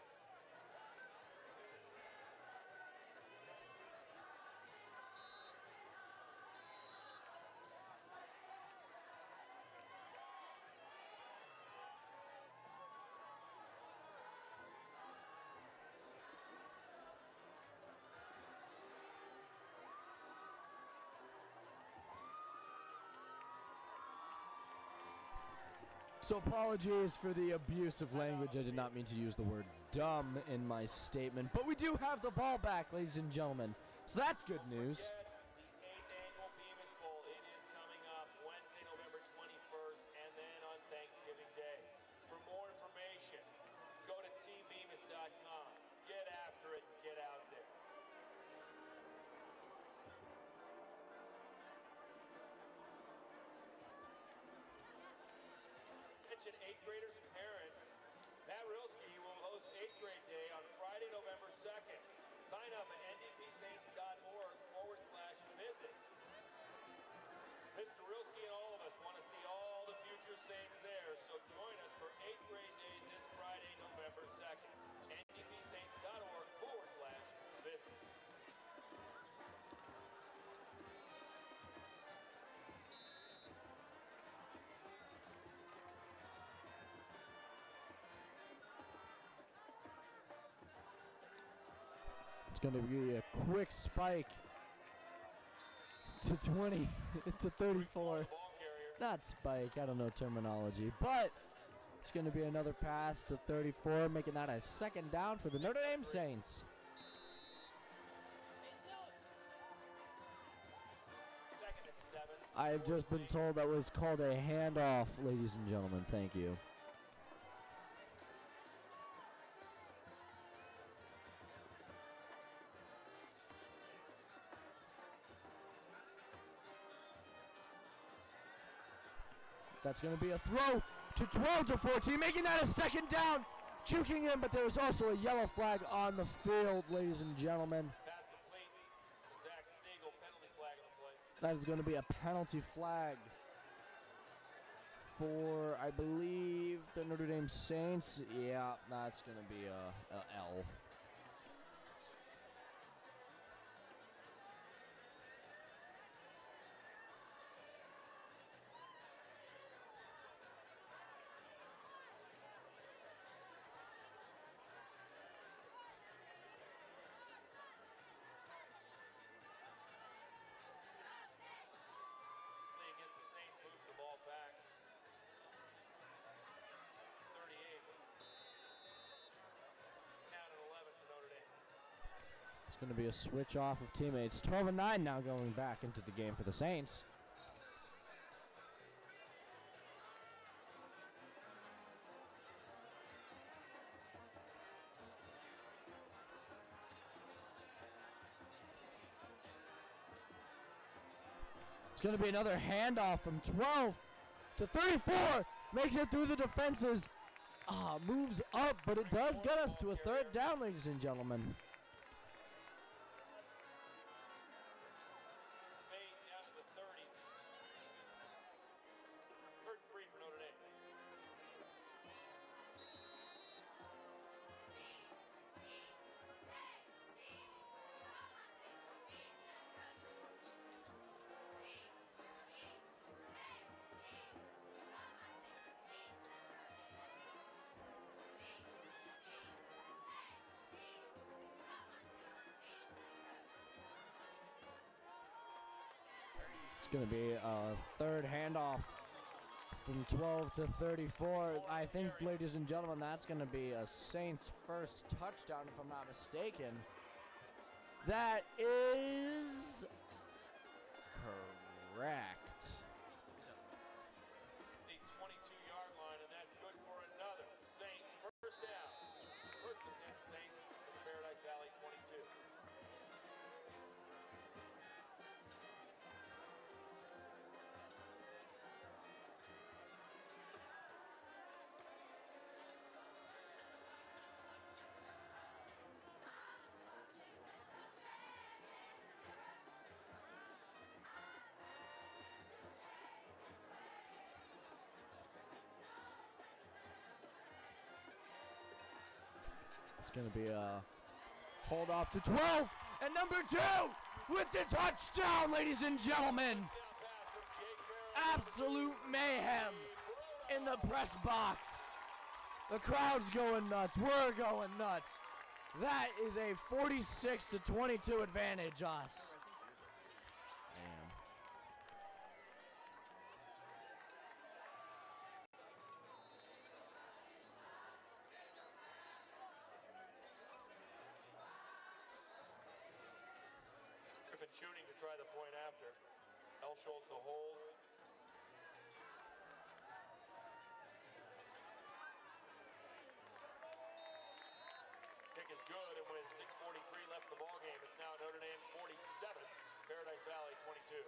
So apologies for the abusive language. I did not mean to use the word dumb in my statement. But we do have the ball back, ladies and gentlemen. So that's good news. The 8th annual Bemis Bowl. It is coming up Wednesday, November 21st, and then on Thanksgiving Day. For more information, go to tbemis.com. Get after it. Get out there. Attention 8th graders and parents. Matt Rilski will host 8th grade day on Friday, November 2nd. Sign up at ndpsaints.org/visit. Mr. Rilski and all of us want to see all the future Saints there, so join us for 8th grade day this Friday, November 2nd. ndpsaints.org/visit. It's going to be a quick spike to 20, to 34. Not spike, I don't know terminology, but it's going to be another pass to 34, making that a second down for the Notre Dame Saints. I have just been told that was called a handoff, ladies and gentlemen. Thank you. That's going to be a throw to 12 to 14, making that a second down. Juking him, but there's also a yellow flag on the field, ladies and gentlemen. Pass complete. Zach Siegel, penalty flag on the play. That is going to be a penalty flag for, I believe, the Notre Dame Saints. Yeah, that's going to be a L. Against the Saints, moves the ball back. 38. Down at 11 for Notre Dame. It's going to be a switch off of teammates. 12-9 now going back into the game for the Saints. It's going to be another handoff from 12 to 34. Makes it through the defenses. Moves up, but it does get us to a third down, ladies and gentlemen. going to be a third handoff from 12 to 34. I think, ladies and gentlemen, that's going to be a Saints' first touchdown, if I'm not mistaken. That is correct. The 22-yard line, and that's good for another Saints first down. First and 10 Saints from the Paradise Valley 22. It's going to be a hold off to 12. And number 2 with the touchdown, ladies and gentlemen. Absolute mayhem in the press box. The crowd's going nuts. We're going nuts. That is a 46 to 22 advantage, us. Shooting to try the point after. Schultz to hold. Kick is good, and with 6:43 left in the ball game, it's now Notre Dame 47, Paradise Valley 22.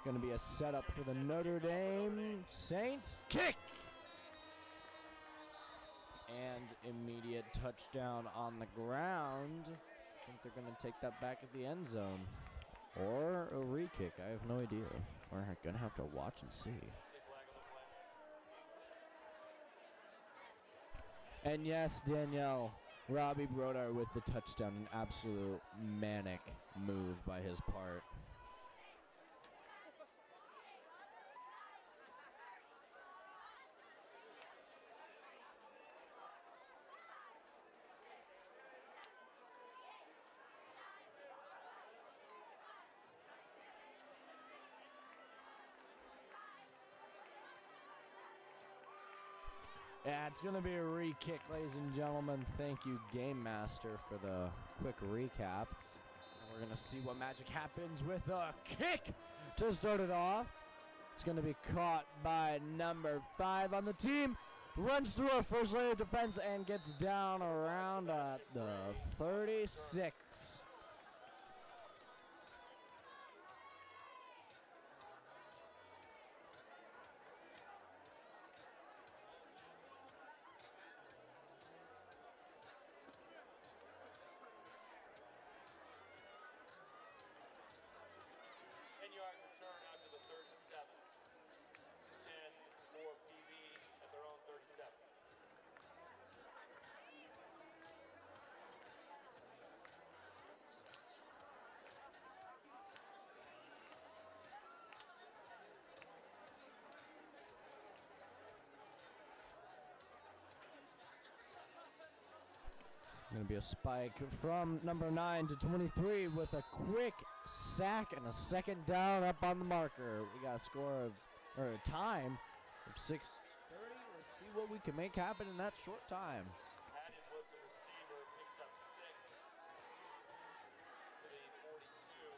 Going to be a setup for the Notre Dame Saints. Kick! And immediate touchdown on the ground. I think they're going to take that back at the end zone. Or a re-kick. I have no idea. We're going to have to watch and see. And yes, Danielle, Robbie Brodar with the touchdown. An absolute manic move by his part. Yeah, it's going to be a re-kick, ladies and gentlemen. Thank you, Game Master, for the quick recap. And we're going to see what magic happens with a kick to start it off. It's going to be caught by number 5 on the team. Runs through our first layer of defense and gets down around at the 36. Going to be a spike from number 9 to 23 with a quick sack and a second down up on the marker. We got a score of, or a time of 6:30. Let's see what we can make happen in that short time. Haddon was the receiver, picks up 6 to the 42.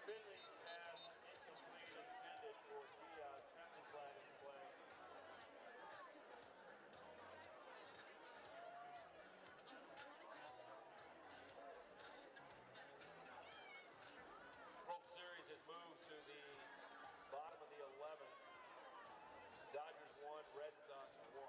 Finley's pass incomplete, intended for Diaz. Penalty flag in play. World Series has moved to the bottom of the 11th. Dodgers 1, Red Sox 1.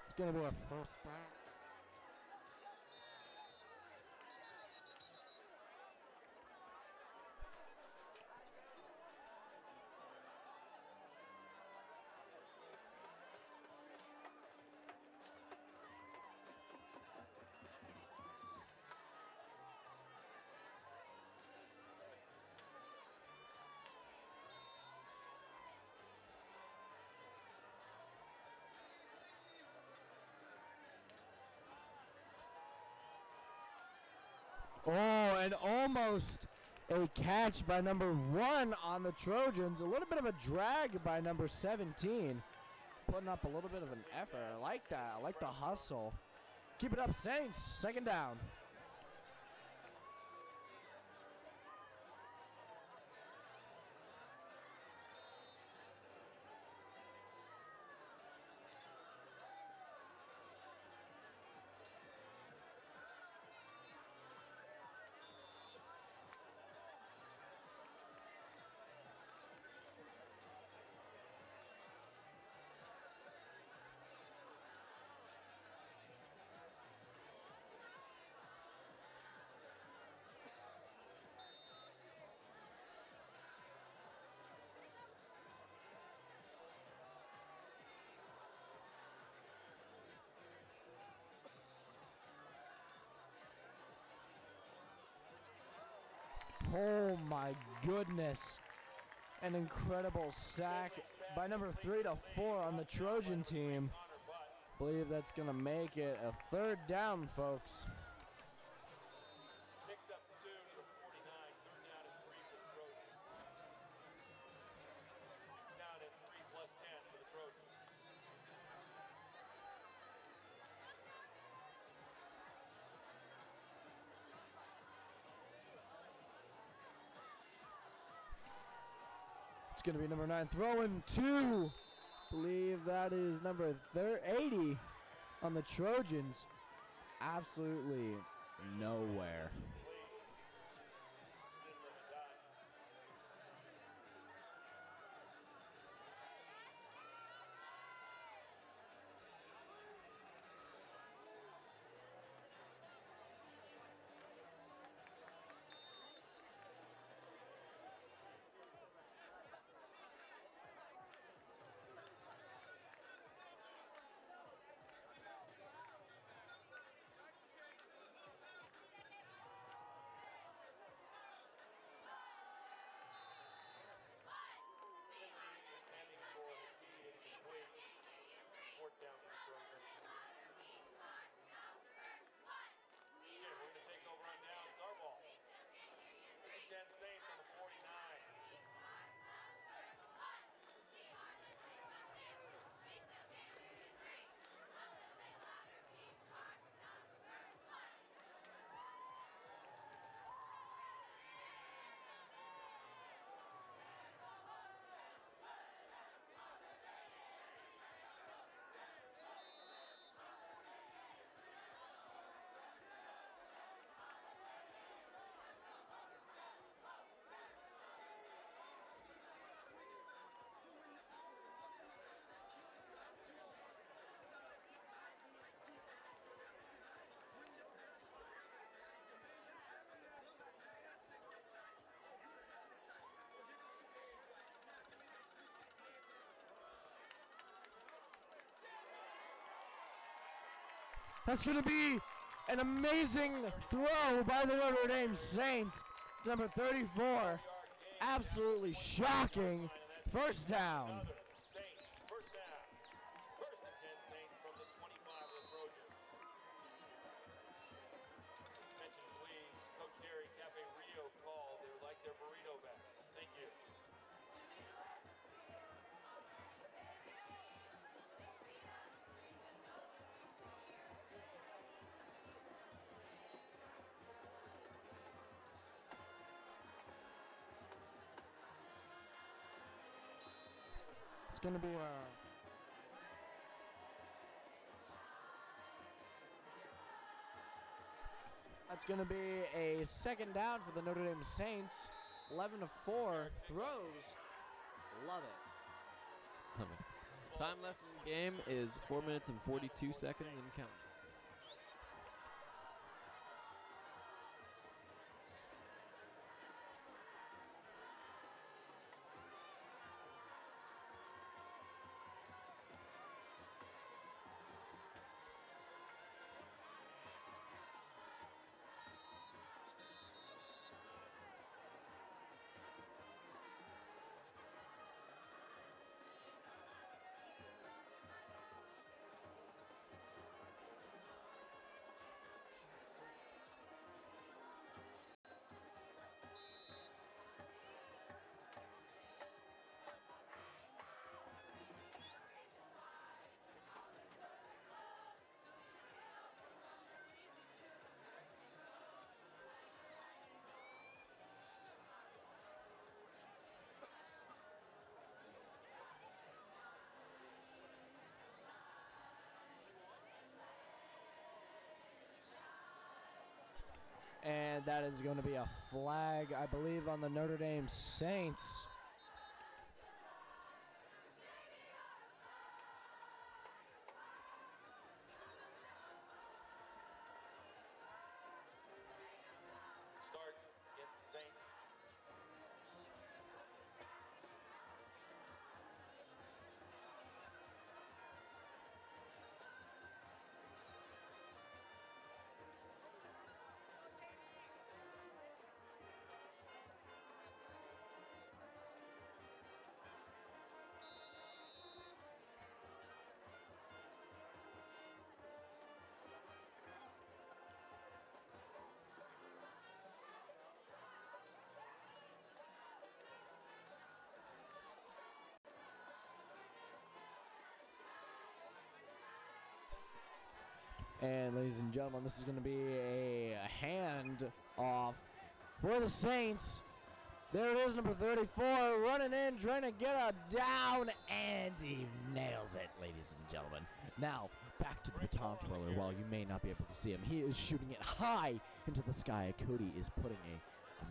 It's going to be a first down. Oh, and almost a catch by number 1 on the Trojans. A little bit of a drag by number 17. Putting up a little bit of an effort. I like that. I like the hustle. Keep it up, Saints. Second down. Oh my goodness. An incredible sack by number 3 to 4 on the Trojan team. Believe that's going to make it a third down, folks. Picks up 2 to the 49. Third down and 3 for the Trojans. Down at 3 plus 10 for the Trojans. It's going to be number 9 throwing 2. Believe that is number 80 on the Trojans. Absolutely nowhere. That's going to be an amazing throw by the Notre Dame Saints. Number 34. Absolutely shocking. First down. First down. First and 10 Saints from the 25 of the Trojans. Attention please, Coach Terry Cafe Rio called. They would like their burrito back. Thank you. It's going to be that's going to be a second down for the Notre Dame Saints. 11-4 throws. Love it. Time left in the game is 4 minutes and 42 seconds and counting. And that is going to be a flag, I believe, on the Notre Dame Saints. Start against the Saints. And ladies and gentlemen, this is going to be a hand off for the Saints. There it is, number 34, running in, trying to get a down, and he nails it, ladies and gentlemen. Now, back to the baton twirler. While you may not be able to see him, he is shooting it high into the sky. Cody is putting an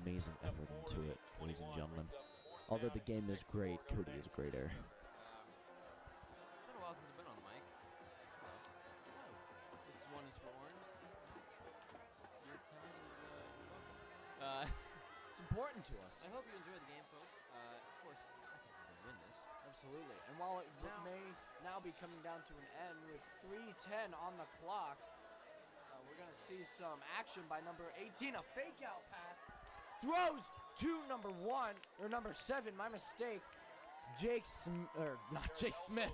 amazing effort into it, ladies and gentlemen. Although the game is great, Cody is a great air. It's been a while since I've been on the mic. This one is for Orange. Your time is it's important to us. I hope you enjoy the game, folks. Of course, I think we'll win this. Absolutely. And while it may now be coming down to an end with 3:10 on the clock, we're going to see some action by number 18. A fake out pass. Throws to number 7, my mistake. Not Jake Smith.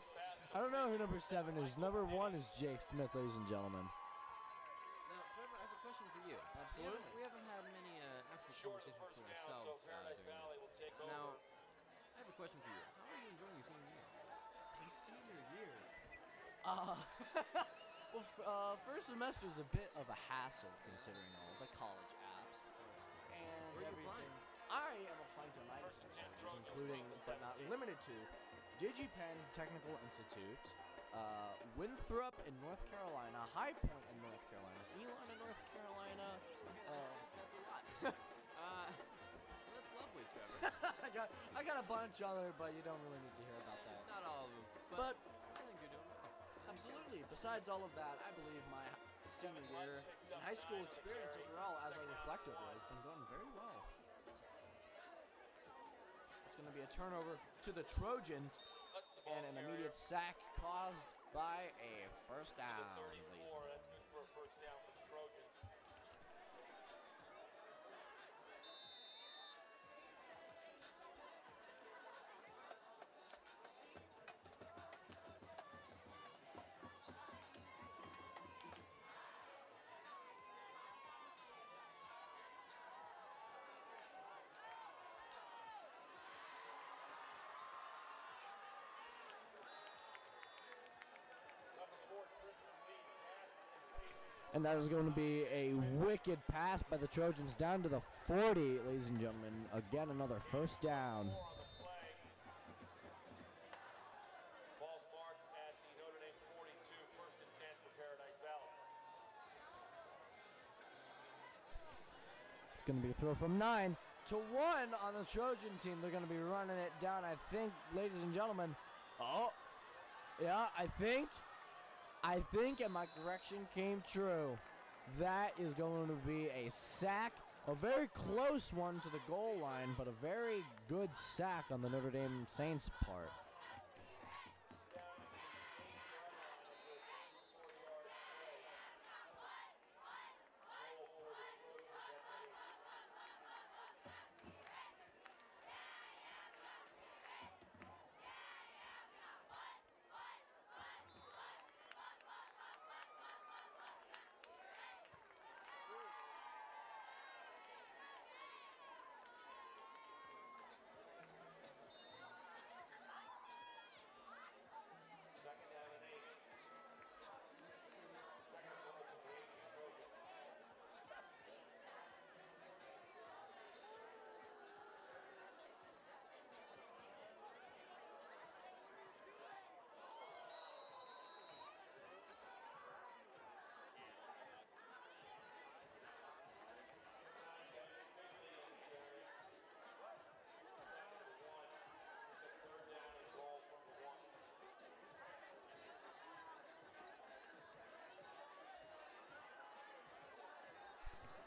I don't know who number 7 is. Number 1 is Jake Smith, ladies and gentlemen. Now, Trevor, I have a question for you. Absolutely. We haven't had many actual conversations for ourselves during this. Now, I have a question for you. How are you enjoying your senior year? My senior year? Well, first semester is a bit of a hassle considering all the college apps and everything. I am applying to 9 colleges, including but not limited to DigiPenn Technical Institute, Winthrop in North Carolina, High Point in North Carolina, Elon in North Carolina. That's a lot. That's lovely, Trevor. I got a bunch other, but you don't really need to hear about that. Not all of them, but I think you're doing well. Absolutely. Besides all of that, I believe my senior year and high school experience overall, as I reflect over it, has been going very well. It's going to be a turnover to the Trojans and an immediate sack caused by a first down. And that is going to be a wicked pass by the Trojans down to the 40, ladies and gentlemen. Again, another first down. Ball starts at the Notre Dame 42, first and 10 for Paradise Valley. It's going to be a throw from 9 to 1 on the Trojan team. They're going to be running it down, I think, ladies and gentlemen. Oh, yeah, I think, and my correction came true. That is going to be a sack, a very close one to the goal line, but a very good sack on the Notre Dame Saints part.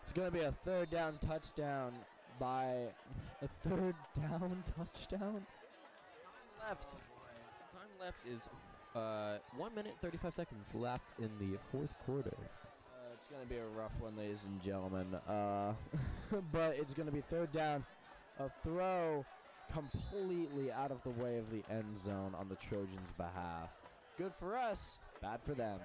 It's going to be a third down touchdown by a third down touchdown. Time left is 1 minute 35 seconds left in the fourth quarter. It's going to be a rough one, ladies and gentlemen. But it's going to be third down. A throw completely out of the way of the end zone on the Trojans' behalf. Good for us, bad for them.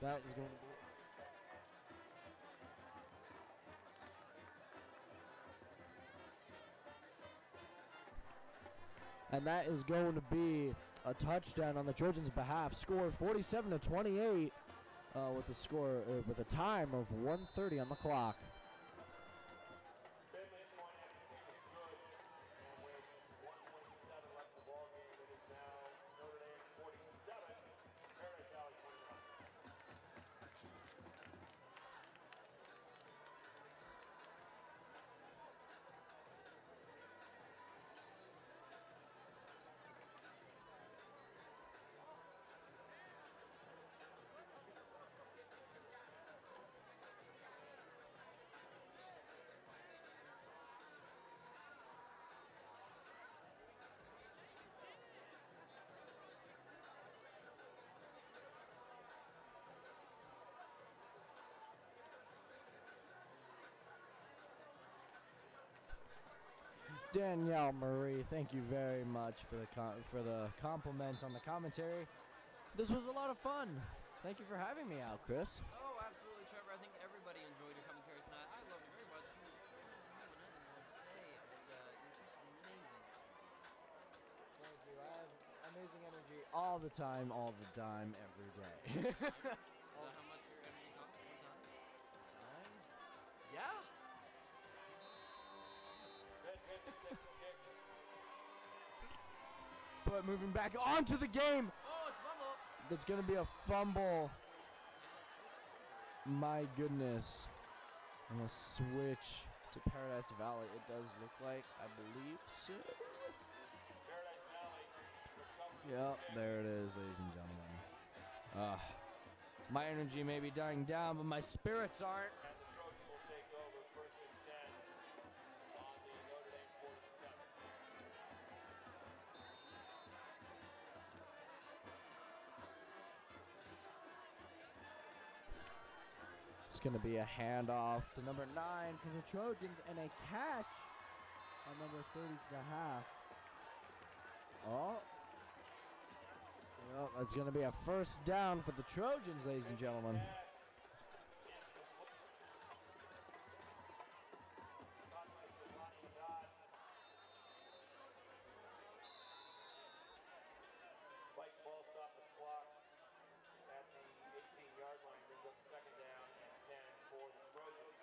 That is going to be and that is going to be a touchdown on the Trojans' behalf. Score 47-28 with a score with a time of 1:30 on the clock. Danielle Marie, thank you very much for the compliment on the commentary. This was a lot of fun. Thank you for having me out, Chris. Oh, absolutely, Trevor. I think everybody enjoyed your commentary tonight. I loved it very much. You don't have anything more to say, and you're just amazing. Thank you. I have amazing energy all the time, every day. Is that how much your energy costs one time? Yeah. But moving back onto the game. Oh, it's a fumble. It's going to be a fumble. My goodness. I'm going to switch to Paradise Valley. It does look like, I believe so. Yep, there it is, ladies and gentlemen. My energy may be dying down, but my spirits aren't. It's going to be a handoff to number 9 for the Trojans and a catch on number 30 to the half. Oh. Well, that's going to be a first down for the Trojans, ladies and gentlemen. Flagpole stopped the clock at the 18-yard line, brings up second down and 10 for the Trojans.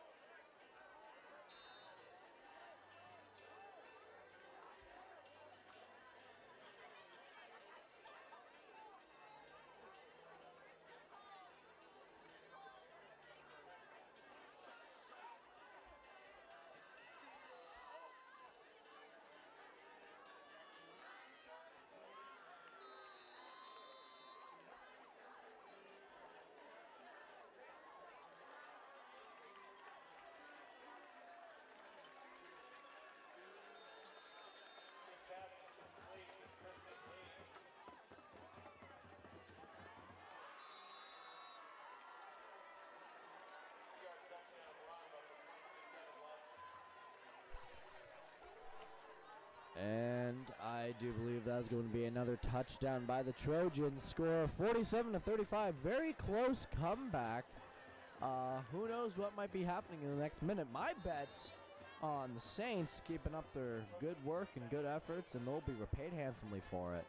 And I do believe that's going to be another touchdown by the Trojans. Score 47-35. Very close comeback. Who knows what might be happening in the next minute. My bet's on the Saints keeping up their good work and good efforts, and they'll be repaid handsomely for it.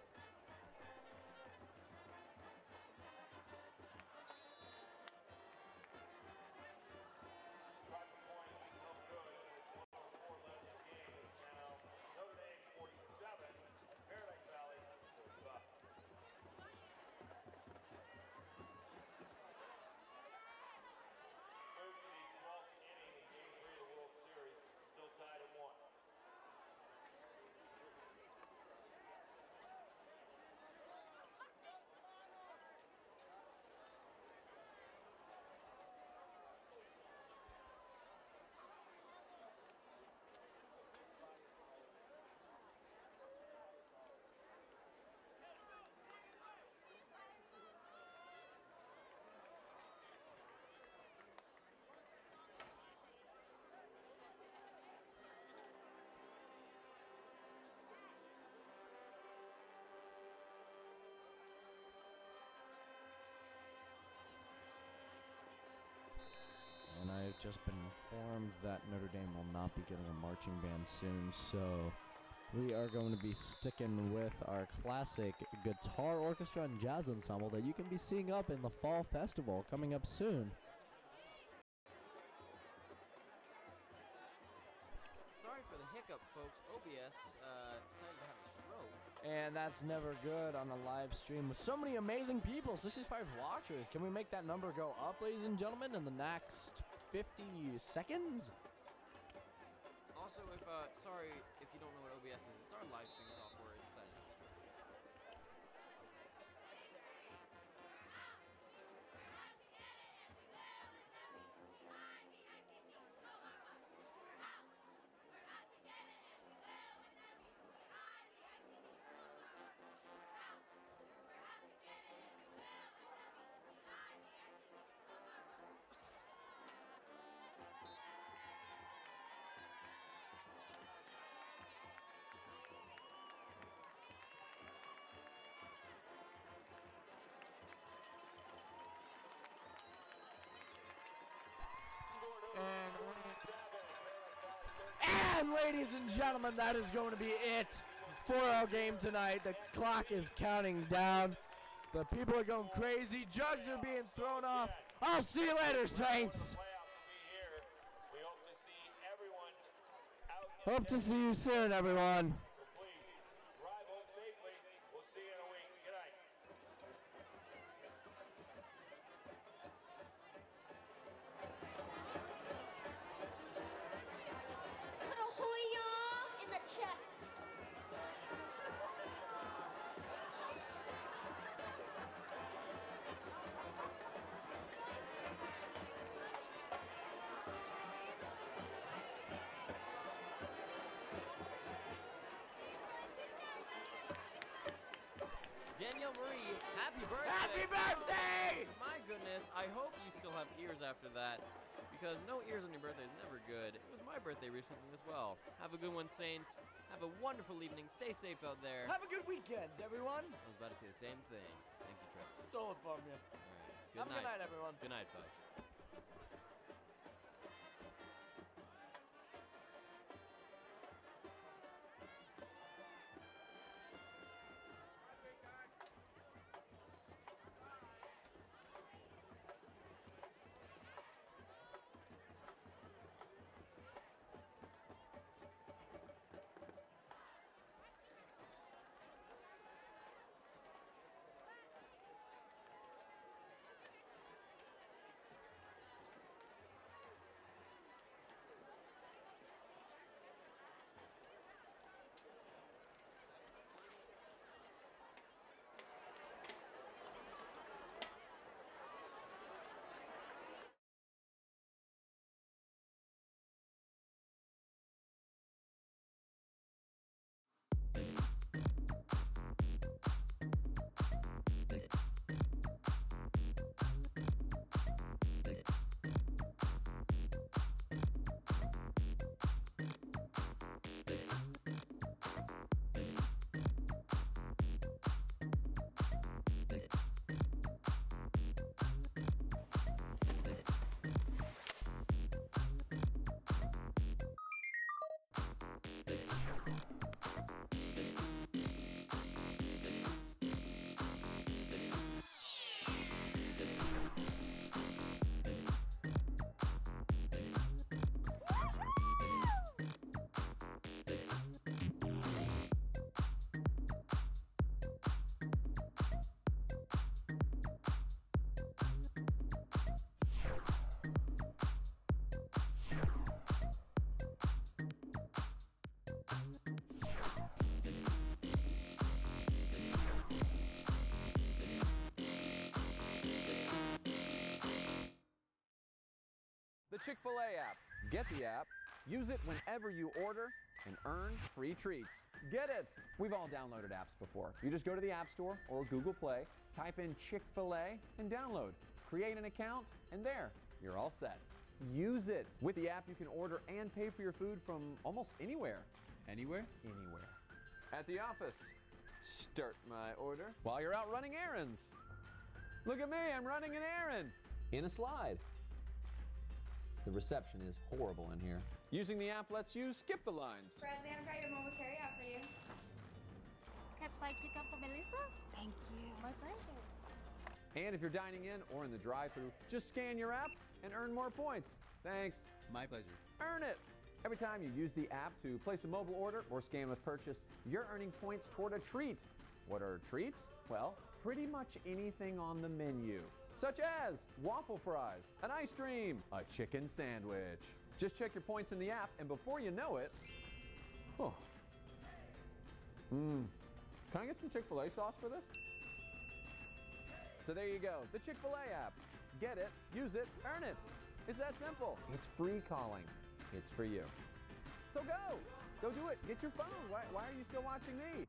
And I've just been informed that Notre Dame will not be getting a marching band soon, so we are going to be sticking with our classic guitar orchestra and jazz ensemble that you can be seeing up in the Fall Festival coming up soon. Sorry for the hiccup, folks. OBS decided to have a stroke. And that's never good on a live stream with so many amazing people, 65 watchers. Can we make that number go up, ladies and gentlemen, in the next 50 seconds? Also, sorry if you don't know what OBS is, it's our live stream software. It decided to have a stroke. And ladies and gentlemen, that is going to be it for our game tonight. The clock is counting down. The people are going crazy. Jugs are being thrown off. I'll see you later, Saints. Hope to see you soon, everyone. Danielle Marie, happy birthday! Happy birthday! My goodness, I hope you still have ears after that, because no ears on your birthday is never good. It was my birthday recently as well. Have a good one, Saints. Have a wonderful evening. Stay safe out there. Have a good weekend, everyone. I was about to say the same thing. Thank you, Trey. Stole it from you. All right. Have a good night, everyone. Good night, folks. The Chick-fil-A app. Get the app, use it whenever you order, and earn free treats. Get it! We've all downloaded apps before. You just go to the App Store or Google Play, type in Chick-fil-A, and download. Create an account, and there, you're all set. Use it. With the app, you can order and pay for your food from almost anywhere. Anywhere? Anywhere. At the office, start my order while you're out running errands. Look at me, I'm running an errand. In a slide. The reception is horrible in here. Using the app lets you skip the lines. Bradley, I've got your mobile carry out for you. Curbside pickup for Melissa? Thank you. My pleasure. And if you're dining in or in the drive-thru, just scan your app and earn more points. Thanks. My pleasure. Earn it. Every time you use the app to place a mobile order or scan with purchase, you're earning points toward a treat. What are treats? Well, pretty much anything on the menu, such as waffle fries, an ice cream, a chicken sandwich. Just check your points in the app, and before you know it, oh. Can I get some Chick-fil-A sauce for this? So there you go, the Chick-fil-A app. Get it, use it, earn it. It's that simple. It's free calling. It's for you. So go do it. Get your phone. Why are you still watching me?